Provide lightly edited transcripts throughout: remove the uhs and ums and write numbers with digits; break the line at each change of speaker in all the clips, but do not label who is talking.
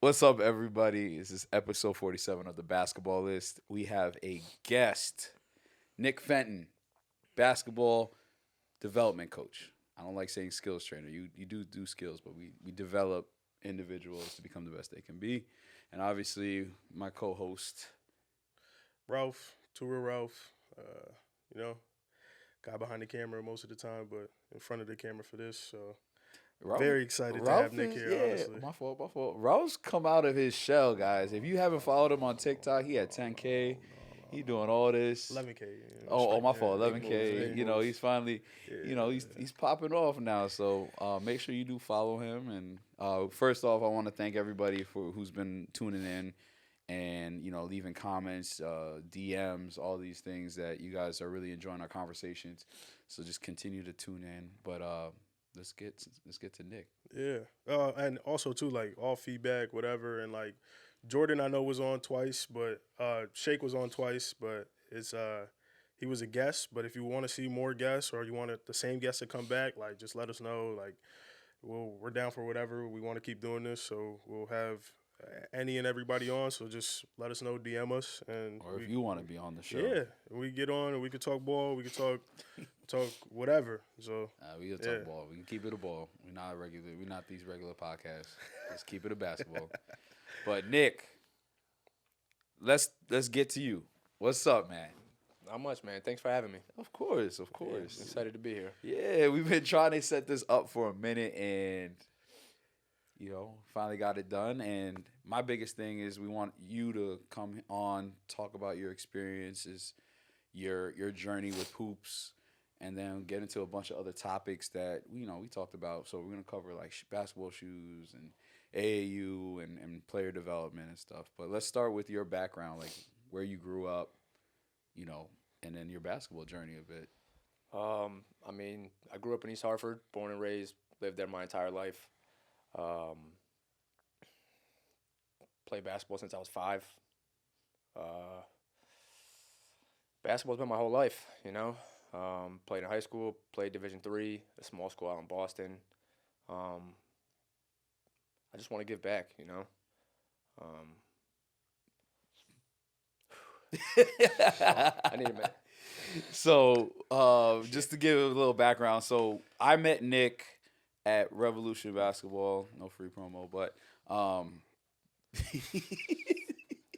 What's up, everybody? This is episode 47 of the Basketballists. We have a guest, Nick Fenton, basketball development coach. I don't like saying skills trainer. You do skills, but we develop individuals to become the best they can be. And obviously, my co-host.
Ralph, tour Ralph, you know, guy behind the camera most of the time, but in front of the camera for this. So
Ralph,
very excited to
Ralph
have Nick
is,
here,
yeah,
honestly.
my fault. Ralph's come out of his shell, guys. If you haven't followed him on TikTok, he had
No,
10K.
no.
He doing all this.
11K.
Oh,
Respect,
my fault.
yeah,
Big moves,
11K.
big
You know,
moves.
he's finally,
yeah.
he's popping off now. So make sure you do follow him. And first off, I want to thank everybody for who's been tuning in and leaving comments, DMs, all these things that you guys are really enjoying our conversations. So just continue to tune in. But let's get to Nick.
Yeah. And also too, like all feedback, whatever, and like Jordan, I know was on twice, but Shake was on twice, but it's he was a guest. But if you want to see more guests or you want the same guest to come back, like just let us know. Like we're down for whatever. We want to keep doing this, so we'll have any and everybody on. So just let us know, DM us, and
Or if you want to be on the show.
yeah, we get on and we could talk ball, we could talk whatever. So
We can
Yeah.
talk ball. We can keep it a ball. We're not these regular podcasts. Let's keep it a basketball. But Nick, let's get to you. What's up, man?
Not much, man. Thanks for having me.
Of course.
Yeah, excited to be here.
Yeah, we've been trying to set this up for a minute and finally got it done. And my biggest thing is we want you to come on, talk about your experiences, your journey with hoops, and then get into a bunch of other topics that we talked about. So we're gonna cover like basketball shoes and AAU and player development and stuff. But let's start with your background, like where you grew up, and then your basketball journey a bit.
I grew up in East Hartford, born and raised, lived there my entire life. Played basketball since I was 5. Basketball's been my whole life, Played in high school, played Division III, a small school out in Boston. I just want to give back, I need a minute.
So, just to give a little background, so I met Nick at Revolution Basketball. No free promo, but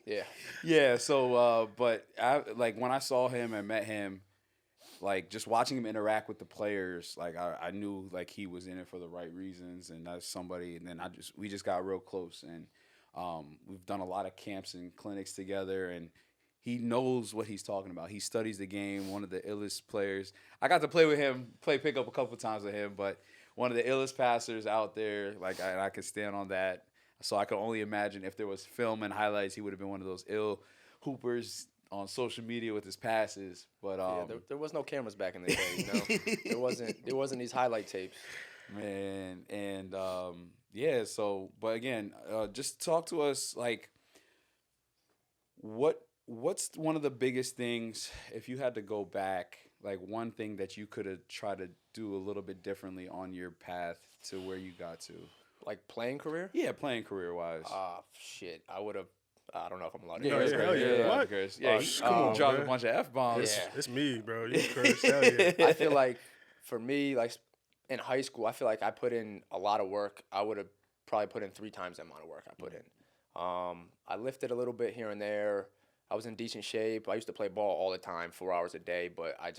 Yeah.
yeah. So, but I like when I saw him and met him, like just watching him interact with the players, like I knew like he was in it for the right reasons, and that's somebody. And then we just got real close, and we've done a lot of camps and clinics together, and he knows what he's talking about. He studies the game. One of the illest players. I got to play with him, play pickup a couple times with him, but one of the illest passers out there. Like I could stand on that. So I could only imagine if there was film and highlights, he would have been one of those ill hoopers on social media with his passes. But
There was no cameras back in the day, There wasn't these highlight tapes.
man, and yeah. So, but again, just talk to us like what's one of the biggest things if you had to go back, like one thing that you could have tried to do a little bit differently on your path to where you got to?
Like playing career?
Yeah, playing career wise.
Shit. I would have. I don't know if I'm allowed to.
Yeah,
curse,
that's
but
hell
great.
yeah.
Yeah,
What?
curse. Yeah,
Come on,
dropped a
man.
bunch of F bombs.
Yeah.
It's me, bro. You curse. Hell yeah.
I feel like for me, like in high school, I feel like I put in a lot of work. I would have probably put in 3 times the amount of work I put in. I lifted a little bit here and there. I was in decent shape. I used to play ball all the time, 4 hours a day, but I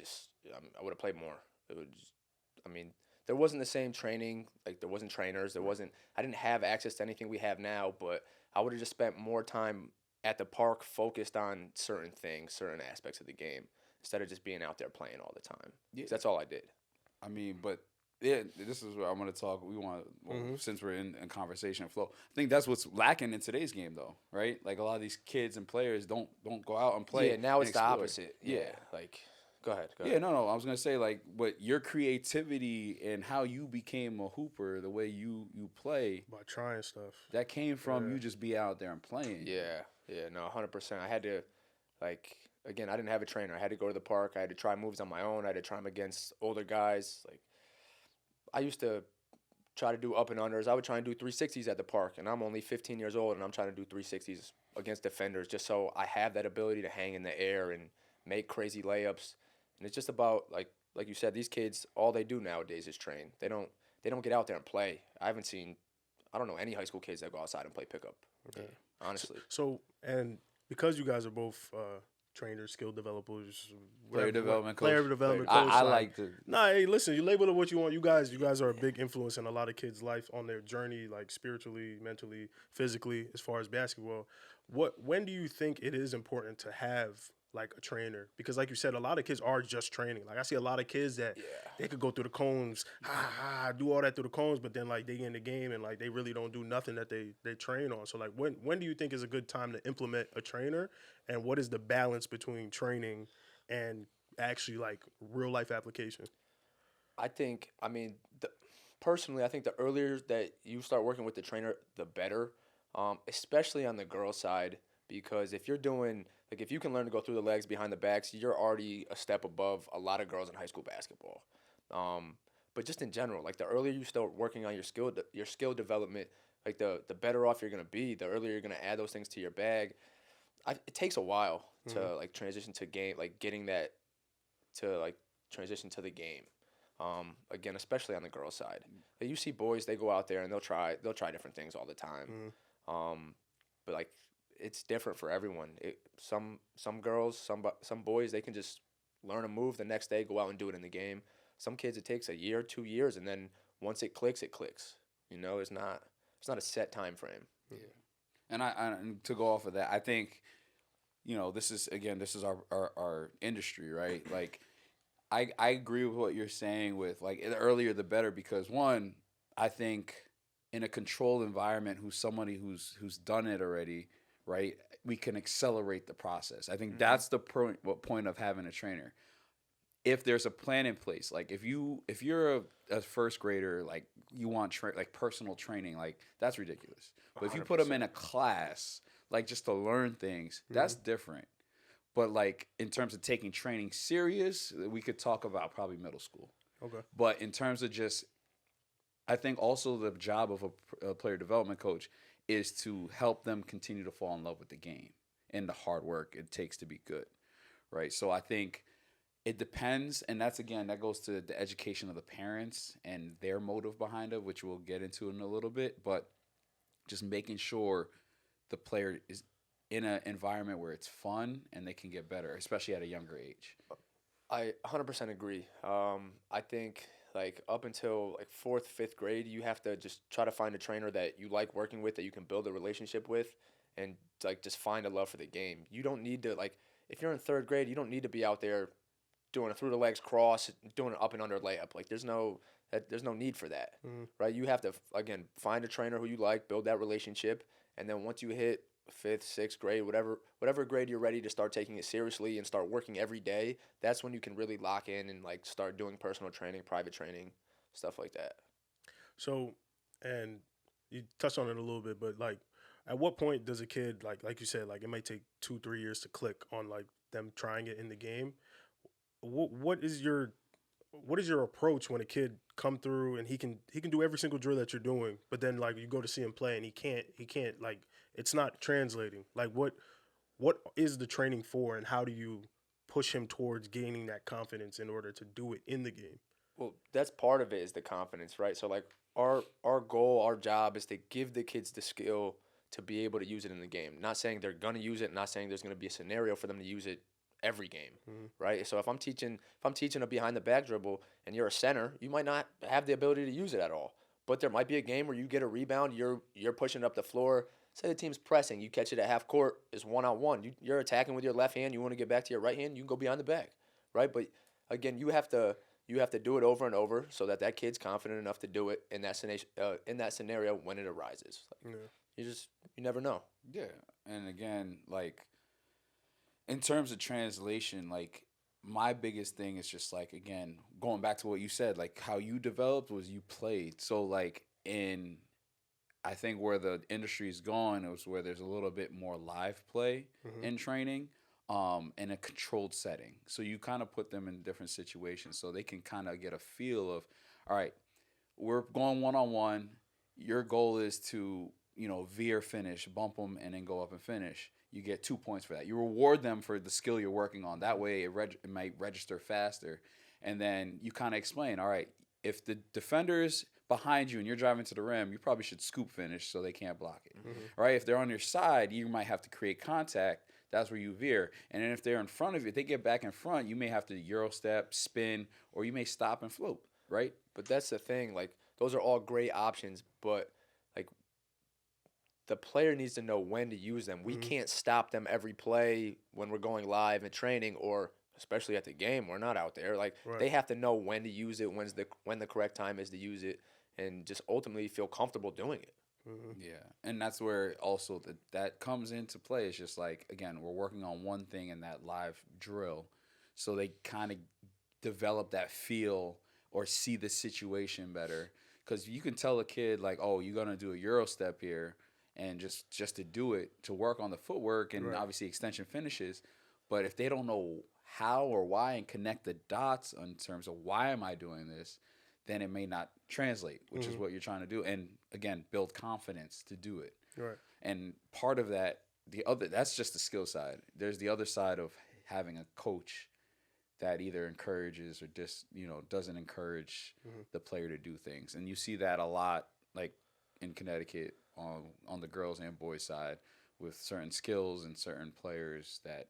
would have played more. There wasn't the same training. Like there wasn't trainers. I didn't have access to anything we have now, but I would have just spent more time at the park focused on certain things, certain aspects of the game, instead of just being out there playing all the time.
Yeah.
'Cause that's all I did.
But yeah, this is what I'm going to talk. Since we're in conversation flow, I think that's what's lacking in today's game, though, right? Like a lot of these kids and players don't go out and play.
Yeah, now
and
it's the
explore.
opposite. Yeah, like go ahead.
Yeah, no. I was gonna say like, but your creativity and how you became a hooper, the way you play,
By trying stuff.
that came from
Yeah.
you just be out there and playing.
Yeah, no, 100%. I had to, like, again, I didn't have a trainer. I had to go to the park. I had to try moves on my own. I had to try them against older guys. Like, I used to try to do up and unders. I would try and do 360s at the park, and I'm only 15 years old, and I'm trying to do 360s against defenders just so I have that ability to hang in the air and make crazy layups. And it's just about like you said, these kids, all they do nowadays is train. They don't get out there and play. I don't know any high school kids that go outside and play pickup.
Okay.
Honestly.
So, and because you guys are both trainers, skill developers,
Player development
player
coach.
development
I,
coach.
I like to.
Nah, hey, listen, you label it what you want. You guys are a big influence in a lot of kids' life on their journey, like spiritually, mentally, physically, as far as basketball. When do you think it is important to have like a trainer? Because like you said, a lot of kids are just training. Like I see a lot of kids that they could go through the cones, do all that through the cones, but then like they get in the game and like they really don't do nothing that they train on. So like when do you think is a good time to implement a trainer, and what is the balance between training and actually like real life application?
Personally, I think the earlier that you start working with the trainer, the better, especially on the girl side, because if you're doing, like if you can learn to go through the legs behind the backs, you're already a step above a lot of girls in high school basketball. But just in general, like the earlier you start working on your skill development, like the better off you're going to be, the earlier you're going to add those things to your bag. It takes a while to like transition to game, like getting that to like transition to the game. Again, especially on the girls' side, like, you see boys, they go out there and they'll try different things all the time. But like it's different for everyone. Some girls, some boys, they can just learn a move the next day, go out and do it in the game. Some kids, it takes a year, 2 years, and then once it clicks, it clicks. You know, it's not a set time frame.
Yeah. And and to go off of that, I think, this is our industry, right? Like, I agree with what you're saying with, like, the earlier the better, because, one, I think in a controlled environment, somebody who's done it already, right, we can accelerate the process. I think that's the point of having a trainer. If there's a plan in place, like if you're a first grader, like you want like personal training, like that's ridiculous. But if you put them in a class, like just to learn things, that's different. But like in terms of taking training serious, we could talk about probably middle school.
Okay.
But in terms of just, I think also the job of a player development coach is to help them continue to fall in love with the game and the hard work it takes to be good, right? So I think it depends, and that goes to the education of the parents and their motive behind it, which we'll get into in a little bit. But just making sure the player is in an environment where it's fun and they can get better, especially at a younger age.
I 100% agree. I think like up until like 4th, 5th grade, you have to just try to find a trainer that you like working with, that you can build a relationship with, and like just find a love for the game. You don't need to, like, if you're in 3rd grade, you don't need to be out there doing a through the legs cross, doing an up and under layup. Like there's no need for that, right? You have to again find a trainer who you like, build that relationship, and then once you hit 5th, 6th grade, whatever grade you're ready to start taking it seriously and start working every day, that's when you can really lock in and like start doing personal training, private training, stuff like that.
So, and you touched on it a little bit, but like, at what point does a kid, like you said, like it might take 2-3 years to click on like them trying it in the game? What is your approach when a kid come through and he can do every single drill that you're doing, but then like you go to see him play and he can't like it's not translating? Like what is the training for, and how do you push him towards gaining that confidence in order to do it in the game?
Well, that's part of it, is the confidence, right? So like our goal, our job is to give the kids the skill to be able to use it in the game. Not saying they're gonna use it, not saying there's gonna be a scenario for them to use it every game, right? So if I'm teaching a behind the back dribble and you're a center, you might not have the ability to use it at all. But there might be a game where you get a rebound, you're pushing up the floor. Say the team's pressing, you catch it at half court, it's 1-on-1. You're attacking with your left hand, you want to get back to your right hand, you can go behind the back, right? But again, you have to do it over and over so that kid's confident enough to do it in that scenario when it arises. Like, you never know.
Yeah, and again, like, in terms of translation, like, my biggest thing is just, like, again, going back to what you said, like, how you developed was you played. So, like, I think where the industry is going is where there's a little bit more live play in training, in a controlled setting. So you kind of put them in different situations so they can kind of get a feel of, all right, we're going one-on-one. Your goal is to, veer finish, bump them, and then go up and finish. You get 2 points for that. You reward them for the skill you're working on. That way it might register faster. And then you kind of explain, all right, if the defender's behind you and you're driving to the rim, you probably should scoop finish so they can't block it. Right? If they're on your side, you might have to create contact. That's where you veer. And then if they're in front of you, if they get back in front, you may have to Euro step, spin, or you may stop and float, right?
But that's the thing. Like, those are all great options, but like, the player needs to know when to use them. We can't stop them every play when we're going live and training, or especially at the game. We're not out there. Like, they have to know when to use it, when the correct time is to use it, and just ultimately feel comfortable doing it.
Yeah, and that's where also that comes into play. It's just like, again, we're working on one thing in that live drill, so they kind of develop that feel or see the situation better. Because you can tell a kid, like, oh, you're going to do a Euro step here, and just to do it, to work on the footwork and obviously extension finishes. But if they don't know how or why and connect the dots in terms of why am I doing this, then it may not translate, which is what you're trying to do. And again, build confidence to do it.
Right.
And part of that, that's just the skill side. There's the other side of having a coach that either encourages or just, doesn't encourage the player to do things. And you see that a lot, like in Connecticut on the girls and boys side, with certain skills and certain players that,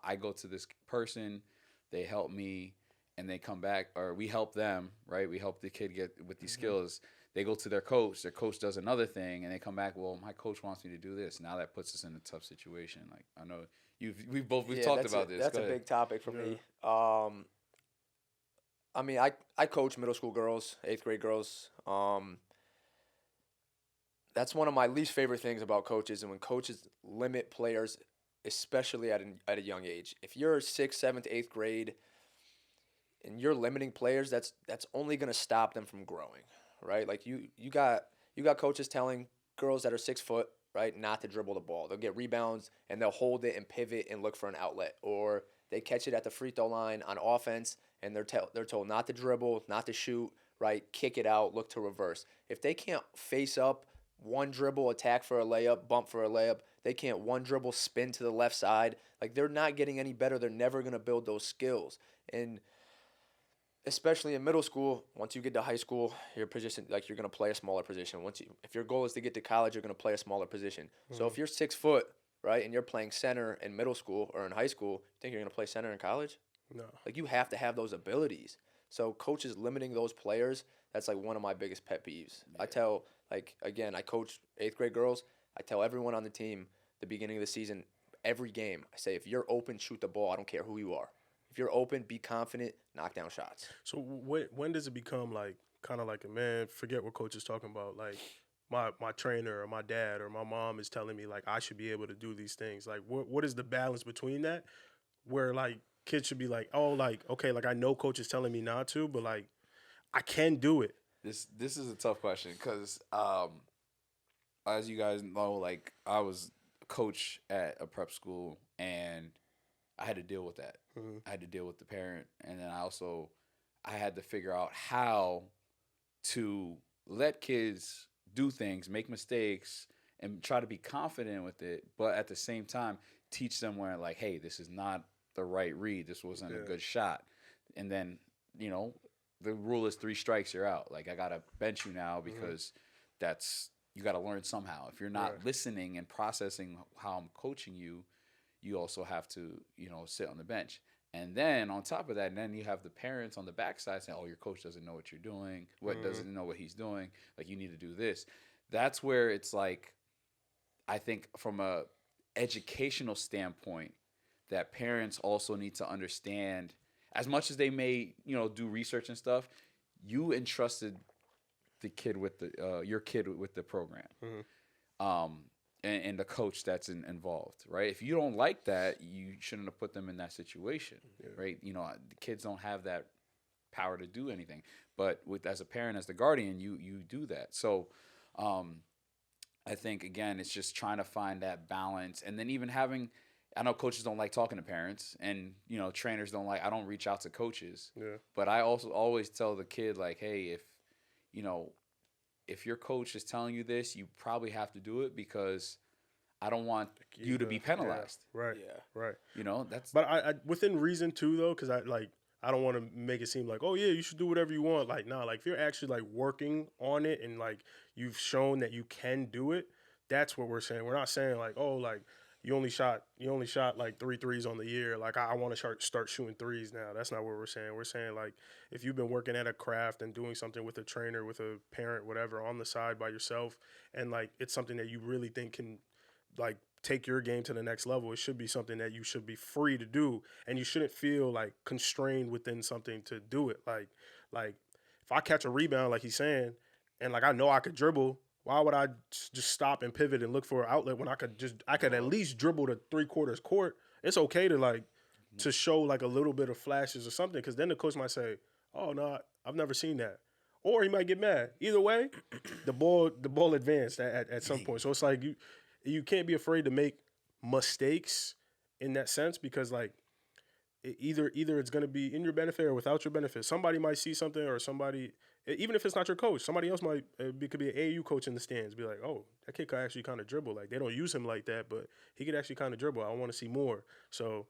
I go to this person, they help me, and they come back, or we help them, right? We help the kid get with these skills. They go to their coach does another thing, and they come back, well, my coach wants me to do this. Now that puts us in a tough situation. Like, I know we've talked about this.
That's a big topic for me. I mean, I coach middle school girls, 8th grade girls. That's one of my least favorite things about coaches, and when coaches limit players, especially at a young age. If you're 6th, 7th, 8th grade, and you're limiting players, that's only going to stop them from growing, right? Like, you got coaches telling girls that are 6 foot, right, not to dribble the ball. They'll get rebounds and they'll hold it and pivot and look for an outlet, or they catch it at the free throw line on offense and they're told not to dribble, not to shoot, right, kick it out, look to reverse. If they can't face up, one dribble, attack for a layup, bump for a layup, they can't one dribble, spin to the left side, like, they're not getting any better. They're never going to build those skills. And especially in middle school, once you get to high school, your position, like, you're going to play a smaller position. If your goal is to get to college, you're going to play a smaller position. So if you're 6 foot, right, and you're playing center in middle school or in high school, you think you're going to play center in college?
No.
Like, you have to have those abilities. So coaches limiting those players, that's like one of my biggest pet peeves. Yeah. I tell, like, again, I coach 8th grade girls. I tell everyone on the team, the beginning of the season, every game, I say, if you're open, shoot the ball. I don't care who you are. If you're open, be confident, knock down shots.
So when does it become, like, kind of like, forget what coach is talking about. Like, my trainer or my dad or my mom is telling me, like, I should be able to do these things. Like, what is the balance between that, where, like, kids should be like, oh, like, okay, like, I know coach is telling me not to, but, like, I can do it.
This is a tough question because, as you guys know, like, I was a coach at a prep school, and I had to deal with that. I had to deal with the parent, and then I had to figure out how to let kids do things, make mistakes, and try to be confident with it, but at the same time teach them where, like, hey, this is not the right read. This wasn't a good shot. And then, the rule is 3 strikes, you're out. Like, I got to bench you now because you got to learn somehow. If you're not listening and processing how I'm coaching you, you also have to, sit on the bench. And then on top of that, and then you have the parents on the backside saying, oh, your coach doesn't know what you're doing. Doesn't know what he's doing. Like, you need to do this. That's where it's like, I think from a educational standpoint, that parents also need to understand, as much as they may, do research and stuff, you entrusted the kid with your kid with the program. And the coach that's involved, right? If you don't like that, you shouldn't have put them in that situation, right? The kids don't have that power to do anything. But as a parent, as the guardian, you do that. So I think, again, it's just trying to find that balance. And then even having, I know coaches don't like talking to parents, and, trainers don't like, I don't reach out to coaches. Yeah. But I also always tell the kid, like, hey, if, if your coach is telling you this, you probably have to do it because I don't want you to be penalized.
Yeah, right.
Yeah.
Right.
That's.
But I within reason too though, because I don't want to make it seem like, oh yeah, you should do whatever you want. Like, nah, like if you're actually like working on it and like you've shown that you can do it, that's what we're saying. We're not saying like, oh, like you only shot like 3 threes on the year. Like I want to start shooting threes now. That's not what we're saying. We're saying like if you've been working at a craft and doing something with a trainer, with a parent, whatever, on the side by yourself, and like it's something that you really think can like take your game to the next level, it should be something that you should be free to do, and you shouldn't feel like constrained within something to do it. Like if I catch a rebound, like he's saying, and like I know I could dribble, why would I just stop and pivot and look for an outlet when I could at least dribble to 3/4 court? It's okay to like to show like a little bit of flashes or something, because then the coach might say, "Oh no, I've never seen that," or he might get mad. Either way, the ball advanced at some point. So it's like you can't be afraid to make mistakes in that sense, because like either it's going to be in your benefit or without your benefit. Somebody might see something, or somebody, even if it's not your coach, somebody else might could be an AAU coach in the stands, be like, oh, that kid could actually kind of dribble. Like they don't use him like that, but he could actually kind of dribble. I want to see more. So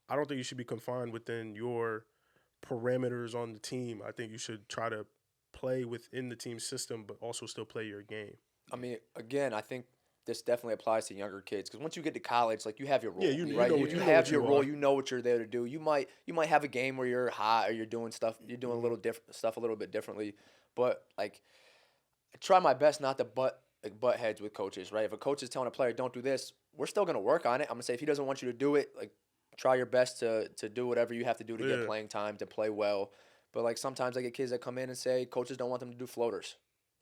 I don't think you should be confined within your parameters on the team. I think you should try to play within the team system, but also still play your game.
I mean, again, I think this definitely applies to younger kids, because once you get to college, like you have your role.
Yeah, you
right?
know
You
what you
have your role.
are.
You know what you're there to do. You might have a game where you're hot or you're doing stuff. You're doing a little different stuff a little bit differently. But like, I try my best not to butt heads with coaches. Right? If a coach is telling a player don't do this, we're still gonna work on it. I'm gonna say if he doesn't want you to do it, like try your best to do whatever you have to do to get playing time, to play well. But like sometimes I get kids that come in and say coaches don't want them to do floaters.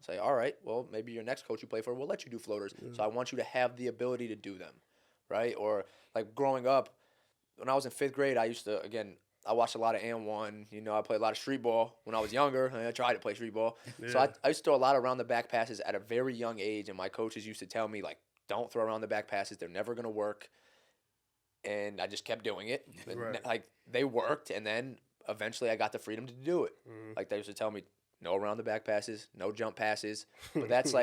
Say, all right, well, maybe your next coach you play for will let you do floaters. So I want you to have the ability to do them, right? Or like growing up, when I was in 5th grade, I used to, again, I watched a lot of AN1. I played a lot of street ball when I was younger. And I tried to play street ball. Yeah. So I used to throw a lot of around the back passes at a very young age. And my coaches used to tell me, like, don't throw around the back passes. They're never going to work. And I just kept doing it.
Right.
Like, they worked. And then eventually I got the freedom to do it. Like, they used to tell me, no around the back passes, no jump passes. But that's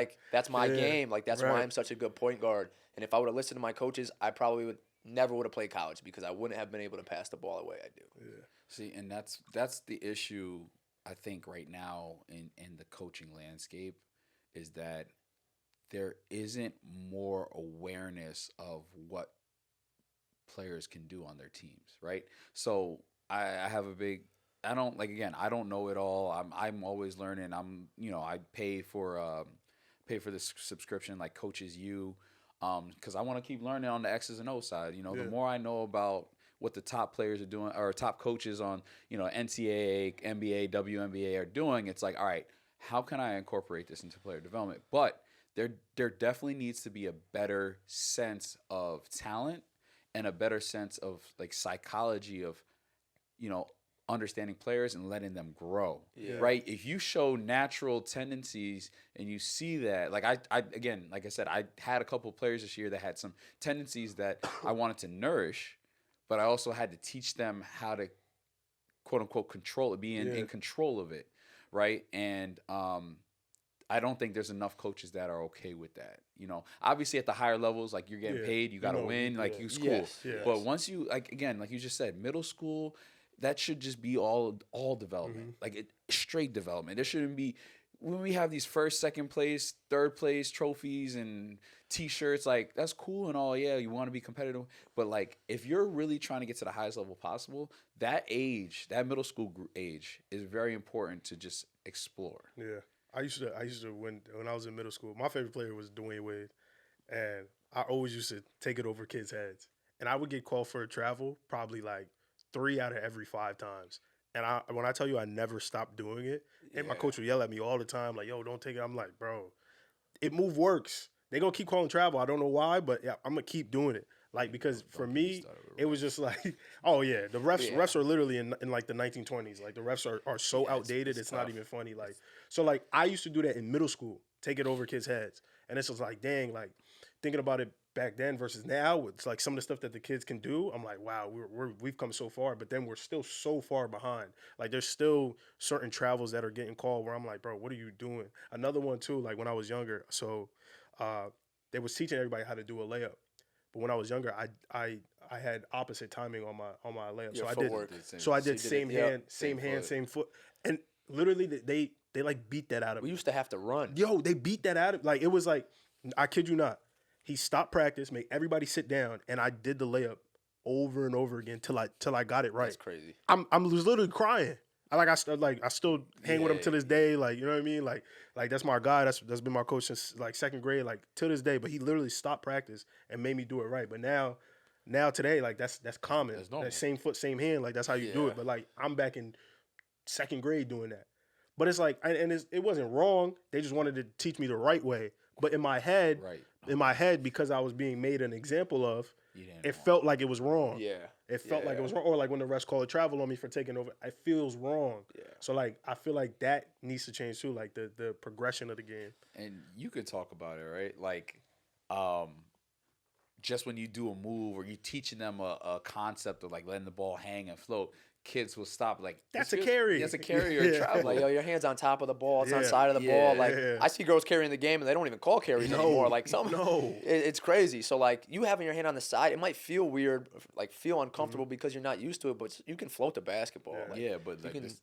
my game. Like, that's why I'm such a good point guard. And if I would have listened to my coaches, I probably never would have played college, because I wouldn't have been able to pass the ball the way I do.
Yeah.
See, and that's the issue, I think, right now in the coaching landscape, is that there isn't more awareness of what players can do on their teams, right? So I have a big, I don't know it all. I'm always learning. I pay for this subscription like Coaches U, because I want to keep learning on the X's and O side. The more I know about what the top players are doing, or top coaches on NCAA, NBA, WNBA are doing, it's like, all right, how can I incorporate this into player development? But there definitely needs to be a better sense of talent and a better sense of like psychology of understanding players and letting them grow, right? If you show natural tendencies and you see that, like I again, like I said, I had a couple of players this year that had some tendencies that I wanted to nourish, but I also had to teach them how to quote unquote control it, be in control of it, right? And I don't think there's enough coaches that are okay with that. Obviously at the higher levels, like you're getting paid, you got to win, like it's cool. Yes. But once you, like, again, like you just said, middle school, that should just be all development, straight development. There shouldn't be, when we have these first, second place, third place trophies and T-shirts, like that's cool and all. Yeah, you want to be competitive, but like if you're really trying to get to the highest level possible, that age, that middle school age, is very important to just explore.
Yeah, I used to when I was in middle school, my favorite player was Dwayne Wade, and I always used to take it over kids' heads, and I would get called for a travel probably like 3 out of every 5 times. And when I tell you I never stopped doing it, and my coach would yell at me all the time, like, yo, don't take it. I'm like, bro, it move works. They going to keep calling travel. I don't know why, but yeah, I'm going to keep doing it. Like, because for me, it was just like, oh, yeah, the refs are literally in like the 1920s. Like, the refs are so outdated, it's not even funny. Like, so, like, I used to do that in middle school, take it over kids' heads. And it's just like, dang, like, thinking about it back then versus now, it's like some of the stuff that the kids can do. I'm like, wow, we've come so far, but then we're still so far behind. Like there's still certain travels that are getting called where I'm like, bro, what are you doing? Another one too, like when I was younger, so they was teaching everybody how to do a layup. But when I was younger, I had opposite timing on my layup.
Your
So
footwork.
I did
So you
same
did it-
hand, same hand, same foot. And literally they like beat that out of
We
me.
used to have to run.
Yo, they beat that out of like it was like I kid you not. He stopped practice, made everybody sit down, and I did the layup over and over again till I got it right.
That's crazy.
I'm was literally crying. I still hang with him to this day. Like, you know what I mean? Like that's my guy. That's been my coach since like second grade, like to this day. But he literally stopped practice and made me do it right. But now today, like that's common.
That's normal.
That same foot, same hand. Like that's how you do
Yeah.
it. But like I'm back in second grade doing that. But it's like, it wasn't wrong. They just wanted to teach me the right way. But in my head, because I was being made an example of, it felt like it was wrong.
Yeah.
It felt like it was wrong. Or like when the refs call a travel on me for taking over, it feels wrong.
Yeah.
So like I feel like that needs to change too, like the progression of the game.
And you could talk about it, right? Like, just when you do a move or you're teaching them a concept of like letting the ball hang and float, kids will stop. Like
That's a carry.
That's a carry or a travel.
Like, yo, your hand's on top of the ball. It's on
Yeah.
side of the ball. Like,
Yeah.
I see girls carrying the game, and they don't even call carries anymore. Like,
No.
It's crazy. So, like, you having your hand on the side, it might feel weird, like, feel uncomfortable because you're not used to it, but you can float the basketball.
Yeah.
Like,
Yeah, but
you
like
can,
this,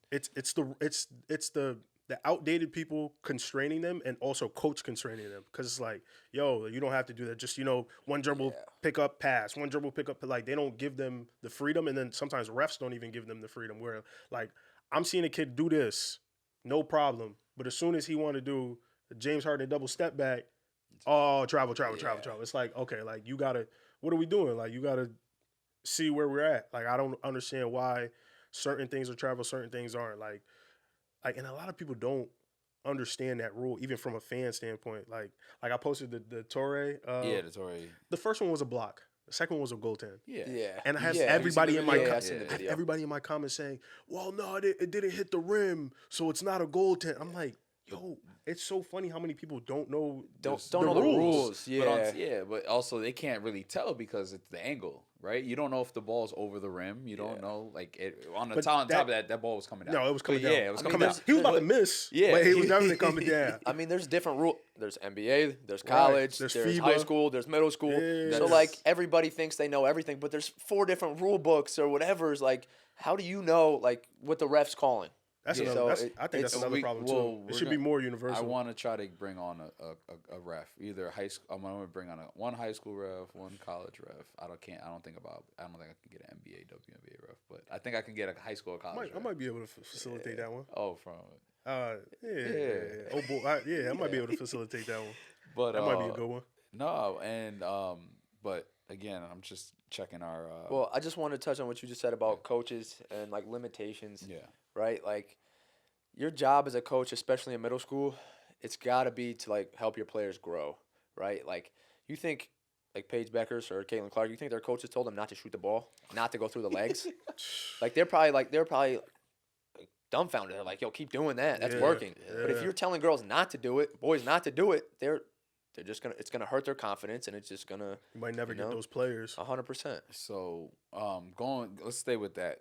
It's the outdated people constraining them and also coach constraining them because it's like, yo, you don't have to do that. Just, one dribble, pick up, pass. One dribble, pick up. Like, they don't give them the freedom. And then sometimes refs don't even give them the freedom where, like, I'm seeing a kid do this, no problem. But as soon as he want to do James Harden double step back, travel. It's like, okay, like, you got to, what are we doing? Like, you got to see where we're at. Like, I don't understand why certain things are travel, certain things aren't. Like, and a lot of people don't understand that rule, even from a fan standpoint. Like I posted the Torre.
the Tory.
The first one was a block. The second one was a goaltend.
Yeah.
And I have
Yeah.
everybody in my
I've seen the
I have
video.
everybody in my comments saying, "Well, no, it didn't hit the rim, so it's not a goaltend." I'm like, yo, it's so funny how many people don't know
don't know the rules. Yeah.
But also they can't really tell because it's the angle, right? You don't know if the ball's over the rim. You don't know, like, on top of that ball was coming down.
No, it was coming
But
down.
Yeah, it was
I
coming
mean,
down.
he was about to miss.
Yeah.
But he was definitely coming down.
I mean, there's different rules. There's NBA, there's college,
There's
there's
FIBA.
high school, there's middle school.
Yeah.
So, like, everybody thinks they know everything, but there's 4 different rule books or whatever. It's like, how do you know, like, what the ref's calling?
That's
Yeah.
another.
So
I think that's another problem too. It should be more universal.
I want to try to bring on a ref, either high school. I'm going to bring on one high school ref, one college ref. I don't think I can get an NBA, WNBA ref, but I think I can get a high school or college.
I might be able to facilitate that one.
Oh, from
Yeah. Oh boy, I might be able to facilitate that one.
but
That might be a good one.
No, and but again, I'm just checking our.
Well, I just want to touch on what you just said about coaches and, like, limitations.
Yeah.
Right? Like, your job as a coach, especially in middle school, it's got to be to, like, help your players grow, right? Like, you think, like, Paige Beckers or Caitlin Clark, you think their coaches told them not to shoot the ball, not to go through the legs? Like, they're probably like, dumbfounded. They're like, yo, keep doing that. That's working. But if you're telling girls not to do it, boys not to do it, they're just gonna, it's gonna hurt their confidence, and it's just gonna.
You might never get those players.
100%.
So let's stay with that.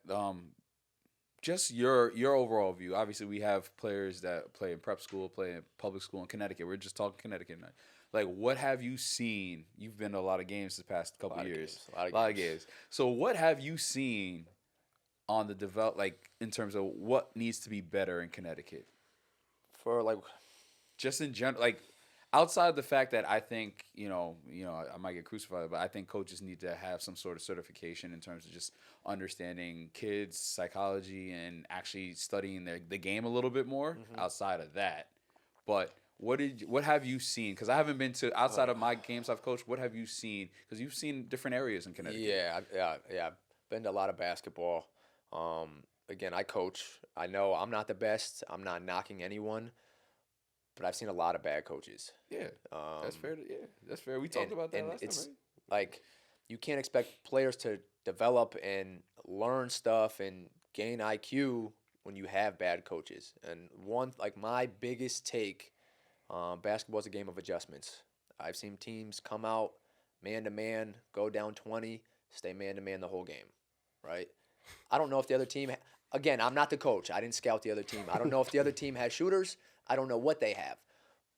Just your overall view. Obviously, we have players that play in prep school, play in public school in Connecticut. We're just talking Connecticut now. Like, what have you seen? You've been to a lot of games the past couple of years.
A lot of games.
So, what have you seen on the like, in terms of what needs to be better in Connecticut?
For, like,
Just in general, like, outside of the fact that I think, I might get crucified, but I think coaches need to have some sort of certification in terms of just understanding kids' psychology and actually studying the game a little bit more outside of that. But what have you seen? Because I haven't been to, outside of my games I've coached, what have you seen? Because you've seen different areas in Connecticut.
Yeah. I've been to a lot of basketball. Again, I coach. I know I'm not the best. I'm not knocking anyone. But I've seen a lot of bad coaches.
Yeah, that's fair. That's fair. We talked about that last time, right?
Like, you can't expect players to develop and learn stuff and gain IQ when you have bad coaches. And my biggest take, basketball is a game of adjustments. I've seen teams come out man-to-man, go down 20, stay man-to-man the whole game, right? I don't know if the other team again, I'm not the coach. I didn't scout the other team. I don't know if the other team has shooters. I don't know what they have.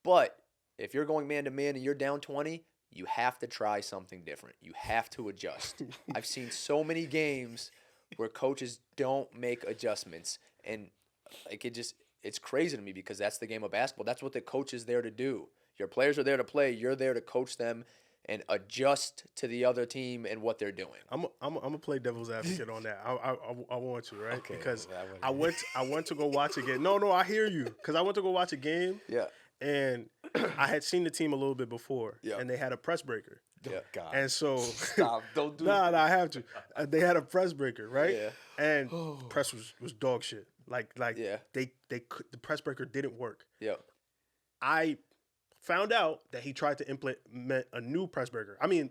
But if you're going man-to-man and you're down 20, you have to try something different. You have to adjust. I've seen so many games where coaches don't make adjustments, and like it's crazy to me because that's the game of basketball. That's what the coach is there to do. Your players are there to play. You're there to coach them and adjust to the other team and what they're doing.
I'm gonna play devil's advocate on that. I want to, right?
Okay,
because
well,
I went to go watch a game. No, I hear you. Because I went to go watch a game.
Yeah.
And I had seen the team a little bit before.
Yeah.
And they had a press breaker.
Yeah.
God.
And so
Stop. Don't do
nah, I have to. They had a press breaker, right?
Yeah.
And press was dog shit. Like
Yeah.
they the press breaker didn't work.
Yeah.
I found out that he tried to implement a new press breaker. I mean,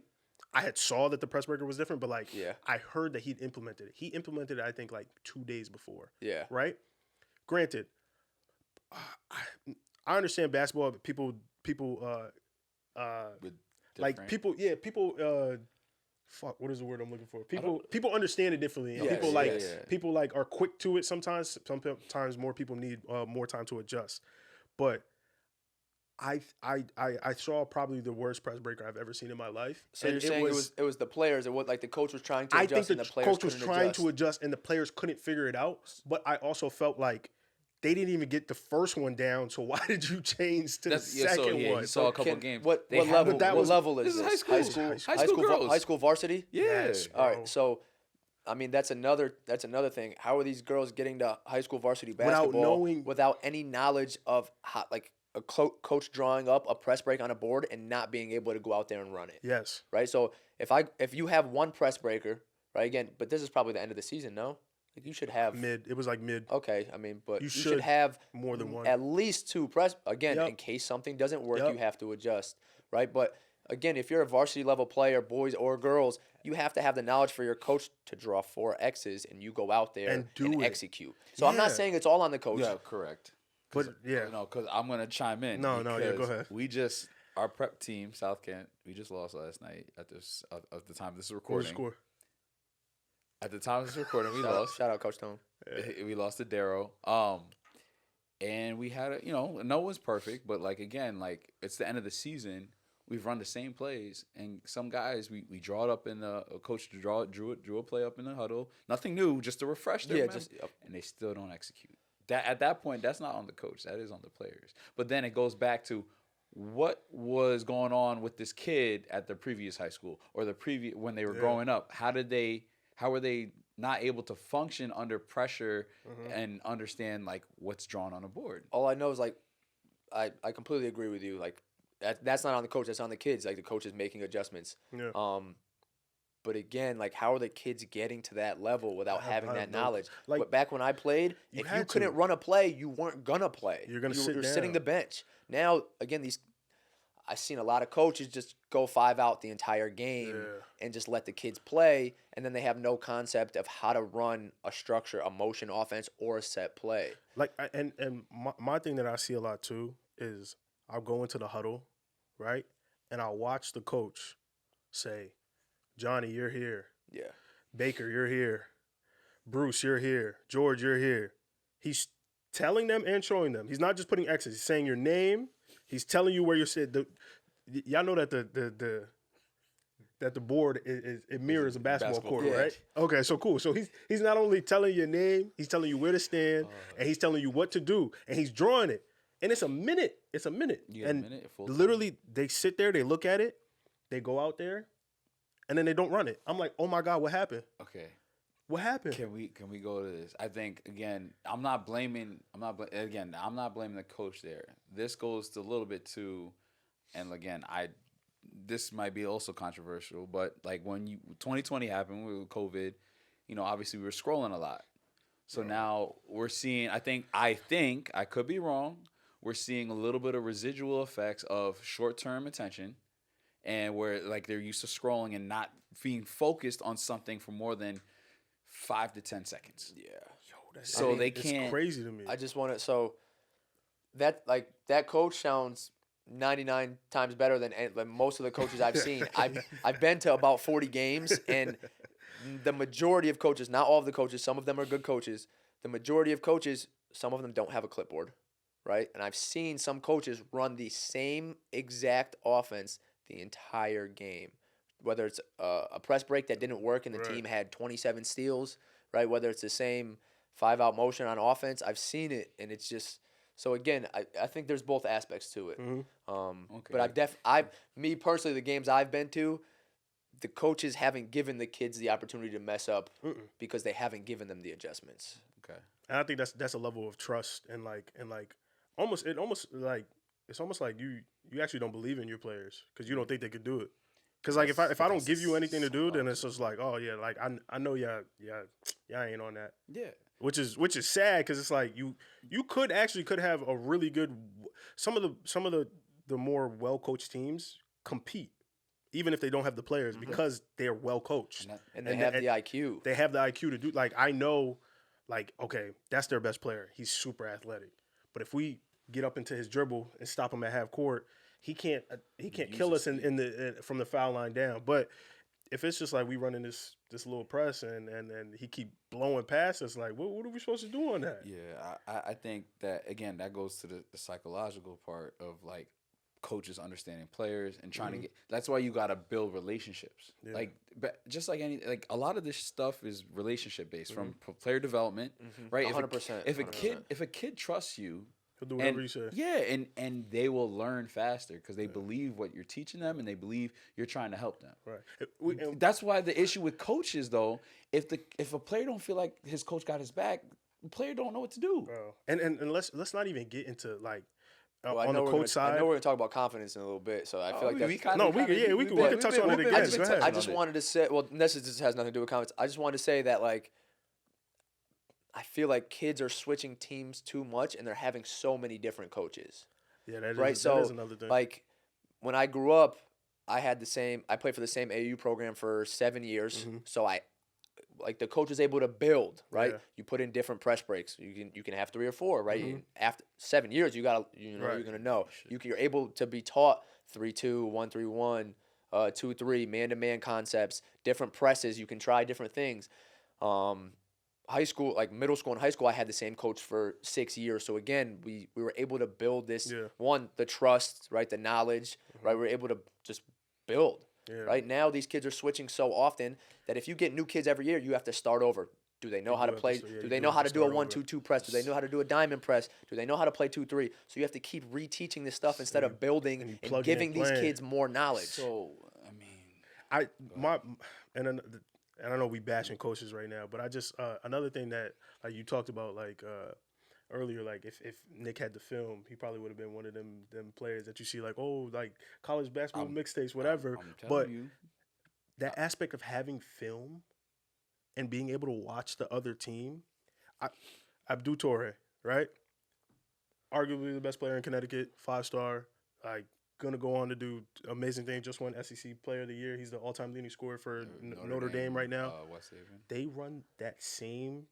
I had saw that the press breaker was different, but like I heard that he'd implemented it. He implemented it, I think, like 2 days before.
Yeah.
Right? Granted, I understand basketball. People like people. Yeah, people. Fuck. What is the word I'm looking for? People understand it differently. And
Yes,
people like are quick to it. Sometimes more people need more time to adjust. But I saw probably the worst press breaker I've ever seen in my life.
So
and
you're saying it was the players, and what like the coach was trying to adjust,
I think
and
the
the players
coach was
couldn't
trying
adjust.
to adjust, and the players couldn't figure it out. But I also felt like they didn't even get the first one down. So why did you change to the second one?
You saw a couple games.
What
They
level?
haven't-
What level is
This is
this?
high school. High school girls.
High school varsity.
Yeah.
Yes.
All
Bro.
right. So, I mean, that's another thing. How are these girls getting to high school varsity basketball
knowing-
without any knowledge of how, like a coach drawing up a press break on a board and not being able to go out there and run it?
Yes.
Right. So if you have one press breaker, right? Again, but this is probably the end of the season. No, like you should have
Mid. It was like mid.
Okay, I mean, but
You
you should
should
have
more than one.
at least two press. Again,
Yep.
in case something doesn't work,
Yep.
you have to adjust, right? But again, if you're a varsity level player, boys or girls, you have to have the knowledge for your coach to draw 4 X's, and you go out there
And do it.
execute. So I'm not
Yeah.
saying it's all on the coach.
Yeah, correct.
But yeah.
No, because I'm gonna chime in.
No, yeah, go
because
ahead.
Our prep team, South Kent, we just lost last night at the time this is
What was
recording.
the score?
At the time of this recording, we
Shout out-
lost.
Shout out, Coach Tone.
We lost to Darrow. And we had no one's perfect, but like again, like it's the end of the season. We've run the same plays, and some guys we draw it up in the coach drew a play up in the huddle. Nothing new, just to refresh their memory, and they still don't execute. That at that point, that's not on the coach. That is on the players. But then it goes back to what was going on with this kid at the previous high school or the previous when they were growing up. How were they not able to function under pressure and understand like what's drawn on a board?
All I know is like, I completely agree with you. Like that's not on the coach. That's on the kids. Like the coach is making adjustments.
Yeah.
But again, like how are the kids getting to that level without having that
no-
knowledge?
like,
But back when I played, if you
had
couldn't
to.
run a play, you weren't gonna play.
You're gonna
You
sit
were
down.
sitting the bench. Now, again, I've seen a lot of coaches just go 5 out the entire game and just let the kids play, and then they have no concept of how to run a structure, a motion offense, or a set play.
Like and my thing that I see a lot too is I'll go into the huddle, right? And I'll watch the coach say, Johnny, you're here.
Yeah.
Baker, you're here. Bruce, you're here. George, you're here. He's telling them and showing them. He's not just putting X's. He's saying your name. He's telling you where you're sitting. Y'all know that the board it mirrors a basketball court,
court.
right? Okay, so cool. So he's not only telling you your name, he's telling you where to stand, and he's telling you what to do, and he's drawing it. And it's a minute. It's a minute.
You got a
and
minute, full time.
literally, they sit there, they look at it, they go out there, and then they don't run it. I'm like, oh my God, what happened?
Okay.
What happened?
Can we go to this? I think again, I'm not blaming the coach there. This goes to a little bit to, and again, this might be also controversial, but like when 2020 happened with COVID, obviously we were scrolling a lot. So now we're seeing. I think I could be wrong. We're seeing a little bit of residual effects of short-term attention, and where like they're used to scrolling and not being focused on something for more than 5 to 10 seconds.
Yeah.
They can't.
It's crazy to me.
I just want to that coach sounds 99 times better than most of the coaches I've seen. I've been to about 40 games, and the majority of coaches, not all of the coaches, some of them are good coaches. The majority of coaches, some of them don't have a clipboard, right? And I've seen some coaches run the same exact offense the entire game, whether it's a press break that didn't work and the team had 27 steals, right? Whether it's the same 5-out motion on offense. I've seen it, and it's just so again. I think there's both aspects to it. But me personally, the games I've been to, the coaches haven't given the kids the opportunity to mess up because they haven't given them the adjustments.
Okay.
And I think that's a level of trust and it's almost like you actually don't believe in your players because you don't think they could do it. Because like if I don't give you anything to do, then it's just like, oh yeah, like I know y'all ain't on that.
Yeah.
Which is sad because it's like you could have a really good some of the more well coached teams compete even if they don't have the players because they're well coached
and they have the IQ.
They have the IQ to do like I know like okay that's their best player. He's super athletic, but if we get up into his dribble and stop him at half court, he can't kill us from the foul line down. But if it's just like we running this little press and he keep blowing past us, like what are we supposed to do on that?
Yeah, I think that again that goes to the psychological part of like coaches understanding players and trying to get. That's why you got to build relationships. Yeah. Like just like a lot of this stuff is relationship based from player development, right?
100%.
If a kid trusts you.
He'll do whatever you say.
Yeah, and they will learn faster because they believe what you're teaching them and they believe you're trying to help them.
Right.
That's why the issue with coaches, though, if a player don't feel like his coach got his back, the player don't know what to do.
Bro. And let's not even get into like
on the coach side. I know we're gonna talk about confidence in a little bit, so I feel like
we can touch on it again.
I just wanted to say, well, this just has nothing to do with confidence. I just wanted to say that like. I feel like kids are switching teams too much, and they're having so many different coaches.
Yeah, that
is
another thing.
Like when I grew up, I played for the same AAU program for 7 years. So the coach was able to build, right? Yeah. You put in different press breaks. You can have 3 or 4, right? After 7 years, you're gonna know. You're able to be taught 3-2, 1-3-1, 2-3, man-to-man concepts, different presses. You can try different things. High school, like middle school and high school, I had the same coach for 6 years. So again, we were able to build this the trust, right, the knowledge, right. We were able to just build. Yeah. Right now, these kids are switching so often that if you get new kids every year, you have to start over. Do they know how to play? Do they know how to do a 1-2-2 press? Do they know how to do a diamond press? Do they know how to play 2-3? So you have to keep reteaching this stuff instead of building and giving these kids more knowledge.
So I mean,
and I know we bashing coaches right now, but I just another thing that like you talked about like earlier, like if Nick had the film, he probably would have been one of them players that you see like like college basketball mixtapes, whatever. But that aspect of having film and being able to watch the other team, Abdul Torre, right? Arguably the best player in Connecticut, 5-star, like. Going to go on to do amazing things. Just won SEC Player of the Year. He's the all-time leading scorer for Notre Dame right now.
West Haven.
They run that same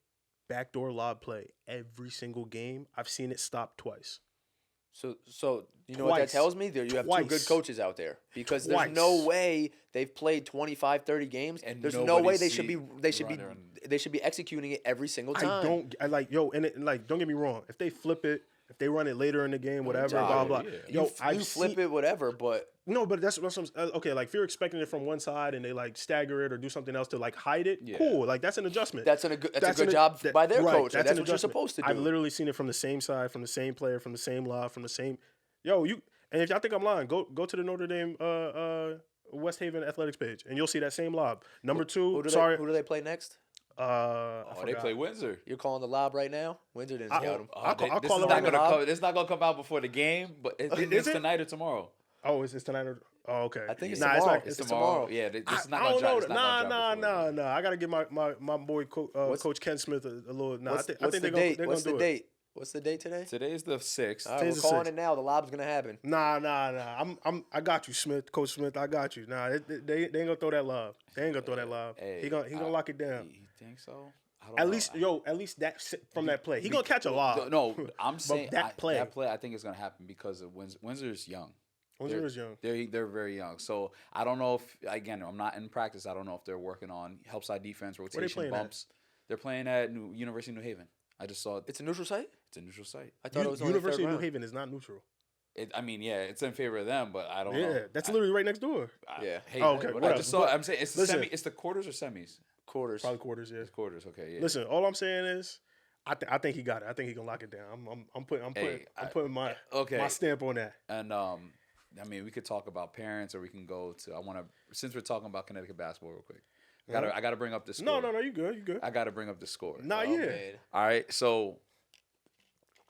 backdoor lob play every single game. I've seen it stop twice.
So you know what that tells me? You have 2 good coaches out there because there's no way they've played 25, 30 games, and there's no way they should be executing it every single time.
Don't get me wrong. If they flip it. If they run it later in the game, whatever, blah, blah.
Yeah. You flip it, whatever, but...
No, but that's what I'm... Okay, like, if you're expecting it from one side and they, like, stagger it or do something else to, like, hide it, cool. Like, that's an adjustment.
That's a good job by their coach. That's what you're supposed to do.
I've literally seen it from the same side, from the same player, from the same lob, from the same... And if y'all think I'm lying, go to the Notre Dame West Haven Athletics page, and you'll see that same lob. Number 2,
Who do they play next?
They play Windsor.
You're calling the lob right now? Windsor didn't scout him.
I'll call it right now.
It's not going to come out before the game, but it's tonight or tomorrow.
Oh, is it tonight or... Oh, okay.
I think it's tomorrow.
It's tomorrow. Yeah, it's not going to drop.
No. I got to give my boy Coach Ken Smith a little... I think they're going to do it.
What's the date? What's the date today?
Today is the 6th.
All right, we're calling it now. The lob's gonna happen.
Nah. I got you, Smith. Coach Smith, I got you. Nah, they ain't gonna throw that lob. They ain't gonna throw that lob.
Hey,
he gonna lock it down.
You think so?
At least that from that play. He gonna catch a lob.
No, I'm saying
that play.
I think is gonna happen because of Windsor's young.
Windsor is young.
They're very young. So I don't know if, again, I'm not in practice. I don't know if they're working on help side defense, rotation bumps. They're playing at University of New Haven. I just saw it.
It's a neutral site?
It's a neutral site.
I thought it was only
University
third
of New
round.
Haven is not neutral.
It's in favor of them, but I don't know.
Yeah, that's literally right next door.
Yeah.
Hey,
okay,
I
whatever.
just saw. I'm saying it's
Listen.
it's the quarters or semis.
Quarters.
Probably quarters, yeah.
It's quarters. Okay, yeah.
Listen, all I'm saying is, I think he got it. I think he can lock it down. I'm putting my stamp on that.
And I mean, we could talk about parents, or we can go to. Since we're talking about Connecticut basketball, real quick. I gotta bring up the score.
No, you good.
I gotta bring up the score.
Yeah.
Man.
All right, so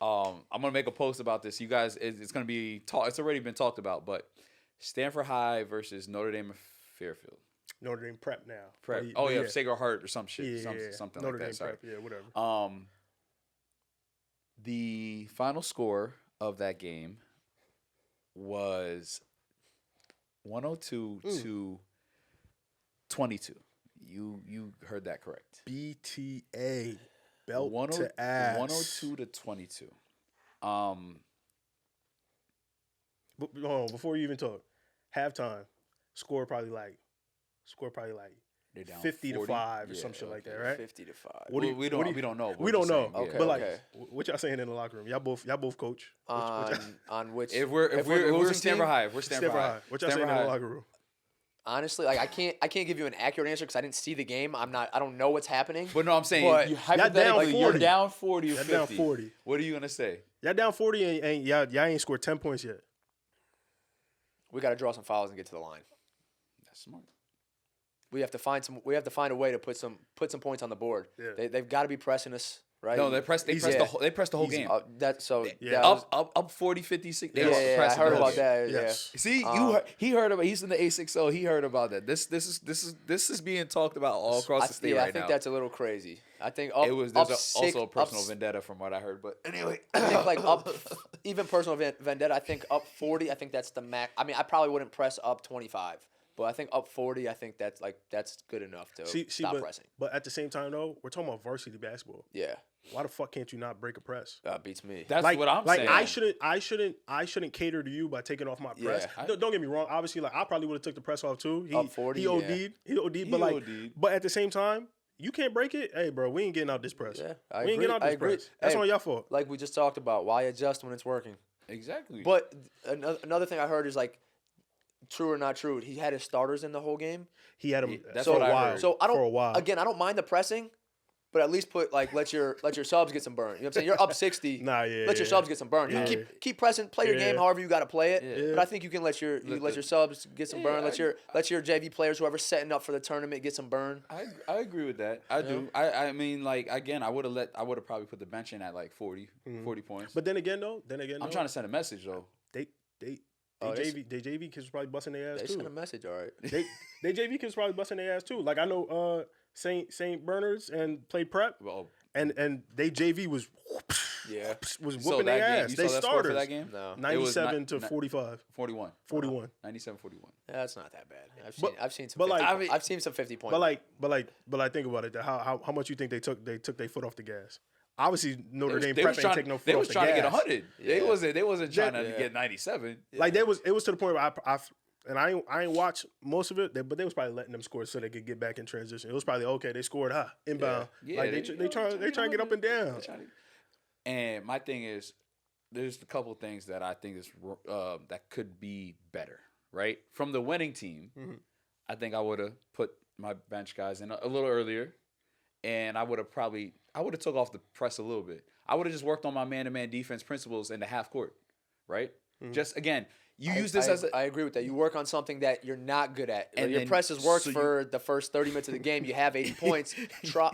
I'm gonna make a post about this. You guys, it's gonna be it's already been talked about, but Stanford High versus Notre Dame of Fairfield.
Notre Dame Prep now.
Prep. Sacred Heart or some shit. Something
Notre
like
Dame
that. Sorry.
Prep, yeah, whatever.
The final score of that game was 102 to 22. You heard that correct.
BTA. Belt to ass.
102 to 22.
But hold on, before you even talk, halftime score probably like
They're down
50 to
40.
5 or some shit like that, right?
50 to 5.
We don't know.
We don't know.
Okay,
But like,
okay.
what y'all saying in the locker room? Y'all both coach.
On which
If we're
losing
Stanford
team,
High, if we're Stanford High.
What y'all saying in the locker room?
honestly, like I can't give you an accurate answer because I didn't see the game. I don't know what's happening.
But no, I'm saying
But
you
down
hypothetically
40.
you're down 40 or
Y'all
50.
down 40.
What are you gonna say?
Y'all down 40 and y'all ain't scored 10 points yet.
We got to draw some fouls and get to the line.
That's smart.
We have to find a way to put some points on the board.
Yeah.
They've got to be pressing us, right?
No, they pressed the whole game.
That
Yeah.
was,
Up 40, 50, 60.
yeah,
They
I
pressed
heard
the whole
about
game.
that.
Yes.
See, he heard about. He's in the A60. He heard about that. This is being talked about all across the state right now.
I think that's a little crazy. I think
There's also a personal vendetta from what I heard. But anyway,
I think like up, even personal vendetta. I think up 40. I think that's the max. I mean, I probably wouldn't press up 25, but I think up 40. I think that's good enough to stop pressing.
But at the same time, though, we're talking about varsity basketball.
Yeah,
Why the fuck can't you not break a press?
beats me.
that's what I'm saying.
I shouldn't cater to you by taking off my press.
Yeah.
Don't get me wrong. Obviously, like I probably would have took the press off too.
Up 40,
he OD'd. He OD'd. But at the same time, you can't break it. Hey, bro, we ain't getting out this press.
Yeah,
we ain't getting out this press. That's on your fault.
Like we just talked about, why adjust when it's working?
Exactly.
But another thing I heard is like, true or not true, he had his starters in the whole game.
He had him
That's
for
what
a
I
while.
heard.
So I don't.
For a while.
Again, I don't mind the pressing, but at least put let your subs get some burn. You know what I'm saying? You're up 60.
Nah, yeah.
Let your subs get some burn. You can keep pressing, play your game however you got to play it.
Yeah.
But I think you can let your subs get some burn. Let your JV players, whoever's setting up for the tournament, get some burn.
I agree with that. I do. I mean, like again, I would have probably put the bench in at like 40 points.
But then again, though,
I'm trying to send a message though.
They JV kids was probably busting their ass
They
too.
sent a message, all right.
They JV kids was probably busting their ass too. Like I know Saint Bernard's and played prep,
Well,
and they JV was
Yeah.
so
whooping
that
their
game,
ass.
you
They
saw that score for
starters
that game?
No.
97 to 45.
41.
41.
97-41.
Yeah, that's not that bad.
But-
I've seen some.
but
50,
like-
I've seen some 50 point.
But like think about it. How much you think they took their foot off the gas? Obviously Notre Dame
They
prep
was
ain't taking no foot
They
off
was
the
trying to
gas.
get 100.
Yeah.
They wasn't trying to
Yeah.
get 97.
Like it was to the point where I ain't watched most of it, but they was probably letting them score so they could get back in transition. It was probably okay. They scored inbound.
Yeah,
Like they trying to get up and down.
And my thing is, there's a couple things that I think is that could be better, right? From the winning team, I think I would have put my bench guys in a little earlier, and I would have took off the press a little bit. I would have just worked on my man-to-man defense principles in the half court, right? Just again, use this as
I agree with that. You work on something that you're not good at.
And
Your
then-
presses work
so
for the first 30 minutes of the game. You have 80 points. Try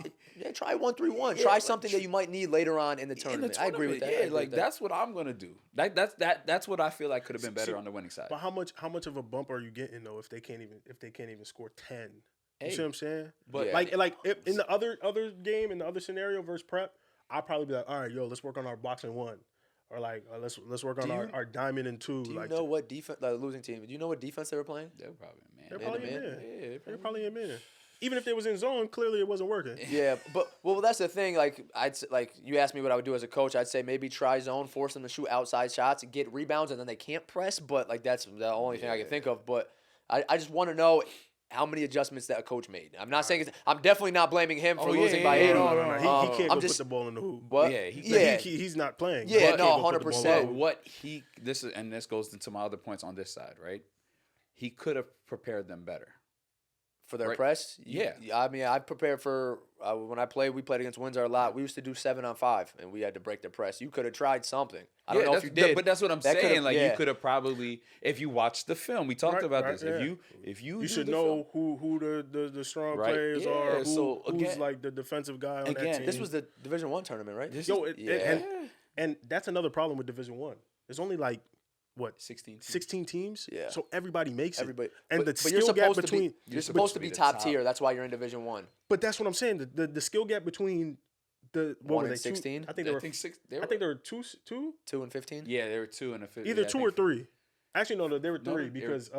1-3-1. Try something that you might need later on in the tournament. I agree with that. I
Yeah,
agree
like
with that.
that's what I'm gonna do. That's what I feel like could have been better on the winning side.
But how much of a bump are you getting though if they can't even score 10? You
Hey,
see what I'm saying?
but-
like if, in the other game in the other scenario versus prep, I'd probably be like, all right, yo, let's work on our boxing one, or like let's work on our diamond and two.
Do you
like
know what defense? The losing team. Do you know what defense they were playing?
They're probably man.
they're probably in
man.
there.
Yeah,
They're probably in there. even if they was in zone, clearly it wasn't working.
Yeah, but that's the thing. Like you asked me what I would do as a coach. I'd say maybe try zone, force them to shoot outside shots, get rebounds, and then they can't press. But like that's the only thing I can think of. But I just want to know how many adjustments that a coach made. I'm not saying I'm definitely not blaming him for losing by 80.
No. He can't put the ball in the hoop.
What?
Yeah, he's not playing.
Yeah,
no,
100%.
This goes into my other points on this side, right? He could have prepared them better.
For their press?
Yeah.
I mean, I prepared for when we played against Windsor a lot. We used to do 7-on-5, and we had to break their press. You could have tried something. I don't know if you did.
But that's what I'm saying. Like, you could have probably, if you watched the film, we talked about this.
Yeah.
If you
should know who the strong players are, who's like the defensive guy on that team.
This was the Division I tournament, right?
And that's another problem with Division I. There's only like, what,
16
teams?
Yeah.
So everybody makes it.
And
the skill gap between
you're supposed to be top tier. That's why you're in Division I.
But that's what I'm saying. The skill gap between the
1 and 16.
I think there were two
2 and 15.
Yeah, there were 2 and a 15.
Either 2 or 3. Actually, no, there were 3 because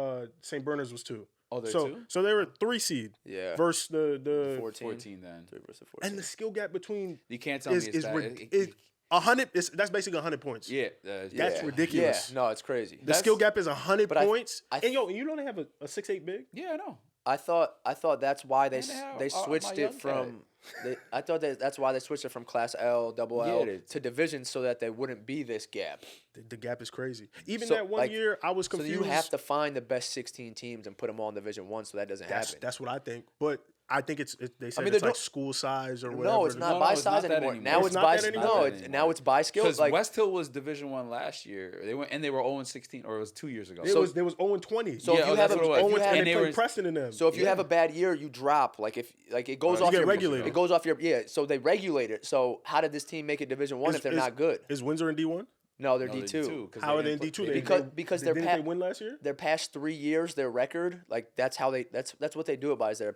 St. Bernard's was 2.
Oh, there were 2?
So they were 3 seed.
Yeah.
Versus the
14 then.
3 versus 14.
And the skill gap between
you can't tell me it's bad.
100. That's basically 100 points.
Yeah,
that's ridiculous.
Yeah, no, it's crazy.
The skill gap is 100 points.
And
you don't have a 6'8" big.
Yeah, I know.
I thought that's why they switched it from. I thought that's why they switched it from Class L, Double L to Division so that there wouldn't be this gap.
The gap is crazy. Even that one year, I was confused.
So you have to find the best 16 teams and put them all in Division I so that doesn't happen.
That's what I think. But I think they said it's like school size or whatever.
No, it's not by size anymore. Now it's by now it's by skill.
Because West Hill was Division I last year. They were 0-16, or it was 2 years ago.
There was 0-20.
So if you have
and they played Preston in them.
So if you have a bad year, you drop. Like it goes off your
regulated.
It goes off your So they regulate it. So how did this team make it Division I if they're not good?
Is Windsor in D1?
No, they're D2.
How are they in D2?
Because
didn't they win last year?
Their past 3 years, their record, like that's what they do it by is their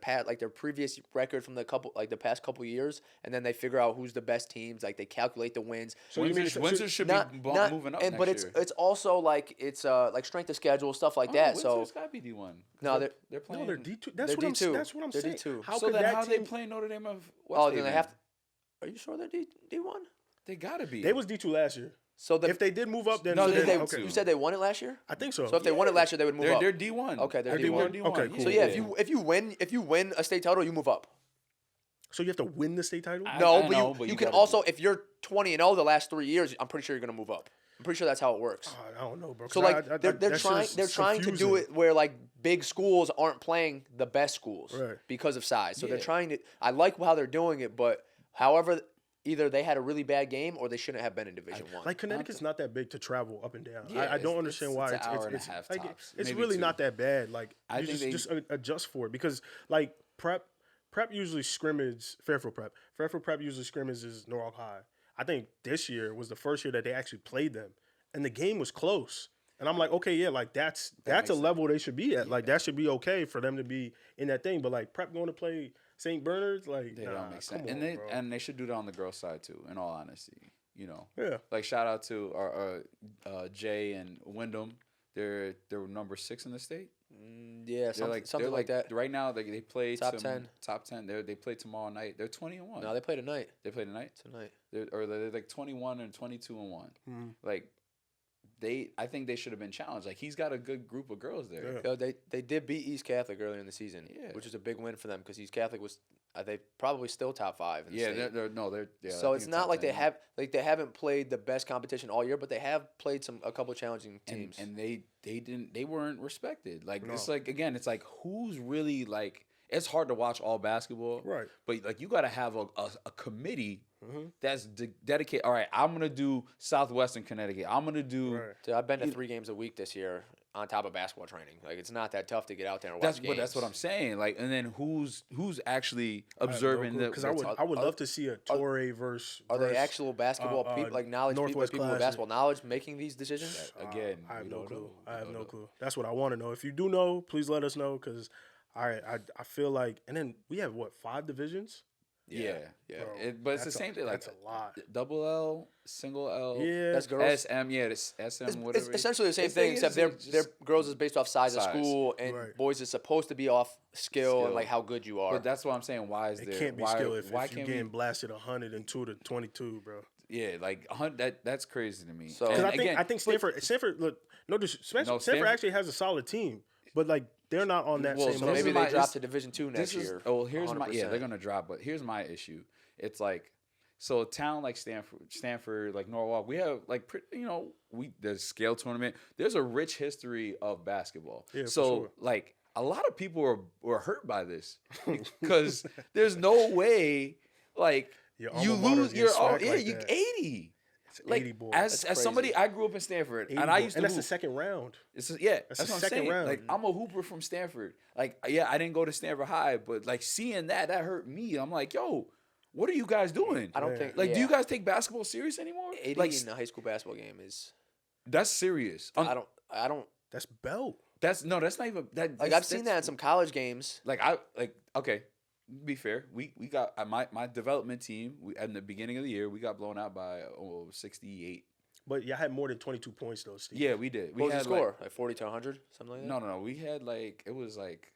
previous record from the past couple years, and then they figure out who's the best teams. Like they calculate the wins.
So Windsor should be moving up next
but
year.
It's also like like strength of schedule stuff like that.
Windsor's got to be D1.
No,
they're playing.
No, they're D2.
That's
what I'm saying.
D2.
How
they playing Notre Dame of West?
Then they have to. Are you sure they're D1?
They got to be.
They was D2 last year.
So
if they did move up, then
okay. You said they won it last year.
I think so.
So if they won it last year, they would move up.
They're D1.
Okay, they're D1.
Okay, cool.
So yeah, if you win a state title, you move up.
So you have to win the state title?
But you can also, if you're 20-0 the last 3 years, I'm pretty sure you're gonna move up. I'm pretty sure that's how it works.
I don't know, bro.
So like they're trying to do it where like big schools aren't playing the best schools because of size. So they're trying to. I like how they're doing it, but however. Either they had a really bad game or they shouldn't have been in Division I.
Like Connecticut's not that big to travel up and down.
Yeah,
I don't understand why it's really not that bad. Like I think just adjust for it because like prep usually scrimmage Fairfield Prep usually scrimmages Norwalk High. I think this year was the first year that they actually played them, and the game was close. And I'm like, okay, yeah, like that's a level they should be at. Like that should be okay for them to be in that thing. But like prep going to play St. Bernard's, like,
they don't make sense. And they should do that on the girls' side too. In all honesty,
Yeah.
Like shout out to our Jay and Wyndham. They're number 6 in the state.
Yeah, something like that.
Right now, they play
top 10.
Top 10. They play tomorrow night. They're 20-1.
No, they play tonight.
They play tonight. They're like 21 and 22-1.
Mm-hmm.
Like. I think they should have been challenged. Like he's got a good group of girls there.
Yeah. Yo, they did beat East Catholic earlier in the season, which was a big win for them because East Catholic was they probably still top 5 in the state.
They're
so it's not like they haven't played the best competition all year, but they have played a couple of challenging teams.
And they weren't respected. Like it's like again, it's like who's really like it's hard to watch all basketball,
right?
But like you got to have a committee that's dedicated. All right, I'm gonna do Southwestern Connecticut. I'm gonna do.
Right. Dude, I've been to 3 games a week this year on top of basketball training. Like it's not that tough to get out there and watch games.
But that's what I'm saying. Like, and then who's actually observing the?
Because I would love to see a Torrey versus.
Are they actual basketball people, like knowledge people with basketball knowledge, making these decisions?
Again,
I have no clue. I have no clue. That's what I want to know. If you do know, please let us know because. I feel like, and then we have 5 divisions.
Yeah.
Yeah.
But it's the same thing. Like
That's a lot.
double L, single L.
Yeah.
That's girls.
SM. Yeah, this SM.
It's
Whatever.
essentially the same
It's
thing,
like-
except
it's
their
just-
girls is based off size of
Size.
school, and
Right.
boys is supposed to be off skill and like how good you are.
But that's what I'm saying. Why is
It
there?
can't be
why,
skill if
why
you're
can't
getting
we?
blasted 102 to 22, bro.
Yeah, like that's crazy to me.
So-
Because
And
I think Stanford look Stanford actually has a solid team, but like they're not on that
Well,
same
so
level.
maybe
my-
they drop
this-
to Division II next year.
Here's my
100%.
they're gonna drop, but here's my issue. It's like so a town like Stanford, like Norwalk, we have like there's scale tournament. There's a rich history of basketball.
Yeah, for
so
sure.
like a lot of people were hurt by this because there's no way like
Your
you
alma maters
lose
get
your
smacked like
you
that.
80.
It's
Like
80 boys.
as
That's
somebody,
crazy.
I grew up in Stanford,
80
and I
boys.
used to
and that's the
hoop.
second round.
That's
That's
what
the
I'm
second
saying.
round.
Like I'm a hooper from Stanford. Like I didn't go to Stanford High, but like seeing that hurt me. I'm like, yo, what are you guys doing?
I don't
Yeah.
think
Like, do you
yeah.
guys take basketball serious anymore?
80
Like
in a high school basketball game is
that's serious.
I don't
That's belt.
That's not even that.
like I've seen that in some college games.
Like okay. Be fair, we got my development team. At the beginning of the year, we got blown out by 68.
But y'all had more than 22 points though, Steve.
Yeah, we did. We
What was the
had
score? Like 40 to 100, something like that.
No. We had it was like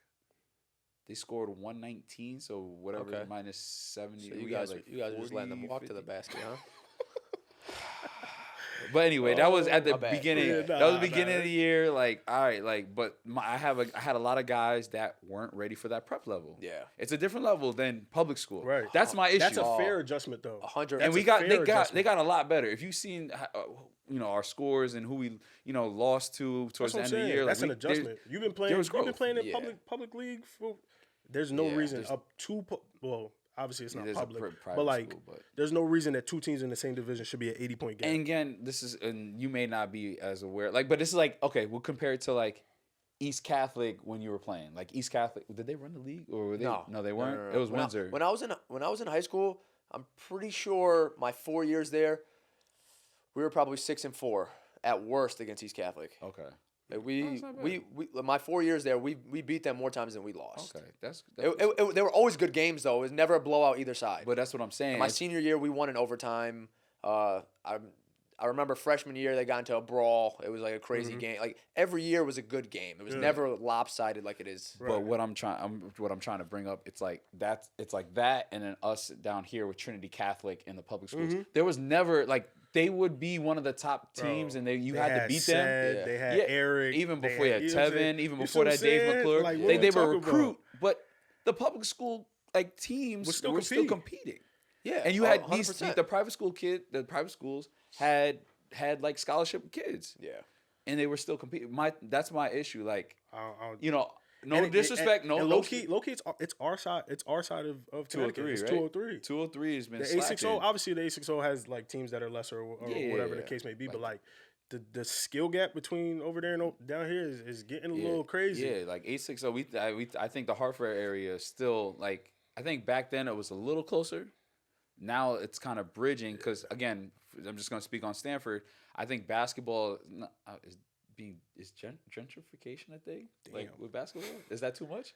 they scored 119, so whatever
Okay.
minus 70.
So
we
you
had,
guys
like,
are just letting them
40,
walk to the
50.
basket, huh?
But anyway, that was at the
my bad.
beginning.
Yeah,
That was the
nah,
beginning
nah.
of the year. Like, all right, like, but I had a lot of guys that weren't ready for that prep level.
Yeah.
It's a different level than public school.
Right.
That's my issue.
That's a fair adjustment though.
100.
and
that's
we
a
got
fair
they got
adjustment.
they got a lot better. If you've seen our scores and who we lost to towards
That's
the
what I'm
end of the
saying.
year.
That's
like,
an adjustment. You've been playing.
was
You've been
growth.
playing in
Yeah.
public league for. There's no
Yeah,
reason
there's-
up two. Well, obviously it's not
There's a
public,
private
but like
school, but-
there's no reason that two teams in the same division should be an 80-point game.
And again, and you may not be as aware. Like, but this is like okay, we'll compare it to like East Catholic when you were playing. Like East Catholic, did they run the league or were they? No, they weren't.
No.
It was
When I-
Windsor.
When I was in high school, I'm pretty sure my 4 years there, we were probably 6-4 at worst against East Catholic.
Okay.
Like
that's not bad.
we my 4 years there, we beat them more times than we lost.
Okay. That's
They were always good games though. It was never a blowout either side.
but that's what I'm saying.
My senior year, we won in overtime. I remember freshman year they got into a brawl. It was like a crazy game. Like every year was a good game. It was never lopsided like it is.
But what I'm trying to bring up, it's like that, and then us down here with Trinity Catholic in the public schools. There was never like they would be one of the top teams, and you had to beat them.
Sed, They had Eric.
even
they
before you had
you know what I'm saying?
Tevin, even
You see
before
what
that
I'm
Dave
saying?
McClure,
Like, what
they
we
were
talking
recruit,
about?
but the public school like teams
Was still
were still
competing.
competing.
Yeah,
And you had
100%.
the private schools had like scholarship kids.
Yeah.
And they were still competing. That's my issue. Like,
I don't-
no
and
disrespect,
and low key, it's our side. It's our side of Connecticut.
203,
It's
right?
203.
203 has been
The
slacking.
A60, obviously the A60 has like teams that are lesser or whatever the
Yeah.
case may be, but like the skill gap between over there and down here is getting a little crazy.
Yeah, like 860. I think the Hartford area is still like. I think back then it was a little closer. Now it's kind of bridging because again, I'm just going to speak on Stanford. I think basketball is gentrification a thing? Like with basketball, is that too much?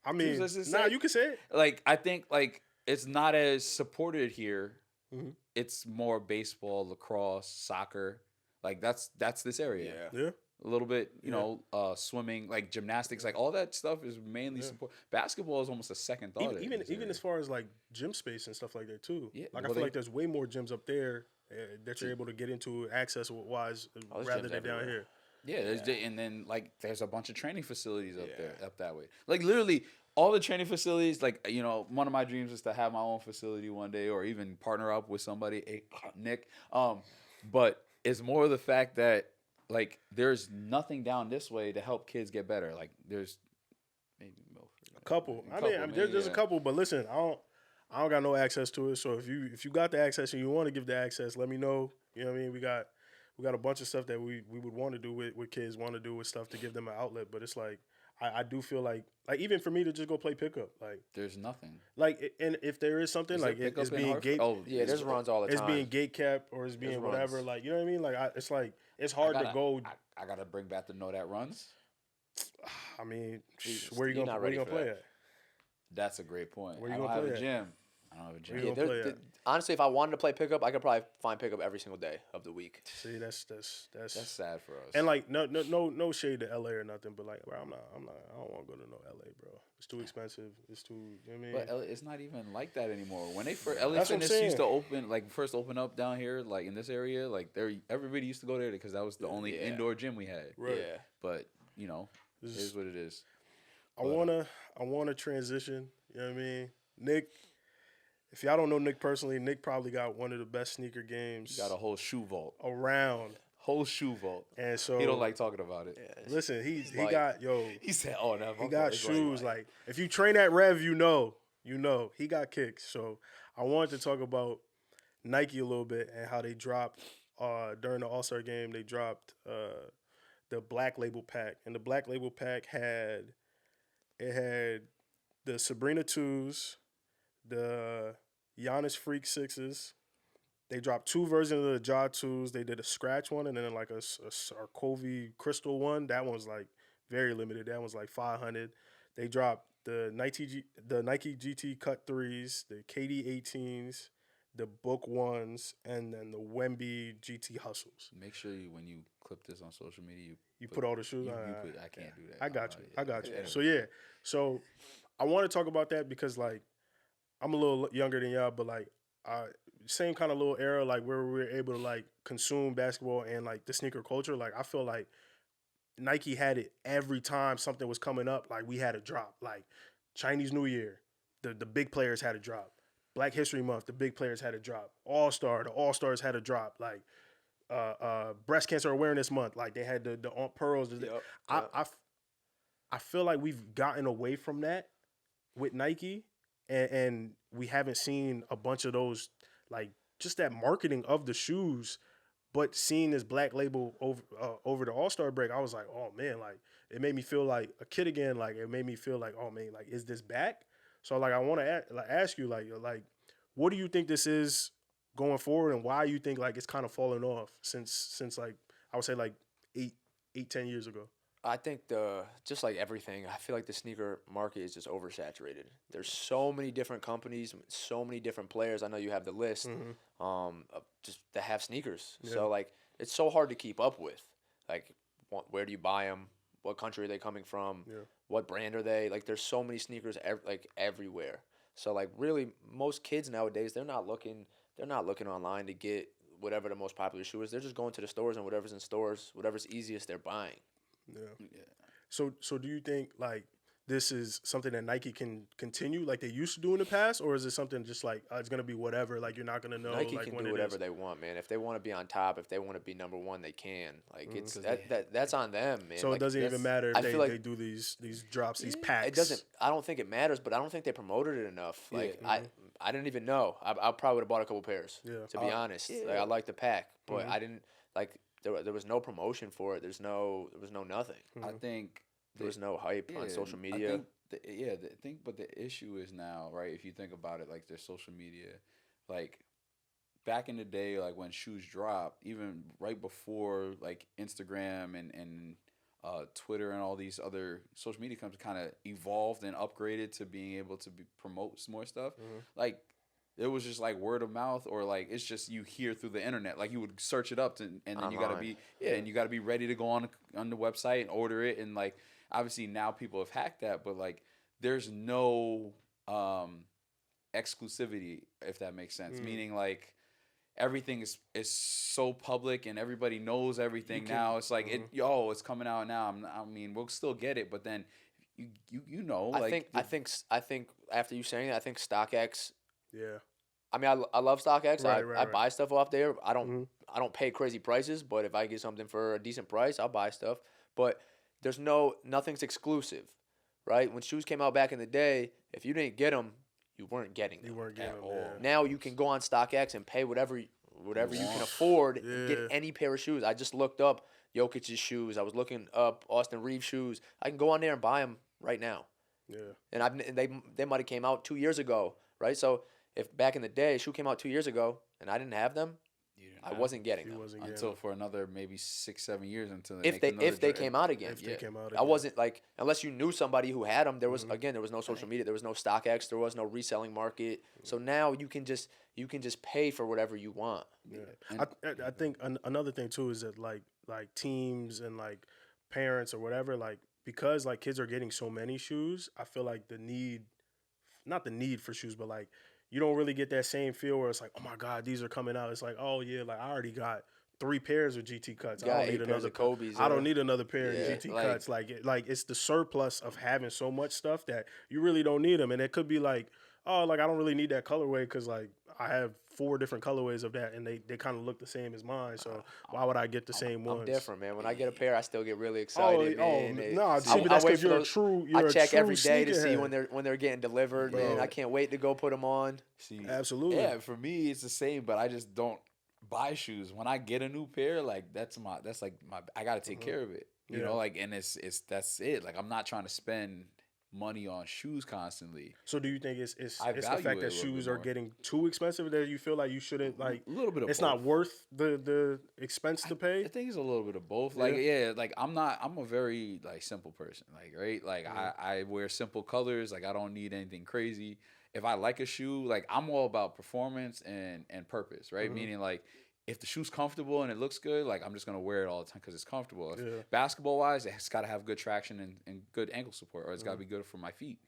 I mean,
Let's just
nah,
say-
you can say it.
Like I think like it's not as supported here.
Mhm.
It's more baseball, lacrosse, soccer. Like that's this area.
Yeah.
Yeah.
A little bit, swimming, like gymnastics, like all that stuff is mainly support. Basketball is almost a second thought.
Even as far as like gym space and stuff like that too.
Yeah,
Like
well,
I feel like there's way more gyms up there that you're able to get into access wise
there's
rather
gyms
than down
everywhere.
here.
and then like there's a bunch of training facilities up there, up that way. Like literally all the training facilities. Like one of my dreams is to have my own facility one day, or even partner up with somebody, Nick. But it's more the fact that like there's nothing down this way to help kids get better. Like there's maybe Milford.
A couple. There's a couple, but listen, I don't got no access to it. So if you got the access and you want to give the access, let me know. You know what I mean? We got a bunch of stuff that we would want to do with kids, want to do with stuff to give them an outlet. But it's like I do feel like even for me to just go play pickup, like
There's nothing.
like and if there is something
Is
like
there
it's
pickup in
being
Hartford?
gate,
Oh,
Yeah, there's runs all the
it's
time.
being gate capped or it's being
There's
whatever.
runs.
Like you know what I mean? Like it's like it's hard to go.
I gotta bring back the know that runs.
I mean,
Jesus,
where you
you're
gonna
not ready
play
for that.
at?
That's a great point.
Where you
I don't
gonna
have
play
a
at?
gym. I don't have a
We
gym.
gonna
Yeah,
play at?
honestly, if I wanted to play pickup, I could probably find pickup every single day of the week.
See, that's
That's sad for us.
and like no shade to LA or nothing, but like, bro, I don't want to go to no LA, bro. It's too expensive. It's too. You know what I mean,
But it's not even like that anymore. When they first LA
That's what I'm
Fitness used to
saying.
open, like first open up down here, like in this area, like everybody used to go there because that was the only
Yeah.
indoor gym we had.
Right.
Yeah.
But it
This
is what it is.
I wanna transition. You know what I mean, Nick. If y'all don't know Nick personally, Nick probably got one of the best sneaker games
You got a whole shoe vault,
around,
whole shoe vault.
and so
He don't like talking about it.
Yeah.
Listen, he
like-
got
He said, "Oh no,
he got shoes. Like if you train at Rev, you know he got kicks. So I wanted to talk about Nike a little bit and how they dropped during the All-Star game. They dropped the Black Label pack, and the Black Label pack had the Sabrina 2s, the Giannis Freak 6s. They dropped 2 versions of the Ja 2s. They did a scratch one and then like a Sarkovi crystal one. That one's like very limited. That one's like 500. They dropped the Nike GT Cut 3s, the KD 18s, the Book 1s, and then the Wemby GT Hustles.
Make sure when you clip this on social media,
You put all the shoes on.
I can't do that.
I got you.
Yeah.
I got you.
Anyway.
So yeah. So I want to talk about that because like I'm a little younger than y'all, but like same kind of little era like where we were able to like consume basketball and like the sneaker culture. Like I feel like Nike had it every time something was coming up. Like we had a drop. Like Chinese New Year, the big players had a drop. Black History Month, the big players had a drop. The All Stars had a drop. Like Breast Cancer Awareness Month, like they had the Aunt Pearls.
Yep.
I feel like we've gotten away from that with Nike, and we haven't seen a bunch of those, like just that marketing of the shoes. But seeing this Black Label over the All-Star break, I was like, oh man, like it made me feel like a kid again. Like it made me feel like, oh man, like is this back? So like I want to ask you, like what do you think this is going forward, and why you think like it's kind of fallen off since like I would say like 10 years ago?
I think just like everything, I feel like the sneaker market is just oversaturated. There's so many different companies, so many different players. I know you have the list, of just that have sneakers.
Yeah.
So like it's so hard to keep up with. Like, where do you buy them? What country are they coming from?
Yeah.
What brand are they? Like, there's so many sneakers everywhere. So like really, most kids nowadays they're not looking online to get whatever the most popular shoe is. They're just going to the stores, and whatever's in stores, whatever's easiest, they're buying.
Yeah. So do you think like this is something that Nike can continue like they used to do in the past, or is it something just like it's gonna be whatever? Like you're not gonna know.
Nike
like,
can
when
do
it
whatever
is?
they want, man. If they want to be on top, if they want to be number one, they can. Like it's
'Cause
that's on them, man.
So
like,
it doesn't even matter if
I feel like
they do these drops, these packs.
it doesn't. I don't think it matters, but I don't think they promoted it enough. Like I didn't even know. I probably would have bought a couple pairs.
Yeah.
To be honest, like, I like the pack, but I didn't like. There was no promotion for it. There was no nothing.
I think
There was no hype on social media.
I think, but the issue is now, right? If you think about it, like their social media, like back in the day, like when shoes dropped, even right before like Instagram and Twitter and all these other social media companies kind of evolved and upgraded to being able to promote some more stuff. Like it was just like word of mouth, or like it's just you hear through the internet. Like you would search it up, and then you gotta be and you gotta be ready to go on the website and order it. And like obviously now people have hacked that, but like there's no exclusivity, if that makes sense. Meaning like everything is so public and everybody knows everything now. It's like it's coming out now. I mean, we'll still get it, but then you know.
I think after you saying that, I think StockX.
Yeah.
I mean, I love StockX.
Right,
I buy stuff off there. I don't pay crazy prices, but if I get something for a decent price, I'll buy stuff. But there's nothing's exclusive, right? When shoes came out back in the day, if you didn't get them, you weren't getting them.
You weren't getting them.
all.
Now you can go on StockX and pay whatever you can afford and get any pair of shoes. I just looked up Jokic's shoes. I was looking up Austin Reeves shoes. I can go on there and buy them right now.
Yeah.
And they might have came out 2 years ago, right? So if back in the day, a shoe came out 2 years ago and I didn't have them, I wasn't getting
He
them
wasn't getting
until
them.
for another maybe 6-7 years until
if they came out again.
If they came out
I
again.
wasn't like unless you knew somebody who had them. There was
Mm-hmm.
again there was no social media. There was no StockX. There was no reselling market. So now you can just pay for whatever you want.
Yeah.
And-
I think another thing too is that like teams and like parents or whatever, like because like kids are getting so many shoes, I feel like not the need for shoes, but like you don't really get that same feel where it's like, oh my God, these are coming out. It's like, oh yeah, like I already got 3 pairs of GT cuts.
Got
I don't
8
need
pairs
another.
of Kobe's,
I don't
yeah.
need another pair
Yeah,
of GT
like-
cuts. Like it's the surplus of having so much stuff that you really don't need them, and it could be like, oh, like I don't really need that colorway because like I have 4 different colorways of that, and they kind of look the same as mine. So why would I get the same ones?
I'm different, man. When I get a pair, I still get really excited, man.
no, see, but that's
wait
because
for
you're a
those-
true.
I
You're a
check
true
every day to see
sneakerhead.
when they're getting delivered, man.
Bro.
I can't wait to go put them on.
See,
Absolutely.
Yeah, for me it's the same, but I just don't buy shoes. When I get a new pair, like that's like my I gotta take care of it. You
Yeah.
know, like and it's that's it. Like I'm not trying to spend money on shoes constantly.
So do you think it's
I
the
value
fact
it
that
a little
shoes
bit
are
more.
getting too expensive that you feel like you shouldn't like?
A little bit of
It's
both.
not worth the expense to pay.
I think it's a little bit of both. Like, like I'm a very like simple person. Like, right? Like I wear simple colors. Like I don't need anything crazy. If I like a shoe, like I'm all about performance and purpose, right? Meaning like if the shoe's comfortable and it looks good, like I'm just gonna wear it all the time because it's comfortable. If basketball wise, it's got to have good traction and good ankle support, or it's got to be good for my feet.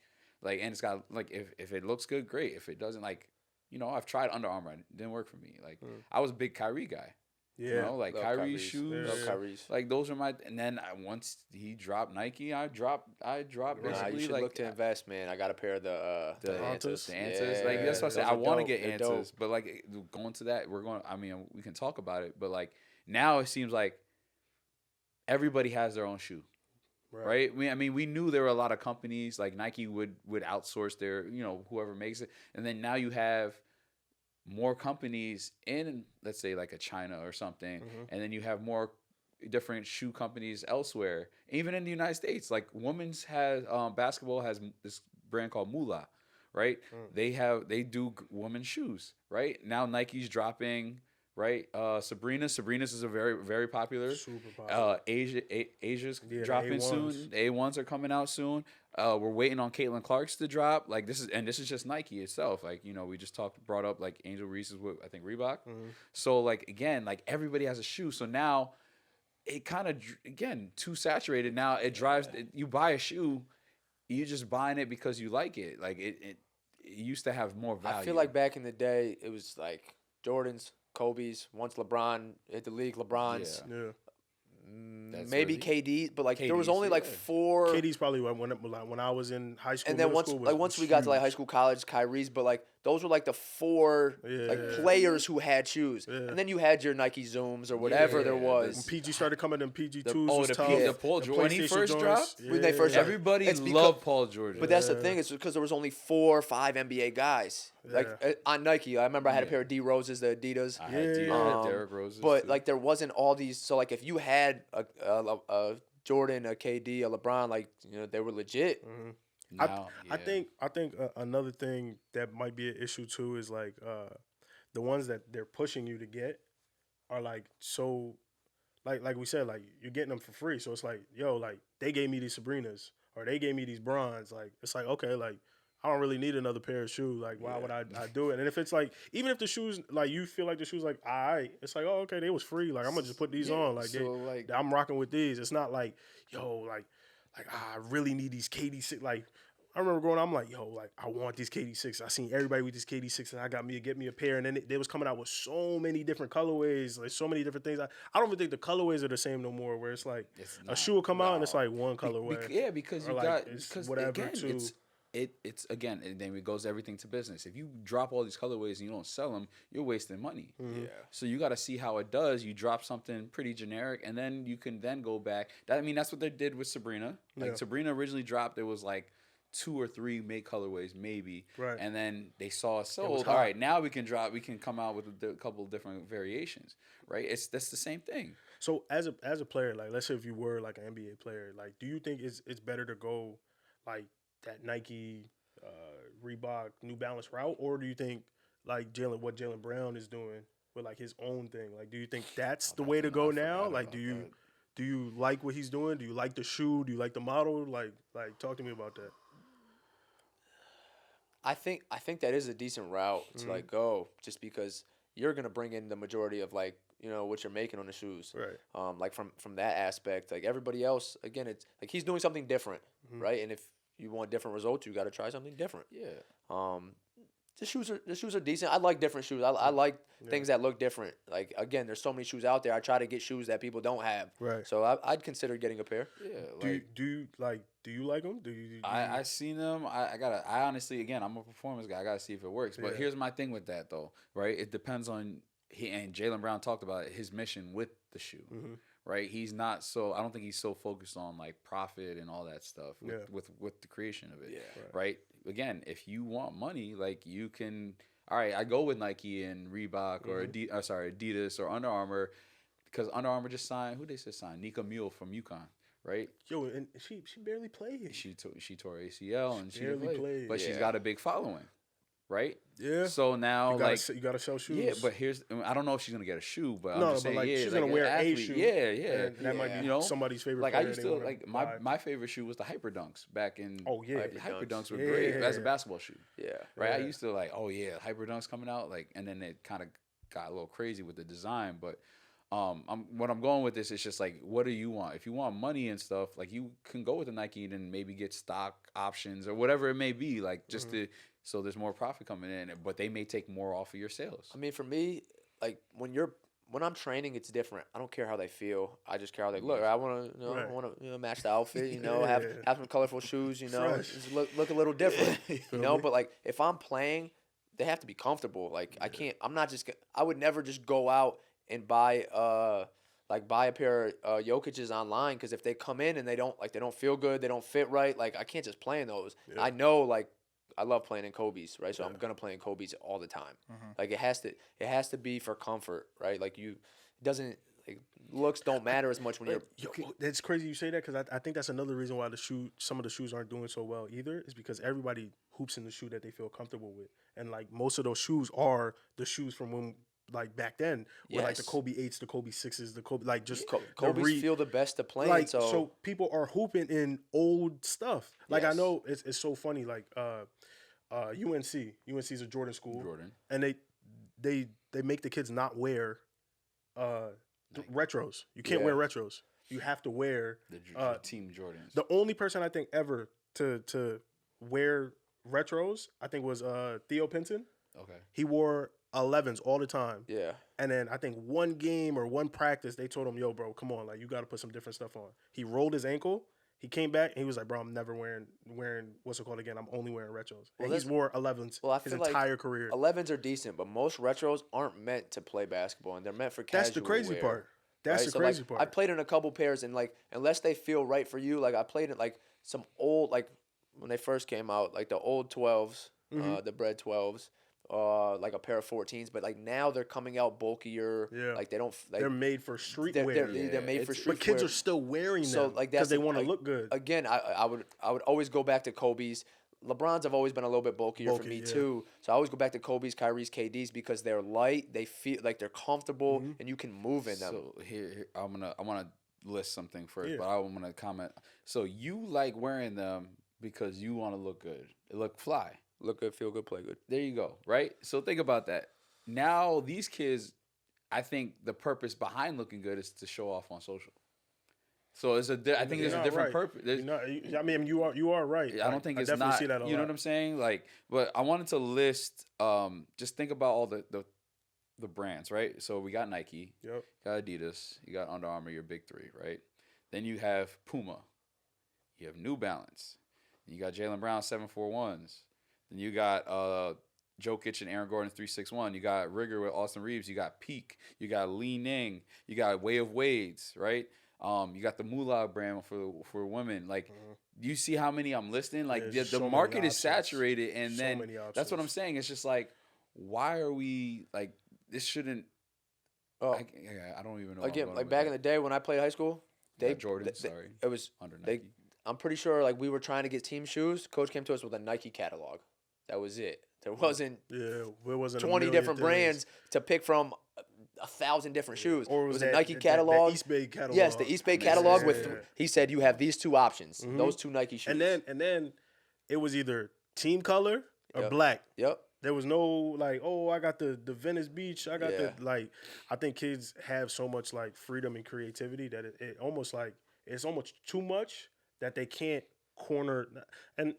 Like, and it's got like if it looks good, great. If it doesn't, like, you know, I've tried Under Armour, it didn't work for me. Like I was a big Kyrie guy.
Yeah.
You know, like
Love
Kyrie's
Kyrie's.
shoes.
Love Kyrie's.
Like those are my. And then once he dropped Nike, I dropped
Nah,
basically
you should
like
look to invest, man. I got a pair of the
Antas?
the answers. Like that's what I
those
said. I
are
want to
dope.
get
They're
answers,
dope.
but like going to that, we're going. I mean, we can talk about it, but like now it seems like everybody has their own shoe. Right. I mean, we knew there were a lot of companies like Nike would outsource their, you know, whoever makes it, and then now you have more companies in, let's say, like a China or something, and then you have more different shoe companies elsewhere, even in the United States. Like women's has basketball has this brand called Mula, right? They do women's shoes, right? Now Nike's dropping. Right, Sabrina's is a very very popular.
Super popular.
Asia's
Yeah, the
dropping
A1s.
soon. The A1s are coming out soon. We're waiting on Caitlin Clark's to drop. Like this is just Nike itself. Like, you know, we just brought up like Angel Reese's with I think Reebok. So like again, like everybody has a shoe. So now it kind of again too saturated. Now it drives. You buy a shoe, you're just buying it because you like it. Like it used to have more value.
I feel like back in the day, it was like Jordans, Kobe's. Once LeBron hit the league, LeBron's.
Yeah.
Yeah.
That's
Maybe
really-
KD, but like there was
KD's,
only like
yeah.
4.
KD's probably when I was in high school.
And then
middle
once
school
like once we got to like high school, college, Kyrie's, but like those were like the 4 like
Yeah.
players who had shoes.
Yeah.
And then you had your Nike Zooms or whatever there
Yeah,
When
was.
PG started coming, them PG twos
oh,
was
the
tough.
P- the Paul
The
George- when he
PlayStation
first
joints,
dropped?
When they first dropped.
Everybody
It's because-
loved Paul George.
But that's the thing, it's because there was only 4 or 5 NBA guys. Like on Nike, I remember I had a pair of D Roses, the Adidas.
I had,
Yeah.
I had Derrick Roses.
But
too.
like there wasn't all these. So like if you had a Jordan, a KD, a LeBron, like you know they were legit.
now,
I think another thing that might be an issue too is like the ones that they're pushing you to get are like so like we said, like you're getting them for free. So it's like, yo, like they gave me these Sabrinas or they gave me these bronze. Like it's like, okay, like I don't really need another pair of shoes. Like why would I do it? And if it's like, even if the shoes, like you feel like the shoes like, all right, it's like, oh, okay, they was free. Like I'm gonna just put these on. Like,
so, like-
I'm rocking with these. It's not like, yo, like I really need these KD6. Like I remember growing up, I'm like, yo, like I want these KD6. I seen everybody with these KD6 and I got me to get me a pair. And then they was coming out with so many different colorways, like so many different things. I don't even think the colorways are the same no more, where it's like
It's
a
not,
shoe will come out and it's like one colorway.
yeah, because
Or,
you
like,
got
it's
because
whatever,
again,
too.
it's again, and then it goes everything to business. If you drop all these colorways and you don't sell them, you're wasting money.
Yeah.
So you got to see how it does. You drop something pretty generic, and then you can then go back. I mean, that's what they did with Sabrina. Like
Yeah.
Sabrina originally dropped, there was like 2 or 3 make colorways maybe,
Right.
and then they saw it sold.
hot.
All right, now we can come out with a couple of different variations, right? That's the same thing.
So as a player, like let's say if you were like an NBA player, like do you think it's better to go like that Nike, Reebok, New Balance route, or do you think like what Jalen Brown is doing with like his own thing? Like, do you think that's the way to go now? Like, do you like what he's doing? Do you like the shoe? Do you like the model? Like talk to me about that.
I think that is a decent route to like go, just because you're gonna bring in the majority of like what you're making on the shoes.
Right.
Like from that aspect, like everybody else, again, it's like he's doing something different, right? And if you want different results, you got to try something different.
Yeah.
The shoes are decent. I like different shoes. I like things that look different. Like, again, there's so many shoes out there. I try to get shoes that people don't have.
Right.
So I'd consider getting a pair.
Yeah.
Do you like them?
I seen them. I honestly, again, I'm a performance guy. I gotta see if it works. But here's my thing with that though, right? It depends on and Jaylen Brown talked about it, his mission with the shoe. Right, he's not so. I don't think he's so focused on like profit and all that stuff with the creation of it.
Yeah.
Right. Again, if you want money, like you can. All right, I go with Nike and Reebok or Adidas or Under Armour, because Under Armour just signed. Who they just signed? Nika Mule from UConn. Right.
Yo, and she barely played.
She tore ACL and she
barely played.
But she's got a big following. Right.
Yeah.
So now,
you gotta sell shoes.
Yeah, but I don't know if she's gonna get a shoe, but I'm just saying,
like, she's
like
gonna wear
athlete,
a shoe.
Yeah,
and that might be somebody's favorite.
Like
player
I used to like my favorite shoe was the Hyper Dunks back in.
Oh yeah,
Hyper Dunks were great as a basketball shoe.
Yeah.
Right. I used to like, Hyper Dunks coming out, like, and then it kind of got a little crazy with the design, but. What I'm going with this is just like, what do you want? If you want money and stuff, like you can go with the Nike and maybe get stock options or whatever it may be, like just so there's more profit coming in, but they may take more off of your sales.
I mean, for me, like when I'm training, it's different. I don't care how they feel. I just care how they look. I want to, match the outfit. Have some colorful shoes. Just look a little different. But like if I'm playing, they have to be comfortable. Like I would never just go out and buy a pair of Jokic's online, because if they come in and they don't feel good, they don't fit right, like I can't just play in those. Yeah. I know, like, I love playing in Kobe's, right? So I'm gonna play in Kobe's all the time. Like it has to be for comfort, right? Like looks don't matter as much when you're.
It's crazy you say that, because I think that's another reason why some of the shoes aren't doing so well either, is because everybody hoops in the shoe that they feel comfortable with, and like most of those shoes are the shoes from when. Like back then, where like the Kobe 8s, the Kobe 6s, the Kobe
Kobe's feel the best to play.
Like so people are hooping in old stuff. Like I know it's so funny. Like UNC's a Jordan school, and they make the kids not wear retros. You can't wear retros. You have to wear
the Team Jordans.
The only person I think ever to wear retros, I think, was Theo Pinson.
Okay,
he wore 11s all the time.
Yeah.
And then I think one game or one practice, they told him, yo, bro, come on, like you got to put some different stuff on. He rolled his ankle. He came back and he was like, bro, I'm never wearing what's it called again? I'm only wearing retros. And he's wore 11s his entire career.
11s are decent, but most retros aren't meant to play basketball, and they're meant for casual
That's the crazy
wear.
part. That's the crazy part.
I played in a couple pairs, and like unless they feel right for you, like I played in like some old, like when they first came out, like the old 12s, the Bred 12s. Like a pair of 14s, but like now they're coming out bulkier.
Yeah,
like they don't. Like,
they're made for street wear.
They're made for street wear.
But kids are still wearing them.
So like
because they want to look good.
Again, I would always go back to Kobe's. LeBron's have always been a little bit bulkier for me too. So I always go back to Kobe's, Kyrie's, KD's, because they're light. They feel like they're comfortable, and you can move in them.
So here I want to list something first, but I want to comment. So you like wearing them because you want to look good. It look fly.
Look good, feel good, play good.
There you go, right? So think about that. Now these kids, I think the purpose behind looking good is to show off on social. So I think there's a different purpose.
I mean, you are right.
I don't think it's not. See that a lot. Know what I'm saying? Like, but I wanted to list. Just think about all the brands, right? So we got Nike.
Yep.
Got Adidas. You got Under Armour. Your big three, right? Then you have Puma. You have New Balance. You got Jaylen Brown 741s. Then you got Jokic and Aaron Gordon 361. You got Rigger with Austin Reeves. You got Peak. You got Li Ning. You got Way of Wades, right? You got the Moolah brand for women. Like, you see how many I'm listing? Like, the market is saturated, and then that's what I'm saying. It's just like, why are we like this? Shouldn't. I don't even know.
Again, like back in the day when I played high school,
Jordan.
It was
under Nike.
I'm pretty sure like we were trying to get team shoes. Coach came to us with a Nike catalog. That was it. There wasn't
20
different brands to pick from. 1,000 different shoes.
Or
it was
that,
a Nike
that
catalog.
East Bay catalog.
Yes, the East Bay catalog with.
Yeah.
He said you have these 2 options. Those 2 Nike shoes.
And then it was either team color or
Yep.
black.
Yep.
There was no like, oh, I got the Venice Beach. I got
Yeah.
the like. I think kids have so much like freedom and creativity that it almost like it's almost too much that they can't corner. And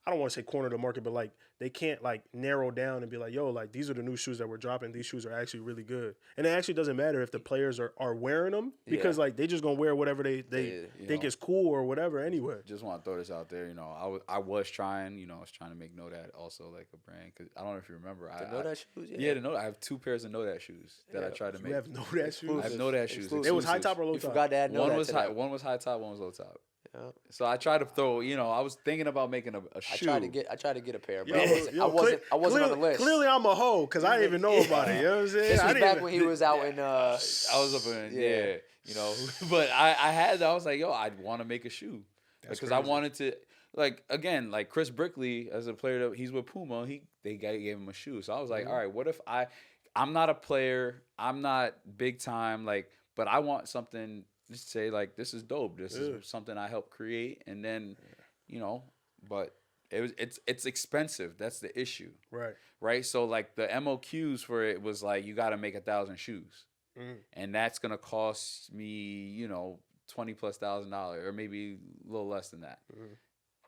I don't want to say corner the market, but like they can't like narrow down and be like, yo, like these are the new shoes that we're dropping. These shoes are actually really good. And it actually doesn't matter if the players are wearing them because like they just gonna wear whatever they think is cool or whatever anyway.
Just want to throw this out there. You know, I was trying. You know, I was trying to make No Dad also like a brand because I don't know if you remember.
The No Dad shoes.
Yeah, the No Dad. I have 2 pairs of No Dad shoes that I tried to make.
You have No Dad shoes.
I have No Dad shoes.
Exclusive.
It was high
exclusive.
top or low
You
top.
forgot to add No
One
Dad
was
to
high.
that.
One was high top. One was low top.
Yep.
So I tried to throw. You know, I was thinking about making a shoe.
I tried to get a pair, but
Yo,
I wasn't on the
clearly,
list.
Clearly, I'm a hoe because I didn't even know about it. You know what I'm saying?
This
I
was
didn't
back
even-
when he was out in.
I was up in
Yeah.
you know, but I was like, yo, I'd want to make a shoe because I
crazy.
wanted to. Like again, like Chris Brickley as a player, he's with Puma. They gave him a shoe, so I was like, all right, what if I'm not a player, I'm not big time, like, but I want something. Just say like this is dope. This is something I helped create, and then, you know, but it's expensive. That's the issue, right? So like the MOQs for it was like you got to make 1,000 shoes, and that's gonna cost me, you know, $20,000+ or maybe a little less than that.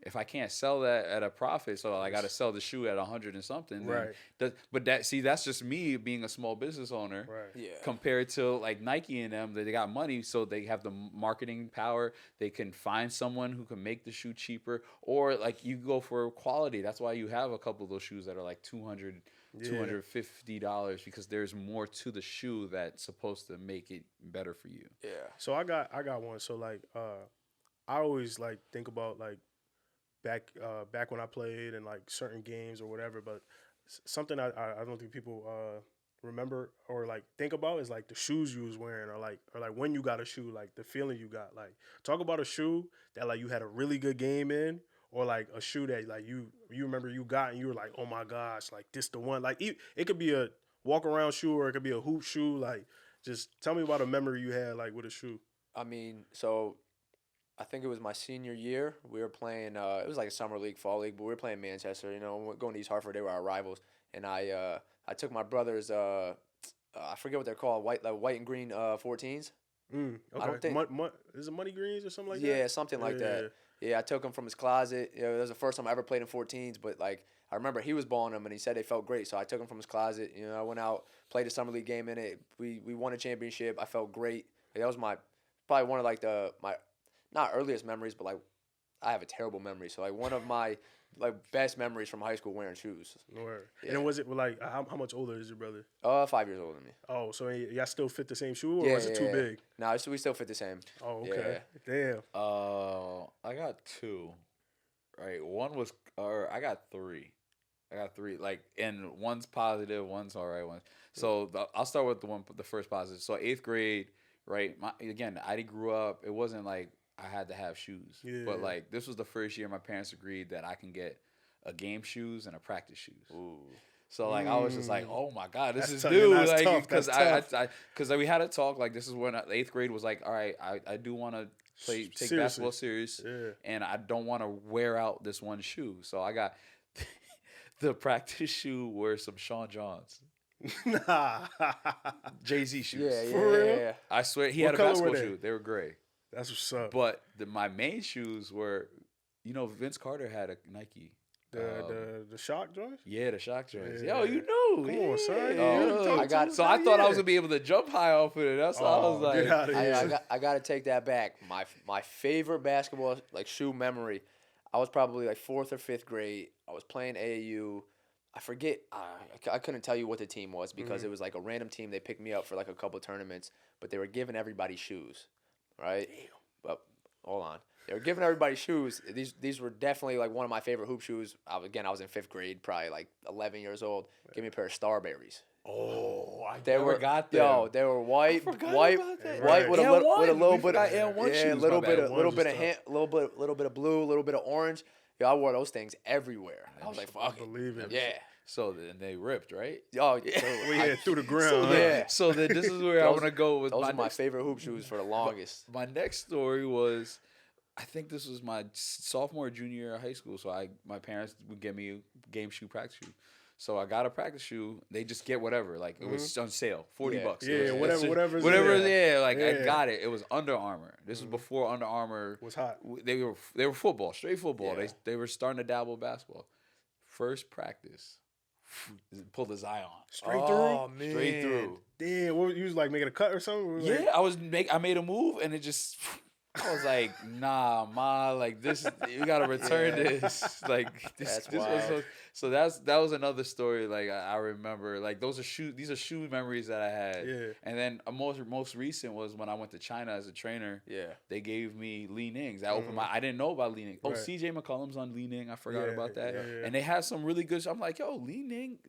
If I can't sell that at a profit, so I got to sell the shoe at 100 and something.
Right.
But that's just me being a small business owner.
Right.
Yeah.
Compared to like Nike and them, they got money, so they have the marketing power. They can find someone who can make the shoe cheaper, or like you go for quality. That's why you have a couple of those shoes that are like $200, $250 because there's more to the shoe that's supposed to make it better for you.
Yeah.
So I got one. So like I always like think about like back when I played and like certain games or whatever, but something I don't think people remember or like think about is like the shoes you was wearing or like when you got a shoe, like the feeling you got. Like talk about a shoe that like you had a really good game in, or like a shoe that like you remember you got and you were like, oh my gosh, like this the one. Like it could be a walk around shoe or it could be a hoop shoe. Like just tell me about a memory you had like with a shoe.
I mean, so I think it was my senior year. We were playing. It was like a summer league, fall league, but we were playing Manchester. You know, we were going to East Hartford. They were our rivals, and I took my brother's. I forget what they're called. White and green 14s.
Okay.
I don't think
is it Money Greens or something like that?
Yeah, something like that. Yeah, I took him from his closet. You know, it was the first time I ever played in 14s, but like I remember he was balling them, and he said they felt great. So I took him from his closet. You know, I went out, played a summer league game in it. We won a championship. I felt great. That was probably one of like my not earliest memories, but like I have a terrible memory. So like one of my like best memories from high school wearing shoes.
Word.
Yeah.
And then was it like how much older is your brother?
5 years older than me.
Oh, so y'all still fit the same shoe, or was it too big?
No, we still fit the same.
Oh, okay. Damn.
I got 2. Right, one was I got 3. Like, and one's positive, one's all right. So I'll start with the first positive. So 8th grade, right? I grew up. It wasn't like I had to have shoes, but like this was the first year my parents agreed that I can get a game shoes and a practice shoes.
Ooh.
So like I was just like, oh my god, this is
tough.
new.
That's
Like
tough.
because
That's
because we had a talk. Like this is when 8th grade was like, all right, I do want to take
Seriously.
basketball serious, and I don't want to wear out this one shoe. So I got the practice shoe were some Sean Johns.
Nah.
Jay-Z shoes.
Yeah.
For real?
Yeah.
I swear he
What
had a
color
basketball
were they?
shoe. They were gray.
That's what's up.
But my main shoes were, Vince Carter had a Nike.
The shock joints?
Yeah, the shock joints.
Yeah.
Yo, you know.
Come on, son.
Oh,
I got-
so I thought I was gonna be able to jump high off of it. That's why I was like,
get out of here.
I got to take that back. My favorite basketball like shoe memory. I was probably like 4th or 5th grade. I was playing AAU. I forget. I couldn't tell you what the team was because it was like a random team. They picked me up for like a couple tournaments, but they were giving everybody shoes, right? Damn. But hold on, they were giving everybody shoes. These were definitely like one of my favorite hoop shoes. I was in 5th grade, probably like 11 years old. Give me a pair of Starberries.
oh, I
They
never got them.
Yo, they were white,
forgot
white
about that.
with a
Right.
little, with a
N1.
little
We
bit
forgot
of
N1
yeah,
shoes,
little
my
bit
bad.
of
N1
little
was
bit of
tough.
little bit of blue, a little bit of orange. Yeah, I wore those things everywhere. I was like, fuck it.
Believe it.
Yeah.
So then they ripped, right?
Oh,
We had through the ground.
Yeah.
So then this is where I want to go with
those
my
are my
next,
favorite hoop shoes for the longest.
my next story was, I think this was my sophomore, junior year of high school. So my parents would get me a game shoe, practice shoe. So I got a practice shoe. They just get whatever. Like it was on sale, $40.
Yeah,
It was-
whatever.
Yeah, like I
Yeah.
got it. It was Under Armour. This was before Under Armour
Was hot.
They were football, straight football.
Yeah.
They were starting to dabble in basketball. First practice, pulled the Zion
Straight
Oh,
through.
man.
straight through.
Damn, what you was like making a cut or something? Or
Yeah,
like,
I made a move and it just. I was like, nah, ma, like this, you gotta return this. Like
That's
this
wild.
so that was another story. Like I remember, like these are shoe memories that I had.
Yeah.
And then a most recent was when I went to China as a trainer.
Yeah.
They gave me Li Nings. I opened I didn't know about Li Ning. Oh,
Right.
CJ McCollum's on Li Ning. I forgot
Yeah,
about that.
yeah.
And they had some really good. I'm like, yo, Li Ning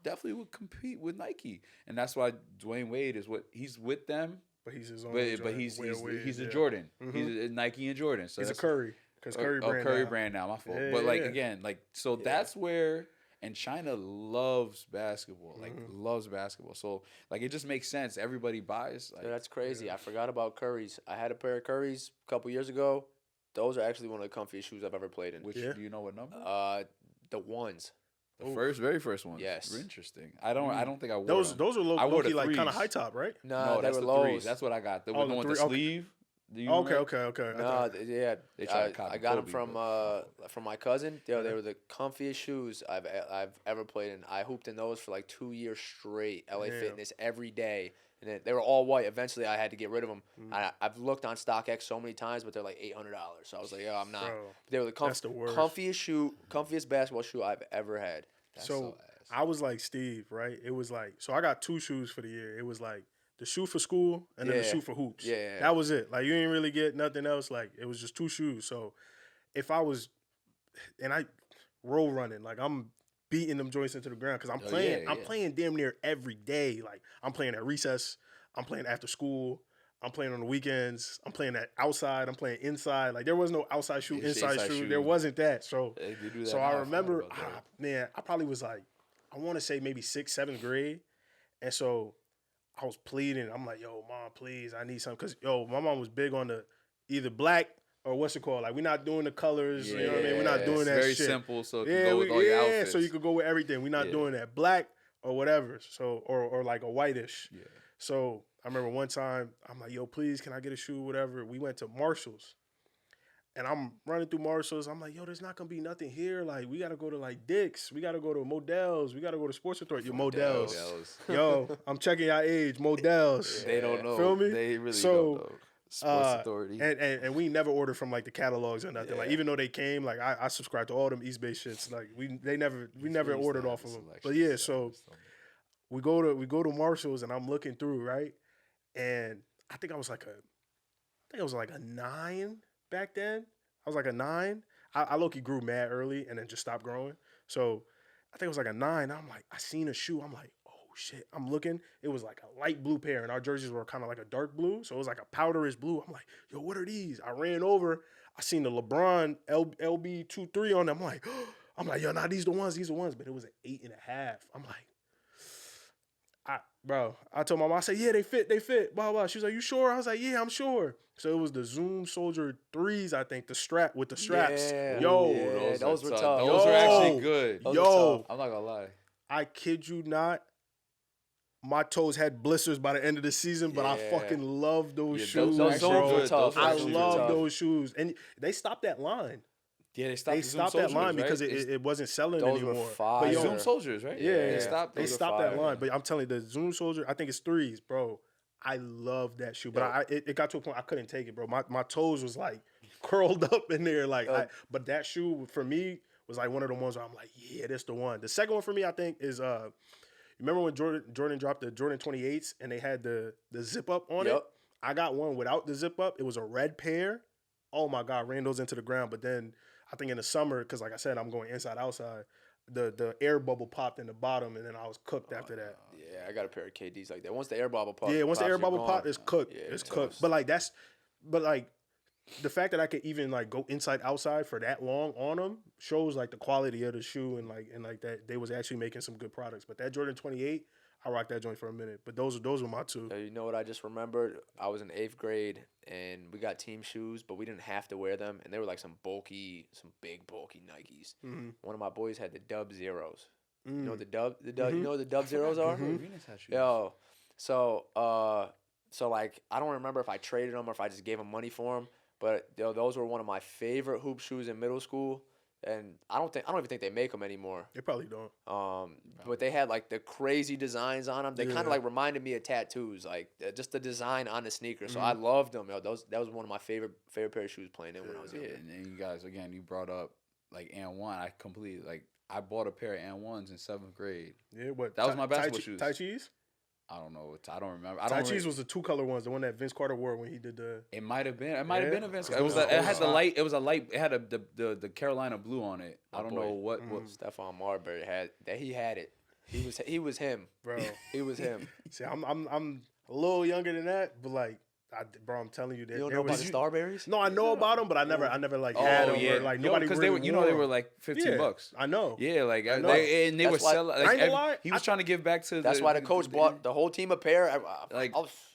definitely would compete with Nike, and that's why Dwayne Wade is what he's with them.
but he's his own.
But
Jordan.
he's
Weird,
a
yeah.
Jordan. He's a Nike and Jordan. So
He's a
that's
Curry. Because Curry brand.
Curry
now.
brand now. My fault.
Yeah,
But like
yeah.
again, like so that's where. And China loves basketball, like loves basketball. So like it just makes sense. Everybody buys. Like,
Yeah, that's crazy. I forgot about Curry's. I had a pair of Curry's a couple years ago. Those are actually one of the comfiest shoes I've ever played in.
which
Yeah.
do you know what number?
The ones.
The very first one.
Yes.
Interesting. I don't think I wore
Those
them.
those are
I wore the
low-key like kind of
threes.
high top, right?
No,
No,
they
that's
were
the
lows.
threes. That's what I got. The
Oh,
one
the
with
three-
the
okay.
sleeve. Do you
Okay,
remember?
okay.
No, yeah.
They tried to copy
I got them
Kobe,
from my cousin. Yo, they were the comfiest shoes I've ever played in. I hooped in those for like 2 years straight. LA
Damn.
Fitness every day, and then they were all white. Eventually, I had to get rid of them. I've looked on StockX so many times, but they're like $800. So I was like, yo, I'm not.
Bro,
They were the,
that's the worst.
comfiest basketball shoe I've ever had.
That's
So
so ass.
I was like Steve, right? It was like so I got 2 shoes for the year. It was like the shoe for school and then the
Yeah.
shoe for hoops.
Yeah.
That was it. Like you didn't really get nothing else. Like it was just 2 shoes. So if I was and I roll running, like I'm beating them joints into the ground because I'm
Oh,
playing.
yeah,
I'm
yeah.
playing damn near every day. Like I'm playing at recess. I'm playing after school. I'm playing on the weekends. I'm playing at outside. I'm playing inside. Like there was no outside shoe,
Yeah, it's
inside
inside
shoe.
shoe.
There wasn't that. So
They do that
so
now,
I
forgot
remember,
about that.
man, I probably was like, I want to say maybe 6th, 7th grade, and so I was pleading. I'm like, yo, mom, please, I need something, cause yo, my mom was big on the either black or what's it called? Like we're not doing the colors. You know what I mean? We're not
Yeah,
doing
it's
that
very
shit.
simple, so it can
Yeah,
go with all your outfits.
so you could go with everything. We're not
Yeah.
doing that black or whatever. So or like a whitish.
Yeah.
So I remember one time I'm like, yo, please, can I get a shoe? Whatever. We went to Marshall's. And I'm running through Marshalls. I'm like, yo, there's not gonna be nothing here. Like, we gotta go to like Dick's. We gotta go to Modell's. We gotta go to Sports Authority. Yo, Modell's. Yo, I'm checking y'all age. Modell's.
They don't know.
Feel me?
They really
So,
don't know. Sports Authority.
And we never ordered from like the catalogs or nothing. Like
Yeah.
even though they came, like I subscribed to all them East Bay shits. Like we never
Really
ordered
still
off
have
of
the
them.
selection.
But yeah, so we go to Marshalls and I'm looking through, right? And I think I was like a 9 back then. I was like a 9. I low-key grew mad early and then just stopped growing. So I think it was like a 9. I'm like, I seen a shoe. I'm like, oh shit. I'm looking. It was like a light blue pair, and our jerseys were kind of like a dark blue. So it was like a powderish blue. I'm like, yo, what are these? I ran over. I seen the LeBron LB23 on them. I'm like, yo, nah, these the ones. But it was an 8.5. I'm like, I told my mom, I said, yeah, they fit, blah, blah. She was like, you sure? I was like, yeah, I'm sure. So it was the Zoom Soldier 3s, I think, the strap with the straps.
Yeah.
Yo,
Yeah, those were tough.
Those are actually good.
Those
yo,
are
I'm not gonna lie.
I kid you not. My toes had blisters by the end of the season, but I
Yeah.
fucking love those
Yeah,
shoes,
Those
actually
zones
bro.
were
good.
tough.
Those are
I
actually
love
tough.
those shoes. And they stopped that line.
Yeah, they stopped.
They
the Zoom
stopped that line
Soldiers,
because
right?
it wasn't selling
Those were
anymore.
fire.
But yo,
Zoom Soldiers, right?
Yeah,
They stopped.
They
Those are
stopped that
fire.
line, but I'm telling you, the Zoom Soldier, I think it's 3s, bro. I love that shoe, but it got to a point I couldn't take it, bro. My toes was like curled up in there, like. But that shoe for me was like one of the ones where I'm like, yeah, that's the one. The second one for me, I think, is you remember when Jordan dropped the Jordan 28s and they had the zip up on it?
Yep.
I got one without the zip up. It was a red pair. Oh my God, ran those into the ground. But then I think in the summer, because like I said, I'm going inside outside. The air bubble popped in the bottom, and then I was cooked after that.
Yeah, I got a pair of KDs like that. Once the air bubble pop,
Yeah, once the
pops,
air
you're
bubble
gone.
pop, it's cooked.
Yeah,
it's
you're
cooked.
toast.
But like the fact that I could even like go inside outside for that long on them shows like the quality of the shoe and like that they was actually making some good products. But that Jordan 28, I rocked that joint for a minute. But those were my two.
You know what I just remembered? I was in 8th grade and we got team shoes, but we didn't have to wear them, and they were like some big bulky Nikes.
Mm-hmm.
One of my boys had the Dub Zeros. You know what the
Mm-hmm.
Dub? You know what the Dub Zeros are?
Venus had shoes.
Yo, so like I don't remember if I traded them or if I just gave them money for them, but those were one of my favorite hoop shoes in middle school. And I don't even think they make them anymore.
They probably don't.
But they had like the crazy designs on them. They kind
Yeah.
of like reminded me of tattoos, like just the design on the sneaker. So
Mm-hmm.
I loved them. Yo, that was one of my favorite pair of shoes playing in when I was
Yeah,
younger.
and then you guys again, you brought up like and1. I completely like I bought a pair of and1s in 7th grade.
Yeah, what?
That was my basketball shoes.
Tai Chi's?
I don't know. I don't remember.
Tai Chi's was the 2-color ones, the one that Vince Carter wore when he did the.
It might have been. It might have
Yeah.
been a Vince.
It
It was.
was-
It
it
had
was
the
hot.
light. It was a light. It had the Carolina blue on it. I don't
boy.
know what.
Stephon Marbury had that. He had it. He was him.
Bro,
He was him.
see, I'm a little younger than that, but like, bro, I'm telling you that
You don't
there
know about
was.
the Starberries?
No, I know about them, but I never like had them. Or, like nobody
because
really
they were. They
wore
were
'em.
like $15.
I know.
Yeah, like
know.
they were
That's why-
selling.
I ain't
Like,
gonna lie,
he was trying to give back to.
That's why the coach bought the whole team a pair.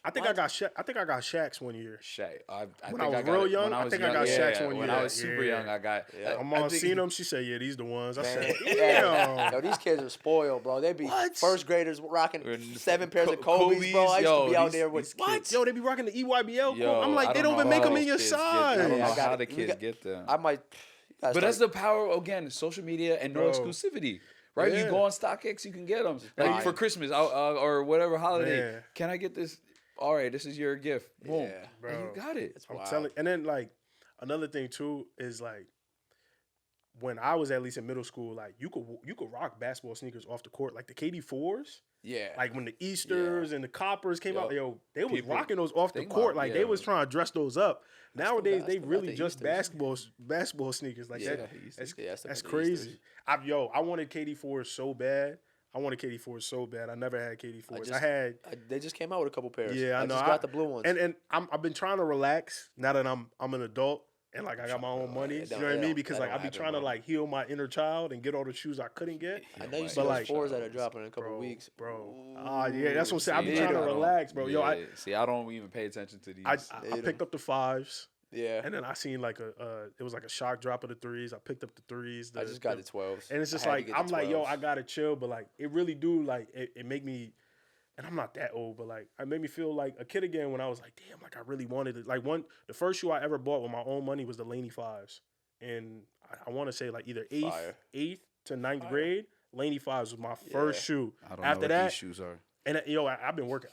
I think I got Shaq's one year.
Shaq. I
When
think
I was
got
real
it
young,
when
I
was
think I
young.
got
Yeah,
Shaq's one
when
year.
I was super
Yeah.
young, I got.
Yeah.
My
I
mom
think-
seen them. She said, "Yeah, these the ones." I
Man,
said,
yo,
"Damn."
these kids are spoiled, bro. They be
What?
first graders rocking
Or
7 pairs of Kobe's, bro. I used
yo,
to be out
these-
there with
these
what?
kids-
Yo, they be rocking the EYBL.
Yo,
I'm like,
I
they don't
know
even make
how
them in
those
your
kids get-
size.
I don't know
Yeah, I got
how
it.
the
We
kids
got-
get them.
I might.
But that's the power again, social media and no
Bro.
exclusivity, right?
Yeah.
You go on StockX, you can get them
buy
like for
'em.
Christmas or whatever holiday.
Man.
Can I get this? All right, this is your gift. Boom,
Yeah.
Bro.
and you got it.
It's
I'm
wild.
telling. And then like another thing too is like when I was at least in middle school, like you could rock basketball sneakers off the court, like the KD4s.
Yeah.
Like when the Easters and the Coppers came out,
Yup.
yo, they was
People
rocking those off the
think
court.
about-
Like
yeah.
they was trying to dress those up. Nowadays
I
they
still got
really
the
just
Easters.
basketball sneakers. Like
Yeah.
that. That's,
Yeah, I still
that's
got the
crazy.
Easters.
I wanted KD4s so bad. I never had KD4s. I had.
They just came out with a couple pairs.
Yeah, I know.
just got the blue ones.
And I've been trying to relax now that I'm an adult and like I got my own money.
it
You
don't-
know what I
it
mean?
don't-
Because
that
like
don't
I be
happen,
trying to
bro.
like heal my inner child and get all the shoes I couldn't get.
I know you see
But
those
like-
4s that are dropping in a couple weeks.
Bro. Yeah, that's what I'm saying. I be
See,
trying to
I don't-
relax, bro. Yo,
yeah, see, I don't even pay attention to these.
I
Hate
picked
'em.
up the 5s.
Yeah.
And then I seen like it was like a shock drop of the 3s. I picked up the 3s.
I just got the 12s.
And it's just
I had to
like
get the
I'm like, yo,
12s.
I gotta chill, but like it really do like it make me, and I'm not that old, but like it made me feel like a kid again when I was like, damn, like I really wanted it. Like the first shoe I ever bought with my own money was the Laney 5s, and I want to say like either
Fire.
eighth to ninth grade. Laney 5s was my first shoe.
I don't know
After
what
that,
these shoes are.
and yo, I've been working.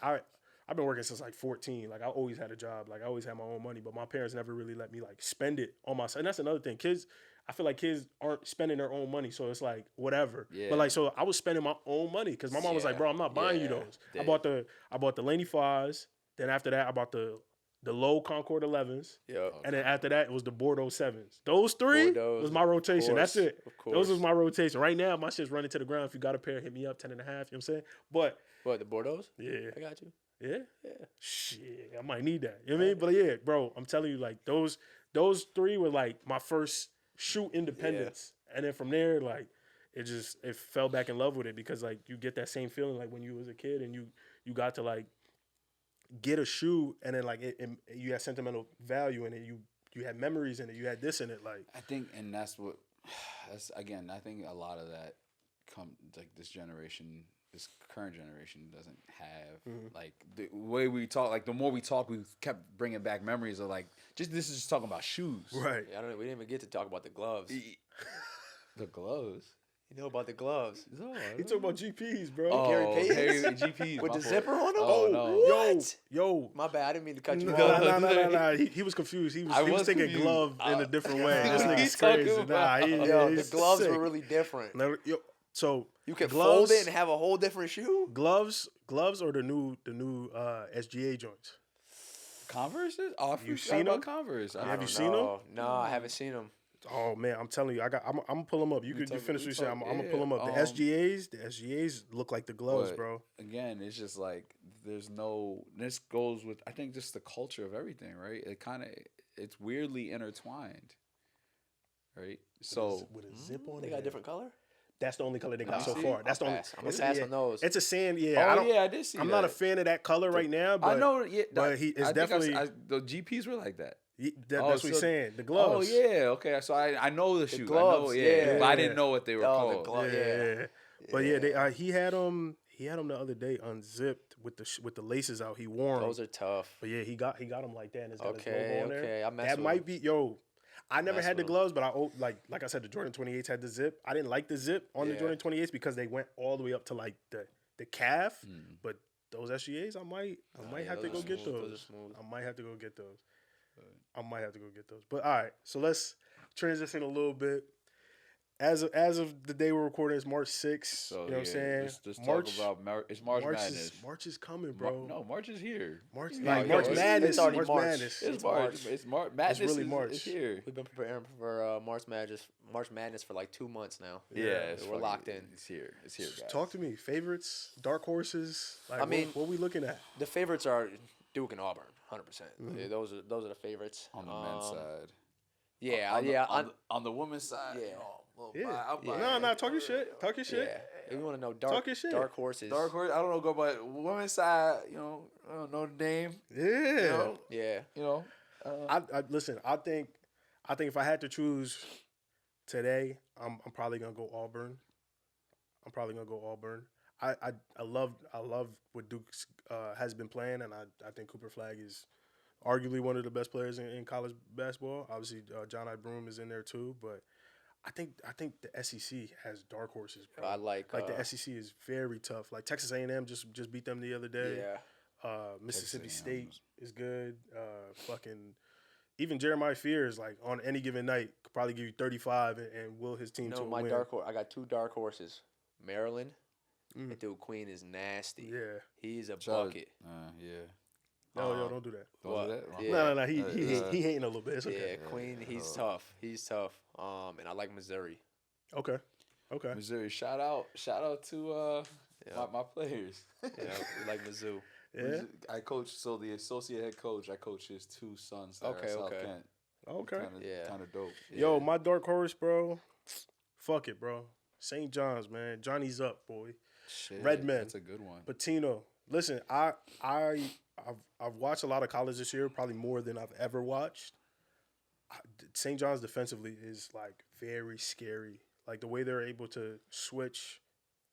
I've been working since like 14. Like I always had a job. Like I always had my own money, but my parents never really let me like spend it on myself. And that's another thing. I feel like kids aren't spending their own money, so it's like whatever.
Yeah.
But like, so I was spending my own money because my mom was like,
Yeah.
"Bro, I'm not buying you
Yeah.
those."
Yeah.
I bought the Laney 5s. Then after that, I bought the low Concord 11s.
Yep.
And then after that, it was the Bordeaux 7s. Those three
Bordeaux,
was my rotation.
of
That's
course,
it.
of
Those was
course.
my rotation. Right now, my shit's running to the ground. If you got a pair, hit me up, 10 and a half. You know what I'm saying? But
What, the Bordeaux?
yeah.
I got you.
Yeah?
Yeah.
Shit, I might need that. You know what I mean? But yeah, bro, I'm telling you, like those 3 were like my first shoe independence. And then from there, like it fell back in love with it because like you get that same feeling like when you was a kid and you got to like get a shoe and then like you had sentimental value in it. You had memories in it. You had this in it. Like
I think, and that's again. I think a lot of that like this current generation doesn't have like the way we talk. Like the more we talk, we kept bringing back memories of like this is just talking about shoes,
right.
Yeah, we didn't even get to talk about the gloves.
The gloves.
You know about the gloves?
You talking about GPs, bro?
Oh,
Gary Payton's?
GPs
With
my
the
fault.
zipper on them?
Oh, no.
What?
Yo.
My bad. I didn't mean to cut you
No,
off.
no. He was confused. He was thinking
confused.
glove in a different way. This
What are you
nigga's
talking
crazy.
about?
Yo, the
he's
gloves
sick.
were really different.
No, yo, so
You could
gloves,
fold it and have a whole different shoe?
gloves or the new SGA joints.
Converses? Oh, I
You
forgot
seen
about
them?
Converse.
Have you seen them?
No, I haven't seen them.
Oh man, I'm telling you, I'm gonna pull them up. You finish what you said. I'm gonna pull them up. The SGAs look like the gloves,
But,
bro.
Again, it's just like this goes with I think just the culture of everything, right? It kind of it's weirdly intertwined, right? So
with a zip on
They
it.
got a different color?
That's the only color they got
me
so
see.
far. That's the only.
I'm gonna pass on those.
It's a sand. Yeah,
oh
I
I did see.
I'm
that.
not a fan of that color right now. But
I know. Yeah,
but
that-
it's
I think
definitely.
the GPs were like that.
That's
Oh,
what he's
so-
saying. The gloves.
Oh yeah, okay. So I know the shoes.
gloves,
I know,
yeah.
but I didn't know what they were
Oh, the
called.
glove.
Yeah. But yeah, they, he had them. He had them the other day unzipped with the laces out. He wore them.
Those are tough.
But yeah, he got them like that. And it's got his
Okay,
logo on there.
okay. I mess
That
with
might
'em.
be I never
mess
had the
with 'em.
gloves, but like I said, the Jordan 28s had the zip. I didn't like the zip on the
Yeah.
Jordan 28s because they went all the way up to like the calf.
Mm.
But those SGAs, I might
yeah,
have to
those
go
are
get
smooth, those are
those.
smooth.
I might have to go get those. I might have to go get those. But all right, so let's transition a little bit. As of the day we're recording, it's March 6th.
So
you know what I'm saying?
Let's
March,
talk about it's March Madness.
March is coming, bro.
No, March is here.
March,
Yeah,
like
yo,
March
it's-
Madness.
it's already
March
March.
Madness.
It's
It's
March.
March.
It's March. Madness
really
is,
March.
is here.
We've been preparing for March Madness for like 2 months now.
Yeah,
we're locked in.
It's here. It's here, guys.
Talk to me. Favorites, dark horses. Like,
I mean-
what are we looking at?
The favorites are Duke and Auburn, 100%. Yeah, those are the favorites
on the men's side.
Yeah,
on the,
yeah.
on the women's side.
Yeah.
Yeah.
Yeah.
No, talk your shit. Talk your shit.
yeah. If you want to know
Talk your shit.
dark horses.
Dark horse. I don't know. Go by women's side. You know, I don't know the name.
Yeah.
You know.
Yeah.
You know.
I listen. I think if I had to choose today, I'm probably gonna go Auburn. I love what Duke has been playing, and I think Cooper Flagg is arguably one of the best players in college basketball. Obviously, John I. Broome is in there too, but I think the SEC has dark horses, bro.
I like
the SEC is very tough. Like Texas A&M just beat them the other day.
Yeah.
Mississippi
Texas
State
A&M
is good. Fucking even Jeremiah Fears, like on any given night, could probably give you 35 and will his team
You
to
know,
a
my
win.
dark horse. I got 2 dark horses. Maryland. That dude Queen is nasty.
Yeah.
He's a
Shout-
bucket.
Yeah.
No, don't do that.
Don't do that?
Yeah.
No. He hating a little bit. It's okay.
Yeah, Queen. He's tough. He's tough. And I like Missouri.
Okay.
Missouri. Shout out to my players.
Yeah, we like Mizzou.
Yeah.
I coach. So the associate head coach, I coach his 2 sons. That
Okay,
are South
okay.
Kent.
Okay.
Yeah.
Kind of dope.
Yo, my dark horse, bro. Fuck it, bro. St. John's, man. Johnny's up, boy.
Shit,
Redmen.
That's a good one.
Patino. Listen, I've watched a lot of college this year, probably more than I've ever watched. St. John's defensively is like very scary. Like the way they're able to switch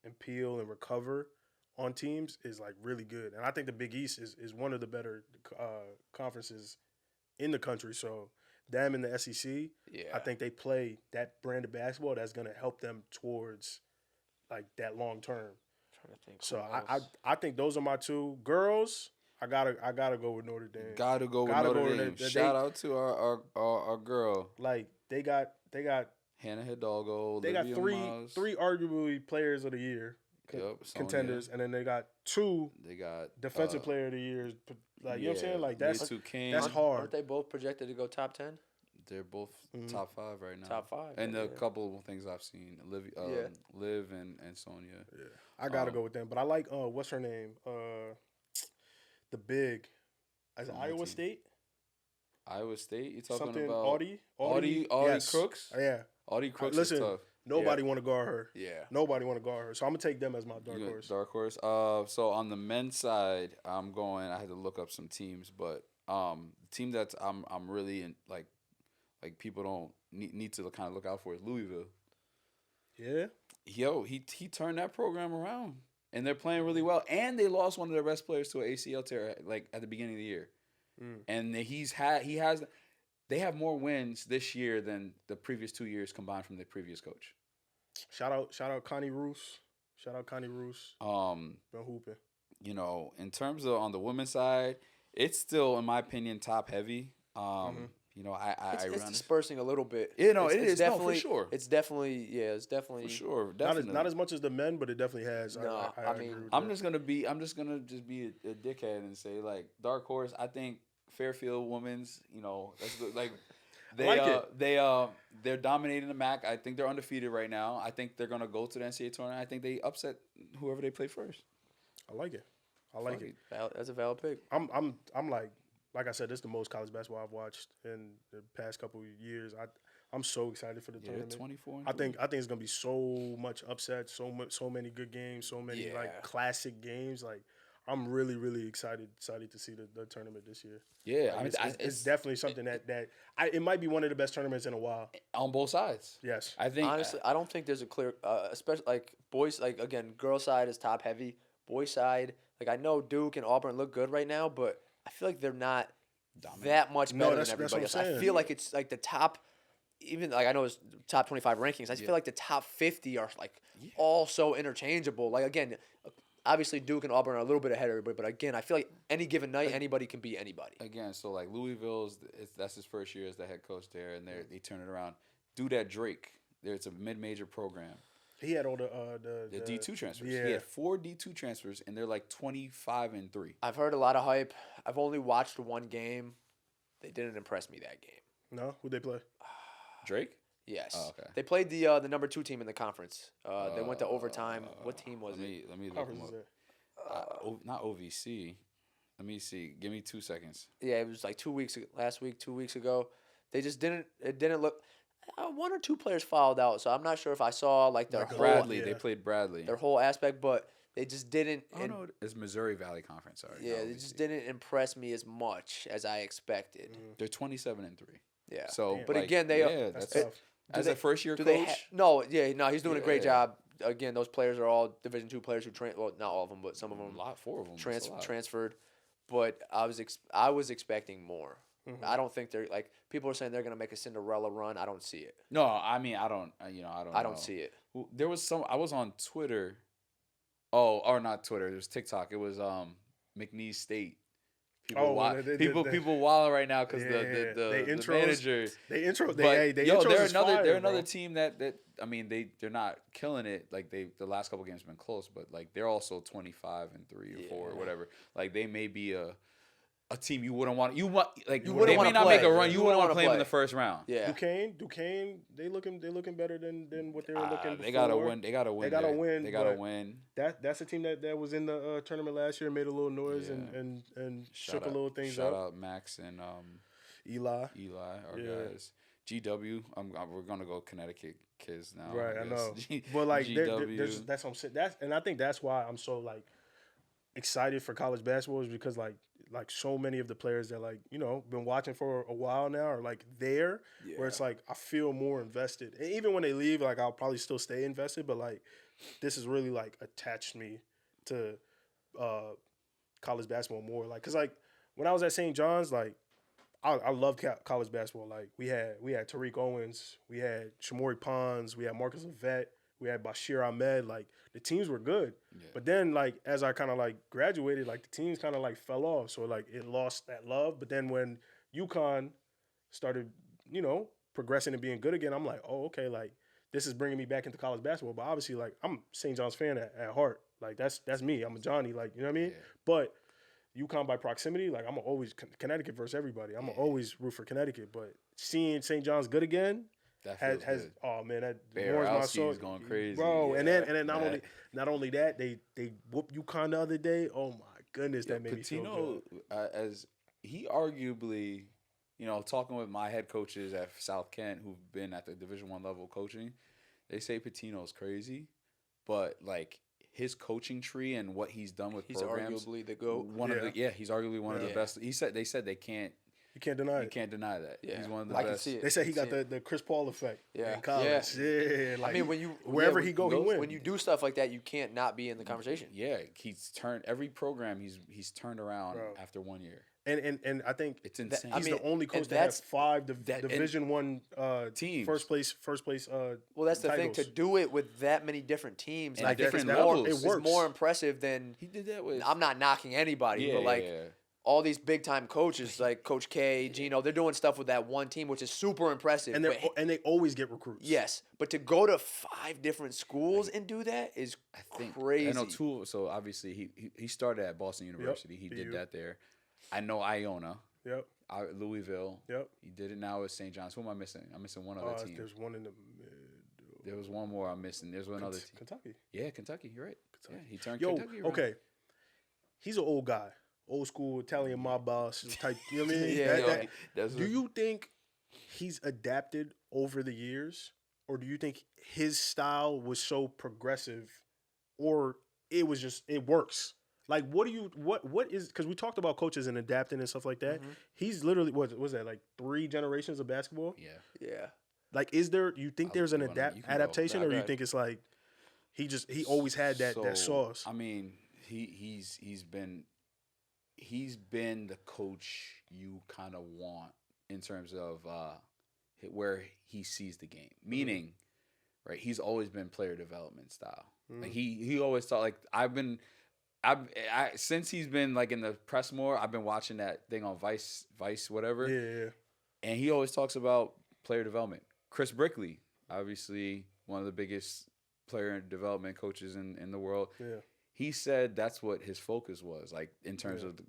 and peel and recover on teams is like really good. And I think the Big East is one of the better conferences in the country. So them and the SEC,
Yeah.
I think they play that brand of basketball that's going to help them towards like that long term.
Trying to think.
So
who else.
I think those are my 2 girls. I gotta go with Notre Dame.
Gotta go with
Gotta
Notre
go with
Dame.
Notre-
Shout out to our girl
Like they got
Hannah Hidalgo.
they got
Olivia
three
Miles.
arguably players of the year
Yup, Sonia.
contenders, and then they got 2
They got
defensive player of the years. Like you know what I'm saying? Like that's
Two King.
that's hard.
Aren't they both projected to go top 10?
They're both top 5 right now.
Top 5.
And
yeah.
a couple of things I've seen,
Yeah.
Liv and Sonia.
Yeah, I gotta go with them. But I like what's her name? The big, is it
On my
Iowa
team.
State?
Iowa State. You talking
Something
about
Audie
Audie Crooks?
Yeah.
Audie Crooks
Listen,
is tough.
Nobody want to guard her.
Yeah.
Nobody want to guard her. So I'm gonna take them as my dark
You got
horse.
Dark horse. So on the men's side, I had to look up some teams, but the team that I'm really in, like people don't need to kind of look out for is Louisville.
Yeah.
Yo, he turned that program around, and they're playing really well. And they lost one of their best players to an ACL tear, like at the beginning of the year. And they have more wins this year than the previous 2 years combined from the previous coach.
Shout out Connie Roos. Shout out Connie Roos. Been hooping.
You know, in terms of on the women's side, it's still, in my opinion, top heavy. You know,
It's dispersing a little bit.
You know,
it's,
it
it's
is. No, for
definitely,
sure.
It's definitely
for sure,
Not
definitely.
as much as the men, but it definitely has.
No,
I
I
agree
mean,
with
I'm
that.
just gonna be a dickhead and say like dark horse. I think Fairfield women's. You know, that's like they
like it.
they're dominating the MAC. I think they're undefeated right now. I think they're gonna go to the NCAA tournament. I think they upset whoever they play first.
I like it. I like
Fuck
it.
That's a valid pick.
I'm like like I said, this is the most college basketball I've watched in the past couple of years. I'm so excited for the
Yeah,
tournament.
24.
I think it's gonna be so much upset, so many good games, so many like classic games. Like I'm really really excited to see the tournament this year.
Yeah,
Like, it's definitely something that it might be one of the best tournaments in a while.
on both sides.
Yes,
I think
Honestly, I don't think there's a clear, especially like boys. Like again, girl side is top heavy. Boy side, like I know Duke and Auburn look good right now, but I feel like they're not that much better than everybody else. I feel like it's like the top, even like I know it's top 25 rankings. I feel like the top 50 are like all so interchangeable. Like again, obviously Duke and Auburn are a little bit ahead of everybody, but again, I feel like any given night anybody can beat anybody.
Again, so like that's his first year as the head coach there, and they turn it around. Dude at Drake, it's a mid-major program.
he had all the
D2 transfers.
Yeah.
He had 4 D2 transfers, and they're like 25-3.
I've heard a lot of hype. I've only watched one game. They didn't impress me that game.
No, who'd they play?
Drake?
Yes.
Oh, okay.
They played the number 2 team in the conference. They went to overtime. What team was it?
Let me look
Conference
them
is
up.
it?
Not OVC. Let me see. Give me 2 seconds.
Yeah, it was like 2 weeks ago, last week, 2 weeks ago. They just didn't. It didn't look. 1 or 2 players fouled out, so I'm not sure if I saw like their whole
Bradley.
yeah.
They played Bradley.
their whole aspect, but they just didn't.
Oh no, it's Missouri Valley Conference. Sorry.
Yeah,
not
they
OVC.
just didn't impress me as much as I expected.
They're 27-3.
Yeah.
So,
But
like,
again, they
yeah,
That's
that's
tough.
as a first year
Do
coach.
they? No, he's doing a great
Yeah.
job. Again, those players are all Division II players who well, not all of them, but some of them
4 of them. That's a lot.
transferred. But I was expecting more. I don't think they're like people are saying they're gonna make a Cinderella run. I don't see it.
No, I mean I don't. I don't.
don't see it.
There was some. I was on Twitter. Oh, or not Twitter. It was TikTok. It was McNeese State. People people wild right now because the manager. They're another team that I mean they're not killing it. Like the last couple games have been close, but like they're also 25-3 or 4 or whatever. Like they may be a team you wouldn't want. They may not make a run. You wouldn't want to play them in the first round.
Yeah.
Duquesne, they looking better than what they were looking before.
They gotta win. They gotta win.
They gotta win. That's a team that was in the tournament last year, made a little noise and shook a little things up.
Shout out Max and
Eli,
our guys. GW. We're gonna go Connecticut kids now.
Right, I know. But like, that's what I'm saying. And I think that's why I'm so like excited for college basketball is because like so many of the players that like been watching for a while now are like there where it's like I feel more invested, and even when they leave, like I'll probably still stay invested, but like this has really like attached me to college basketball more, like because like when I was at St. John's, like I loved college basketball. Like we had Tariq Owens, we had Shamori Pons, we had Marcus Levette, we had Bashir Ahmed. Like the teams were good, but then like as I kind of like graduated, like the teams kind of like fell off. So like it lost that love. But then when UConn started, progressing and being good again, I'm like, oh okay, like this is bringing me back into college basketball. But obviously, like I'm St. John's fan at heart. Like that's me. I'm a Johnny. Like you know what I mean. Yeah. But UConn by proximity, like I'm always Connecticut versus everybody. I'm always root for Connecticut. But seeing St. John's good again.
That
has oh man, that
warms
my soul,
going crazy,
bro. And then not only that, they whooped UConn the other day. Oh my goodness, that made me feel good.
As he arguably, talking with my head coaches at South Kent who've been at the Division I level coaching, they say Pitino's crazy, but like his coaching tree and what he's done with programs,
arguably the GOAT.
He's arguably one of the best. They said they can't.
You can't deny it.
You can't deny that.
Yeah.
He's one of the
I
best.
can see it.
They said he got the Chris Paul effect in college.
Yeah.
Like,
I mean, when you
wherever he go, he wins.
When you do stuff like that, you can't not be in the conversation.
Yeah, he's turned every program. He's turned around after 1 year.
And I think
it's insane.
He's the only coach that has 5 Division I
teams,
first place.
Well, that's the
titles.
thing, to do it with that many different teams,
and
like
different
levels.
It
works. More impressive than
he did that with.
I'm not knocking anybody, but like. Yeah. All these big time coaches like Coach K, Gino, they're doing stuff with that one team, which is super impressive.
And they always get recruits.
Yes, but to go to 5 different schools and do that is crazy.
I know 2. So obviously he started at Boston University. He did that there. I know Iona.
Yep.
Louisville.
Yep.
He did it now with St. John's. Who am I missing? I'm missing one other team.
There's one in the middle.
There was one more I'm missing. There's one other team.
Kentucky.
Yeah, Kentucky. You're right. Kentucky. Yeah, he turned Kentucky around.
Okay. He's an old guy. old school Italian mob boss type. You know what I mean?
Yeah,
Do you think he's adapted over the years, or do you think his style was so progressive, or it was just it works? Like, what is, because we talked about coaches and adapting and stuff like that.
Mm-hmm.
He's literally, what was that, like 3 generations of basketball?
Yeah.
Like, you think there's an
you can go.
adaptation,
Nah,
or
go
you
ahead.
think it's like he always had that sauce?
I mean, he's been the coach you kind of want in terms of where he sees the game. Meaning, right? He's always been player development style. Like he always thought, like since he's been like in the press more, I've been watching that thing on Vice whatever.
Yeah.
And he always talks about player development. Chris Brickley, obviously one of the biggest player development coaches in the world.
Yeah.
He said that's what his focus was, like in terms of the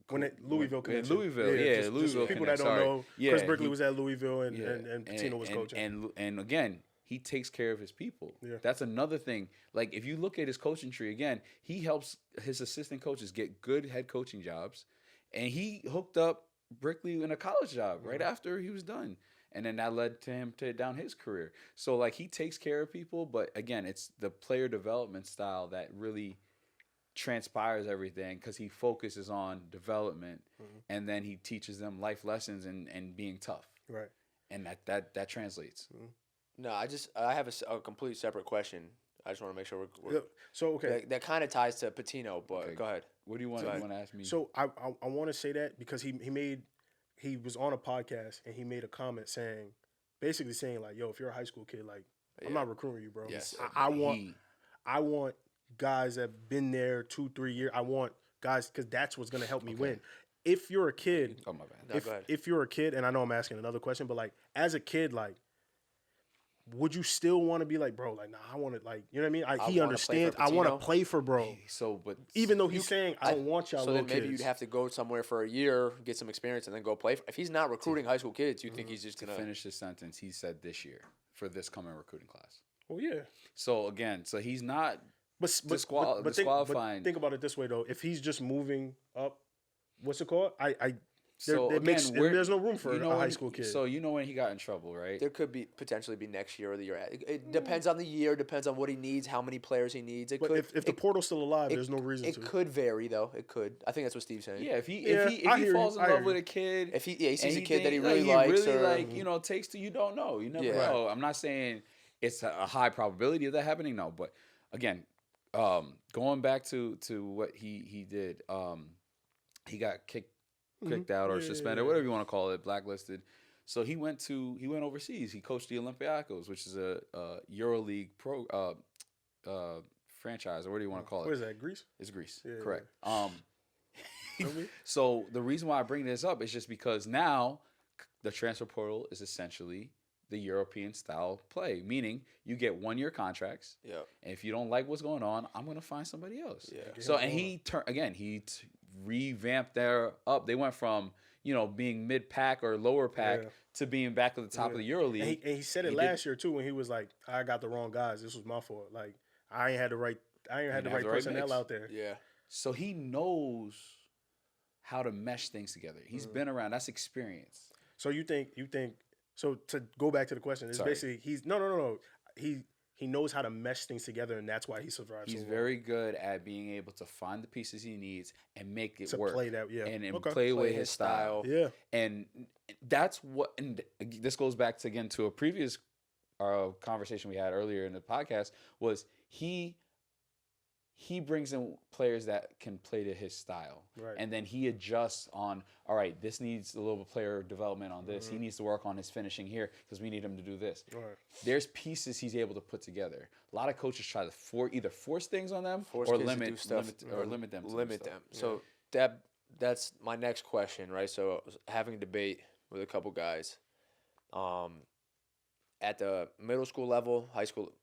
Louisville connection.
Louisville,
just
Louisville.
people that don't know, Chris Brickley was at Louisville and Pitino was coaching.
And again, he takes care of his people.
Yeah.
That's another thing. Like if you look at his coaching tree again, he helps his assistant coaches get good head coaching jobs, and he hooked up Brickley in a college job right after he was done. And then that led to him down his career. So like he takes care of people, but again, it's the player development style that really transpires everything, because he focuses on development, and then he teaches them life lessons and being tough.
Right.
And that translates.
No, I have a complete separate question. I just want to make sure we're
So okay,
that kind of ties to Patino, but
Okay.
go ahead.
What do you want to ask me?
so I want to say that because he was on a podcast and he made a comment basically saying like, yo, if you're a high school kid, like I'm not recruiting you, bro.
Yes.
I want guys that have been there 2-3 years. I want guys, because that's what's gonna help me win. If you're a kid,
Oh my bad.
No, go ahead.
if you're a kid, and I know I'm asking another question, but like as a kid, like would you still want to be like, bro, like, nah, I want to, like, you know what I mean?
I
He
wanna play
understands.
for
I want to
Pitino.
play for bro.
So, but
Even though he's saying, I don't want y'all
So
little
then maybe
kids.
you'd have to go somewhere for a year, get some experience, and then go play. If he's not recruiting high school kids, you think he's just
to
gonna
finish his sentence, he said this year for this coming recruiting class.
Well, yeah.
So again, so he's not
But
disqualifying.
think about it this way, though. If he's just moving up, what's it called?
So
there's no room for a high
when-
school kid.
So you know when he got in trouble, right?
There could be potentially be next year or the year. It depends on the year. Depends on what he needs, how many players he needs. It
but
could.
if the portal's still alive, there's no reason
It
to.
could vary though. It could. I think that's what Steve's saying.
Yeah, if he
I
if
hear
he
you,
falls in
I hear
love with
you.
a kid,
If he sees
and
a kid that he
think,
really likes, or
like takes to, you don't know. You never
Yeah.
know. I'm not saying it's a high probability of that happening. No, but again, going back to what he did, he got kicked out or suspended, whatever you want to call it, blacklisted. So he went overseas. He coached the Olympiacos, which is a EuroLeague franchise, or what do you want to call it?
What is that, Greece?
It's Greece,
Yeah,
correct.
Feel me?
So the reason why I bring this up is just because now the transfer portal is essentially the European style play, meaning you get 1-year contracts.
Yeah.
And if you don't like what's going on, I'm going to find somebody else.
Yeah.
So, and he revamped their up. They went from, being mid-pack or lower pack to being back at the top of the EuroLeague.
And he said it last year too when he was like, I got the wrong guys. This was my fault. Like I ain't had the right personnel
mix.
out there.
Yeah.
So he knows how to mesh things together. He's been around. That's experience.
So you think so to go back to the question, it's
Sorry.
basically he's no. He knows how to mesh things together, and that's why he survives.
He's
so well.
very good at being able to find the pieces he needs and make it
To
work.
play that, yeah.
And
Okay.
play away his style.
Yeah.
And that's what, and this goes back to, again, to a previous conversation we had earlier in the podcast, was he brings in players that can play to his style.
Right.
And then he adjusts on, all right, this needs a little bit of player development on this. He needs to work on his finishing here because we need him to do this.
Right.
There's pieces he's able to put together. A lot of coaches try to either force things on them
Force
or
kids to
limit
do stuff,
limit them. To do
limit
stuff.
them. So that's my next question, right? So I was having a debate with a couple guys. At the middle school level,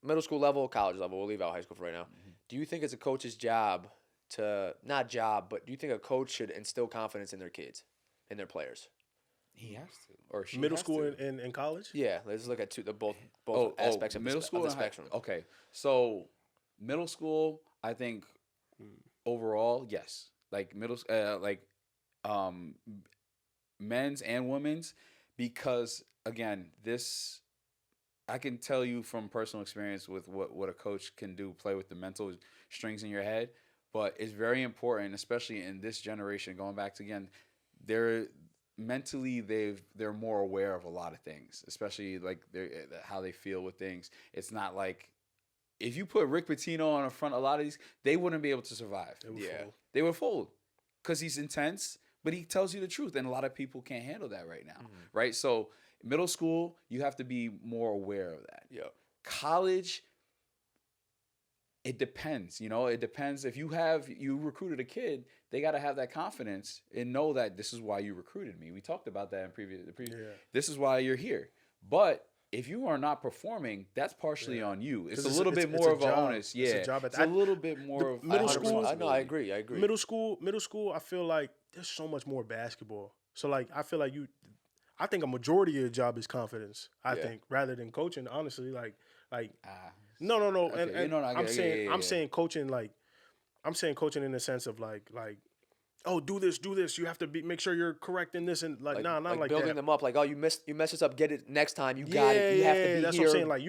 middle school level, college level. We'll leave out high school for right now. Do you think it's a coach's job but do you think a coach should instill confidence in their kids, in their players?
He has to, or she
Middle
has
school
to.
and college.
Yeah, let's look at both aspects of
middle
the,
school
of the
and high-
spectrum.
Okay, so middle school, I think overall, yes. Like um, men's and women's, because again, this I can tell you from personal experience with what a coach can do, play with the mental strings in your head. But it's very important, especially in this generation. Going back to again, they're mentally they're more aware of a lot of things, especially like how they feel with things. It's not like if you put Rick Pitino on the front, a lot of these they wouldn't be able to survive. They would fold because he's intense, but he tells you the truth, and a lot of people can't handle that right now, right? So middle school, you have to be more aware of that.
Yeah.
College, it depends. It depends. If you recruited a kid, they got to have that confidence and know that this is why you recruited me. We talked about that in previous. This is why you're here. But if you are not performing, that's partially on you. It's a little bit more of an onus. Yeah, it's a job. It's a little bit more of
middle school.
I know. I agree.
Middle school. I feel like there's so much more basketball. So like, I feel like I think a majority of your job is confidence. I think rather than coaching. Honestly, no.
Okay,
and I'm saying coaching like, I'm saying coaching in the sense of like, oh, do this. You have to make sure you're correct in this and not like
building
that.
them up. Like, oh, you messed this up. Get it next time. You got it. You have to be
that's
here.
what I'm saying. Like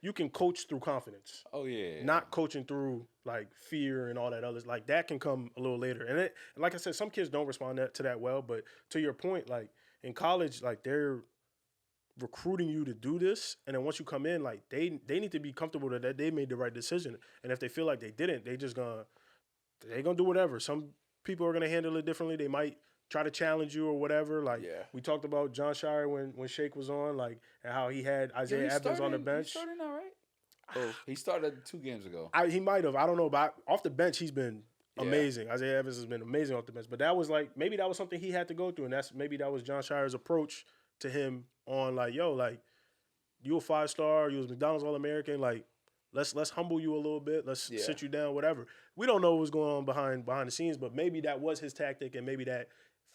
you can coach through confidence.
Oh yeah.
Not coaching through like fear and all that others. Like that can come a little later. And like I said, some kids don't respond to that well. But to your point, like in college, like they're recruiting you to do this, and then once you come in, like they need to be comfortable that they made the right decision. And if they feel like they didn't, they're gonna do whatever. Some people are gonna handle it differently. They might try to challenge you or whatever. Like we talked about John Shire when Shake was on, like and how he had Isaiah Evans on the bench.
He started now, right? Oh, he started 2 games ago.
He might have. I don't know, but off the bench he's been amazing. Isaiah Evans has been amazing off the bench. But that was like maybe that was something he had to go through, and that was John Shire's approach to him on like, yo, like you a 5-star, you was McDonald's All-American, like let's humble you a little bit, let's sit you down, whatever. We don't know what's going on behind the scenes, but maybe that was his tactic, and maybe that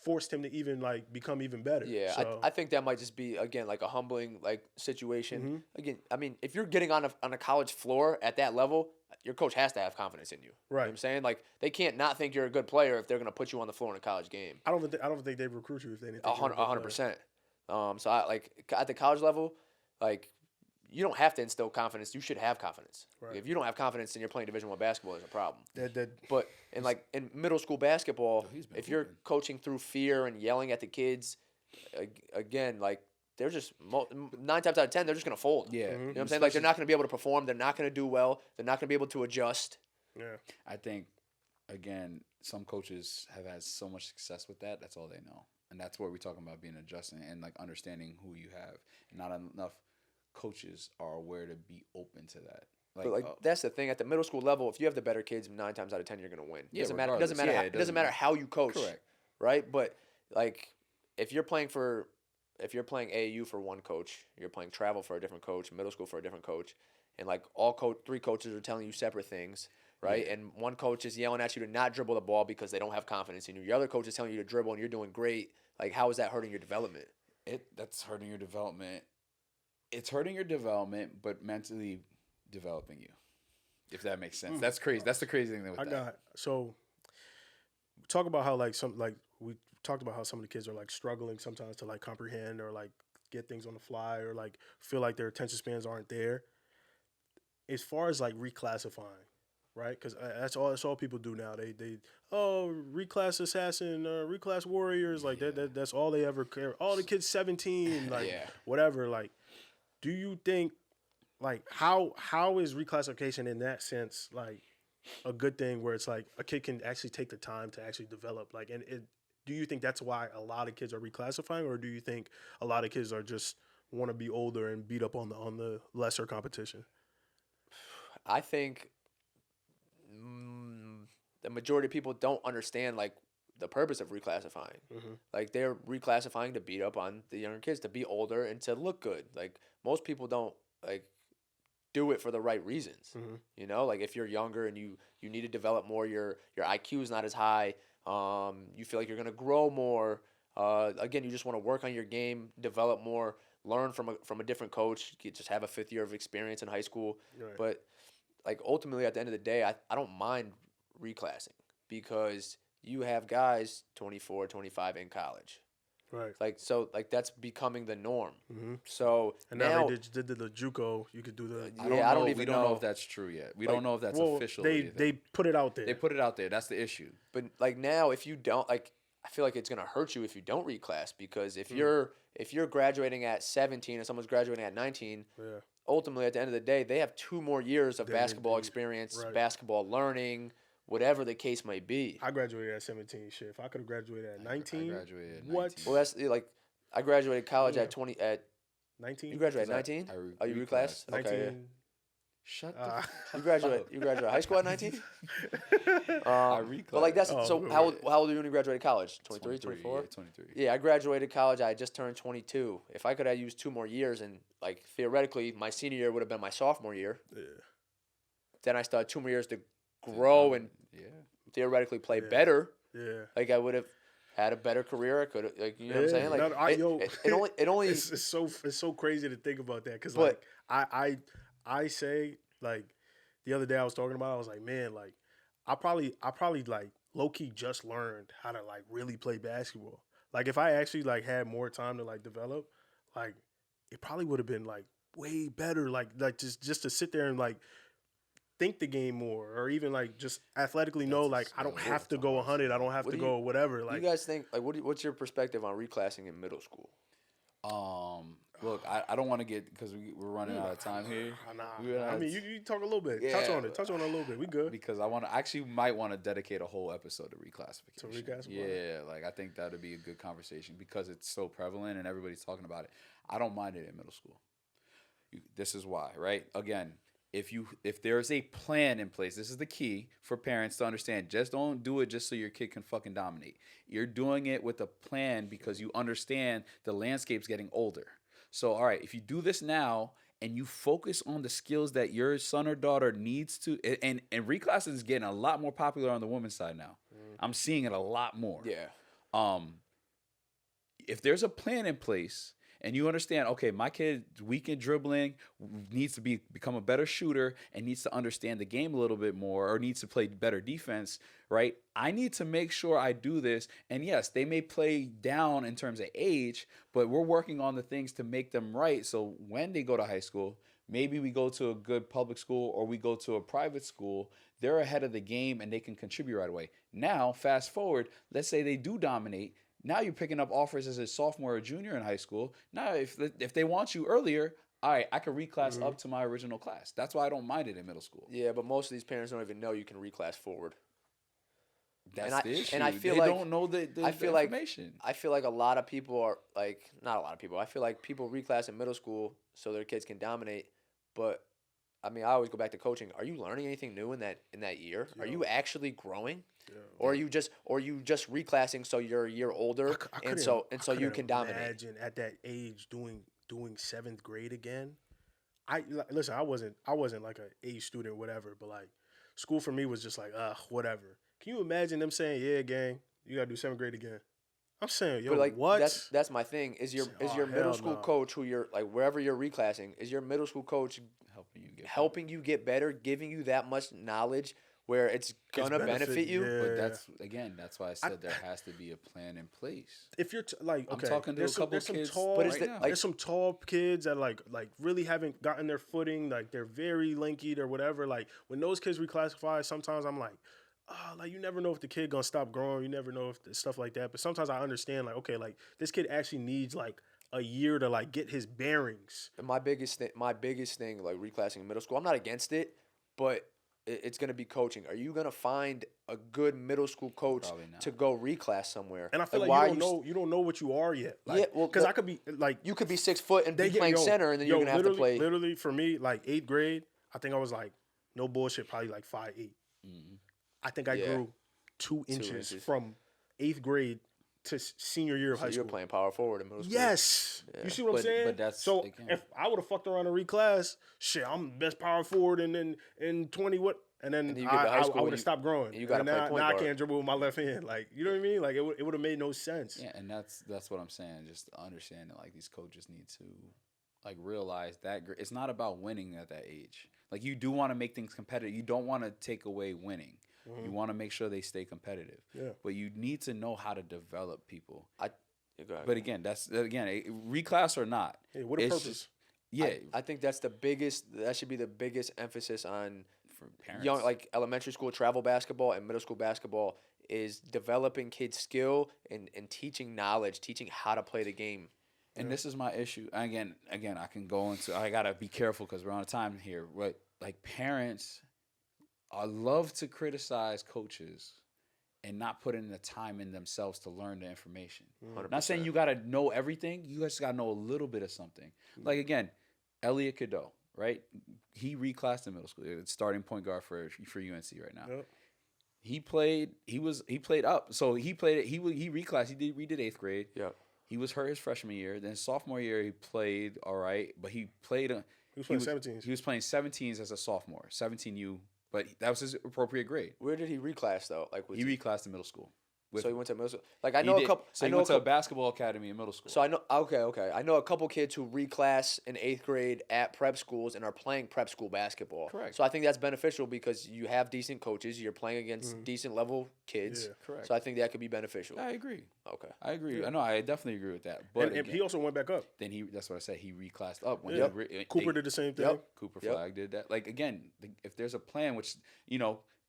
forced him to even like become even better.
Yeah,
so,
I think that might just be again like a humbling like situation. Again, I mean, if you're getting on a college floor at that level, your coach has to have confidence in you.
right.
You know what I'm saying? Like they can't not think you're a good player if they're going to put you on the floor in a college game.
I don't think they recruit you if they didn't.
100%. So I like at the college level, like you don't have to instill confidence. You should have confidence.
Right.
If you don't have confidence and you're playing Division I basketball, there's a problem.
That
But in middle school basketball, if you're coaching through fear and yelling at the kids, again, like they're just 9 times out of 10 they're just gonna fold.
Yeah,
you know what I'm saying? Like they're not gonna be able to perform. They're not gonna do well. They're not gonna be able to adjust.
Yeah,
I think again, some coaches have had so much success with that. That's all they know. And that's what we're talking about, being adjusting and like understanding who you have. And not enough coaches are aware to be open to that.
That's the thing. At the middle school level, if you have the better kids, 9 times out of 10 you're gonna win.
Yeah,
It doesn't matter how you coach.
Correct.
Right? But like if you're playing AAU for one coach, you're playing travel for a different coach, middle school for a different coach, and like 3 coaches are telling you separate things. Right, and one coach is yelling at you to not dribble the ball because they don't have confidence in you. Your other coach is telling you to dribble, and you're doing great. Like, how is that hurting your development?
That's hurting your development. It's hurting your development, but mentally developing you, if that makes sense. That's crazy. That's the crazy thing with that.
So talk about how we talked about how some of the kids are like struggling sometimes to like comprehend or like get things on the fly or like feel like their attention spans aren't there. As far as like reclassifying. Right, because that's all people do now. They reclass assassin, reclass warriors, like that's all they ever care. All the kids 17, like whatever. Like, do you think like how is reclassification in that sense like a good thing where it's like a kid can actually take the time to actually develop? Like, do you think that's why a lot of kids are reclassifying, or do you think a lot of kids are just want to be older and beat up on the lesser competition?
I think the majority of people don't understand like the purpose of reclassifying. Like they're reclassifying to beat up on the younger kids, to be older and to look good. Like most people don't like do it for the right reasons. You know, like if you're younger and you need to develop more, your IQ is not as high. You feel like you're gonna grow more. Again, you just want to work on your game, develop more, learn from a different coach. You just have a 5th year of experience in high school,
right.
But like ultimately at the end of the day, I don't mind reclassing because you have guys 24, 25 in college.
Right.
Like that's becoming the norm.
Mm-hmm.
So
And now they did the JUCO. You could do the.
I don't even
we don't know
know
if that's true yet. We don't know if that's official.
They put it out there.
They put it out there. That's the issue.
But like now, if you don't like, I feel like it's gonna hurt you if you don't reclass because if you're graduating at 17 and someone's graduating at 19, ultimately at the end of the day, they have 2 more years of basketball experience, basketball learning, whatever the case may be.
I graduated at 17. Shit, if I could have graduated at 19,
I graduated at 19.
What?
Well, that's like I graduated college at 20 at
19.
You graduated at 19?
Oh,
you reclassed?
19.
Okay. Yeah.
Shut the
You graduated high school at 19?
I reclassed.
But like that's how old are you when you graduated college? 23,
23,
24?
Yeah, 23.
Yeah, I graduated college. I just turned 22. If I could have used 2 more years and like theoretically my senior year would have been my sophomore year.
Yeah.
Then I still had 2 more years to grow and theoretically play better.
Yeah.
Like I would have had a better career. I could like you know what I'm saying? Like it only
it's so crazy to think about that because like I say like the other day I was talking about I was like man like I probably like low key just learned how to like really play basketball. Like if I actually like had more time to like develop, like it probably would have been like way better. Like just to sit there and like think the game more, or even like just athletically know like I don't have to go 100, I don't have to go whatever. Like
you guys think like what's your perspective on reclassing in middle school?
Look, I don't want to get because we're running out of time here.
I mean, you talk a little bit.
Yeah,
touch on it a little bit. We good
because I might want to dedicate a whole episode to reclassification. Yeah, like I think that would be a good conversation because it's so prevalent and everybody's talking about it. I don't mind it in middle school. This is why, right? Again, if there's a plan in place, this is the key for parents to understand. Just don't do it just so your kid can fucking dominate. You're doing it with a plan because you understand the landscape's getting older. So, all right, if you do this now and you focus on the skills that your son or daughter needs to, and reclass is getting a lot more popular on the women's side now. I'm seeing it a lot more.
Yeah.
If there's a plan in place and you understand, okay, my kid weak in dribbling, needs to become a better shooter and needs to understand the game a little bit more or needs to play better defense, right? I need to make sure I do this. And yes, they may play down in terms of age, but we're working on the things to make them right. So when they go to high school, maybe we go to a good public school or we go to a private school, they're ahead of the game and they can contribute right away. Now, fast forward, let's say they do dominate. Now you're picking up offers as a sophomore or junior in high school. Now, if they want you earlier, all right, I can reclass up to my original class. That's why I don't mind it in middle school.
Yeah, but most of these parents don't even know you can reclass forward.
That's the issue.
And I feel
they
like
don't know the information.
I feel like a lot of people are like not a lot of people. I feel like people reclass in middle school so their kids can dominate. But I mean, I always go back to coaching. Are you learning anything new in that year? Are you actually growing? Yeah. Or are you just reclassing so you're a year older and so you can dominate?
Imagine at that age doing 7th grade again. Listen, I wasn't like an A student or whatever, but like school for me was just like whatever. Can you imagine them saying, "Yeah, gang, you gotta do 7th grade again"? I'm saying, yo,
like,
what?
That's my thing. Is your middle school coach who you're like wherever you're reclassing? Is your middle school coach helping you get better, giving you that much knowledge where it's gonna benefit you?
Yeah. But that's why I said there has to be a plan in place.
If you're okay,
I'm talking to a couple kids
tall, there's some tall kids that like really haven't gotten their footing. Like they're very lanky or whatever. Like when those kids reclassify, sometimes I'm like, like you never know if the kid gonna stop growing. You never know if stuff like that. But sometimes I understand like, okay, like this kid actually needs like a year to like get his bearings.
And my biggest thing like reclassing in middle school, I'm not against it, but it's going to be coaching. Are you going to find a good middle school coach to go reclass somewhere?
And I feel like you don't know what you are yet. Like, yeah, well, because I could be like
you could be 6 foot and be playing center, and then you're going to have to play.
Literally for me, like 8th grade, I think I was like no bullshit, probably like 5'8". Mm-hmm. I think I grew 2 inches from 8th grade to senior year of high school.
You're playing power forward in middle school.
Yes. Yeah. You see what I'm saying?
But that's
so if I would have fucked around and reclass, shit, I'm best power forward in 20 what? And then I would have stopped growing.
You got to play point guard.
Now I can't dribble with my left hand. Like, you know what I mean? Like, it would have made no sense.
Yeah, and that's what I'm saying. Just understanding, like, these coaches need to, like, realize that it's not about winning at that age. Like, you do want to make things competitive. You don't want to take away winning.
Mm-hmm.
You want to make sure they stay competitive.
Yeah.
But you need to know how to develop people.
Go ahead.
But again, reclass or not.
Yeah, what a
it's
purpose.
just- yeah,
I think that's the biggest. That should be the biggest emphasis on
for parents.
young, like elementary school travel basketball and middle school basketball, is developing kids' skill and teaching knowledge, teaching how to play the game.
And this is my issue. Again, I can go into. I gotta be careful because we're on time here. But like parents, I love to criticize coaches and not put in the time in themselves to learn the information.
100%.
Not saying you gotta know everything. You just gotta know a little bit of something. Like again, Elliot Cadeau, right? He reclassed in middle school. It's starting point guard for UNC right now.
Yep.
He played. He played up. So he played it. He reclassed. He did 8th grade.
Yeah.
He was hurt his freshman year. Then sophomore year he played all right, but he played.
He was playing 17s.
He was playing 17s as a sophomore, 17U, but that was his appropriate grade.
Where did he reclass though? Like
He reclassed in middle school.
so he went to middle school. Like I know a couple.
So
I
he
know
went
a
to a
couple,
basketball academy in middle school.
So I know. Okay. I know a couple kids who reclass in 8th grade at prep schools and are playing prep school basketball.
Correct.
So I think that's beneficial because you have decent coaches. You're playing against decent level kids.
Yeah.
Correct.
So I think that could be beneficial.
I agree.
Okay.
I agree. I know. I definitely agree with that. But
And
again,
he also went back up.
then that's what I said. He reclassed up when
Yep. Cooper
did.
did the same thing.
Yep.
Cooper
Yep.
Flag did that. Like again, if there's a plan, which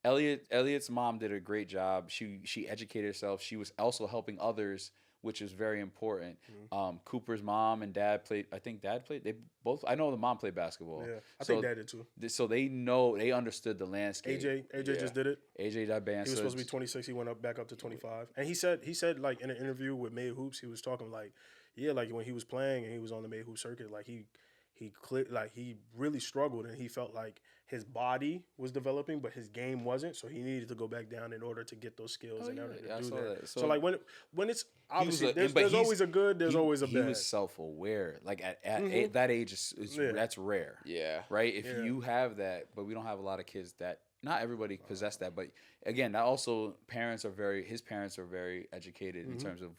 Elliot's mom did a great job. She educated herself. She was also helping others, which is very important. Cooper's mom and dad played. I think dad played. They both. I know the mom played basketball.
Yeah, I think Dad did too.
So they understood the landscape.
AJ just did it.
AJ Daban.
He was supposed to be 26. He went back up to 25. And he said like in an interview with Made Hoops, he was talking like, yeah, like when he was playing and he was on the Made Hoop circuit, like he really struggled and he felt like his body was developing, but his game wasn't. So he needed to go back down in order to get those skills in order to do that. So like when it's obviously there's always a good, there's always a bad.
He was self-aware. Like at that age, that's rare.
Yeah.
Right. If you have that, but we don't have a lot of kids that. Not everybody possess that, but again, that also his parents are very educated in terms of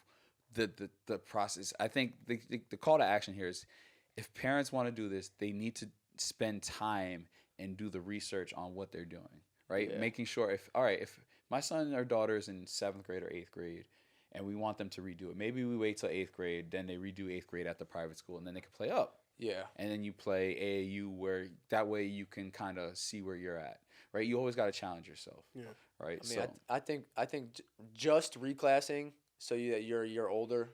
the process. I think the call to action here is if parents want to do this, they need to spend time and do the research on what they're doing, right?
Yeah.
Making sure if my son or daughter is in 7th grade or 8th grade and we want them to redo it, maybe we wait till 8th grade, then they redo 8th grade at the private school and then they can play up.
Yeah.
And then you play AAU where that way you can kind of see where you're at, right? You always got to challenge yourself.
Yeah.
Right.
I mean, I think just reclassing so that you're a year older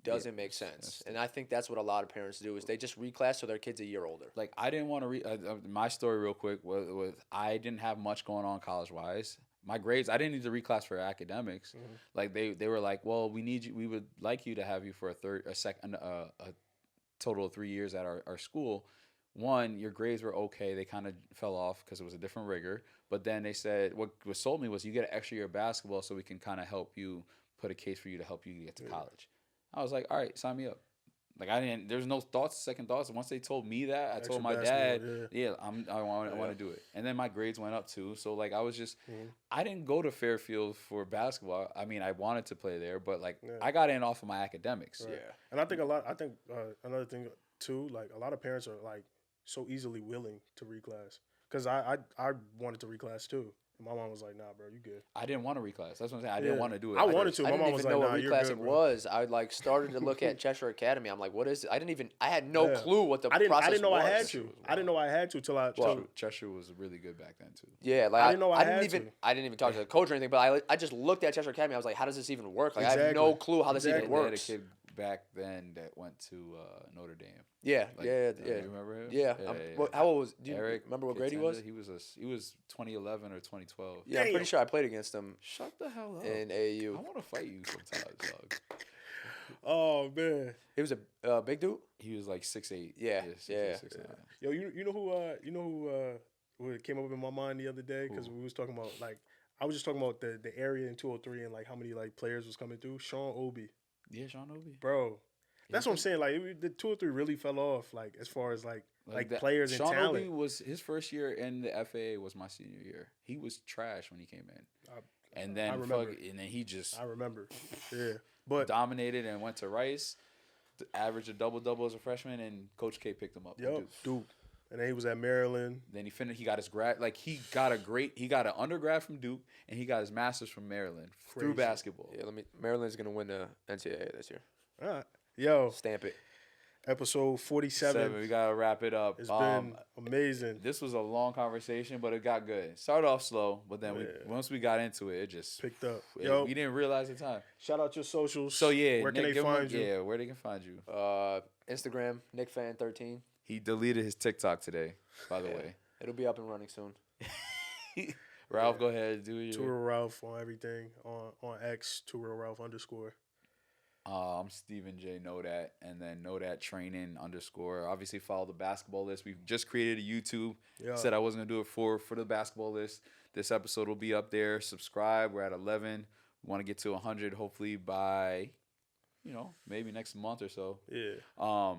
doesn't make sense. And I think that's what a lot of parents do is they just reclass so their kid's a year older.
Like I didn't want to my story real quick was I didn't have much going on college wise. My grades, I didn't need to reclass for academics. Like they were like, well, we would like you to have you for a total of 3 years at our school. One, your grades were okay. They kind of fell off because it was a different rigor. But then they said, what sold me was you get an extra year of basketball so we can kind of help you, put a case for you to help you get to college. I was like, all right, sign me up. Like there's no second thoughts. Once they told me that, I told my dad, I want to do it. And then my grades went up too. So like I was just, I didn't go to Fairfield for basketball. I mean, I wanted to play there, but like I got in off of my academics.
Right. Yeah. And I think another thing too, like a lot of parents are like so easily willing to reclass. Because I wanted to reclass too. And my mom was like, nah, bro, you good.
I didn't want to reclass. That's what I'm saying. I didn't want to do it.
I wanted to. My mom was like, nah, you're good,
I didn't even know what reclassing was. I like started to look at Cheshire Academy. I'm like, what is it? I had no clue what the process was.
I didn't know I had to. I didn't know I had to till
Cheshire was really good back then too.
Yeah, like
I didn't know I
didn't even talk to the coach or anything, but I just looked at Cheshire Academy. I was like, how does this even work? Like I have no clue how this even works.
They had a kid back then that went to Notre Dame.
Yeah,
Like,
yeah.
You remember him?
Yeah. How old was? Do you
Eric
remember what grade he was?
He was 2011 or 2012.
Yeah, I'm pretty sure I played against him.
Shut the hell up.
In AAU.
I want to fight you sometimes, dog.
Oh man,
He was a big dude.
He was like 6'8".
Yeah.
6'9".
Yo, you know who came up in my mind the other day because we was talking about like I was just talking about the area in 203 and like how many like players was coming through. Sean Obi.
Yeah, Sean Obi.
Bro. That's what I'm saying. Like the 203 really fell off. Like as far as like players and
Sean
talent.
Obi was his first year in the FAA was my senior year. He was trash when he came in, and then he just
I remember. Yeah, but
dominated and went to Rice, averaged a double as a freshman, and Coach K picked him up.
Dude. And then he was at Maryland.
Then he got his grad. Like he got an undergrad from Duke, and he got his master's from Maryland through
Crazy.
basketball.
Yeah, Maryland's gonna win the NCAA this year.
All right. Yo,
Stamp it.
episode 47.
We gotta wrap it up.
It's been amazing.
This was a long conversation, but it got good. Started off slow, but then once we got into it, it just
picked up.
We didn't realize the time.
Shout out your socials.
So yeah,
where can
Nick,
they find you?
Yeah, where they can find you.
Instagram, NickFan13.
He deleted his TikTok today, by the way.
It'll be up and running soon.
Ralph, go ahead, do your.
Two Real Ralph on everything on X. 2 Real Ralph _.
I'm Stephen J. Know That, and then Know That Training _ Obviously, follow the Basketball List. We've just created a YouTube.
Yeah.
Said I wasn't gonna do it for the Basketball List. This episode will be up there. Subscribe. We're at 11. We want to get to 100 hopefully by, maybe next month or so.
Yeah.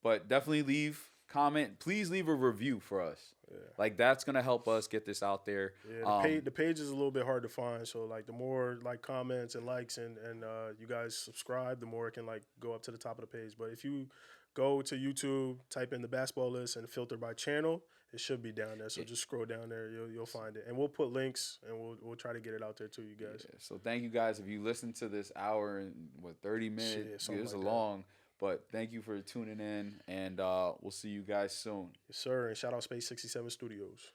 But definitely comment. Please leave a review for us.
Yeah.
Like that's gonna help us get this out there.
Yeah, the page is a little bit hard to find. So like the more like comments and likes and you guys subscribe, the more it can like go up to the top of the page. But if you go to YouTube, type in the Basketball List and filter by channel, it should be down there. So just scroll down there, you'll find it. And we'll put links and we'll try to get it out there to you guys.
Yeah, so thank you guys. If you listen to this hour and 30 minutes, it was
like
long. But thank you for tuning in, and we'll see you guys soon.
Yes, sir. And shout out Space 67 Studios.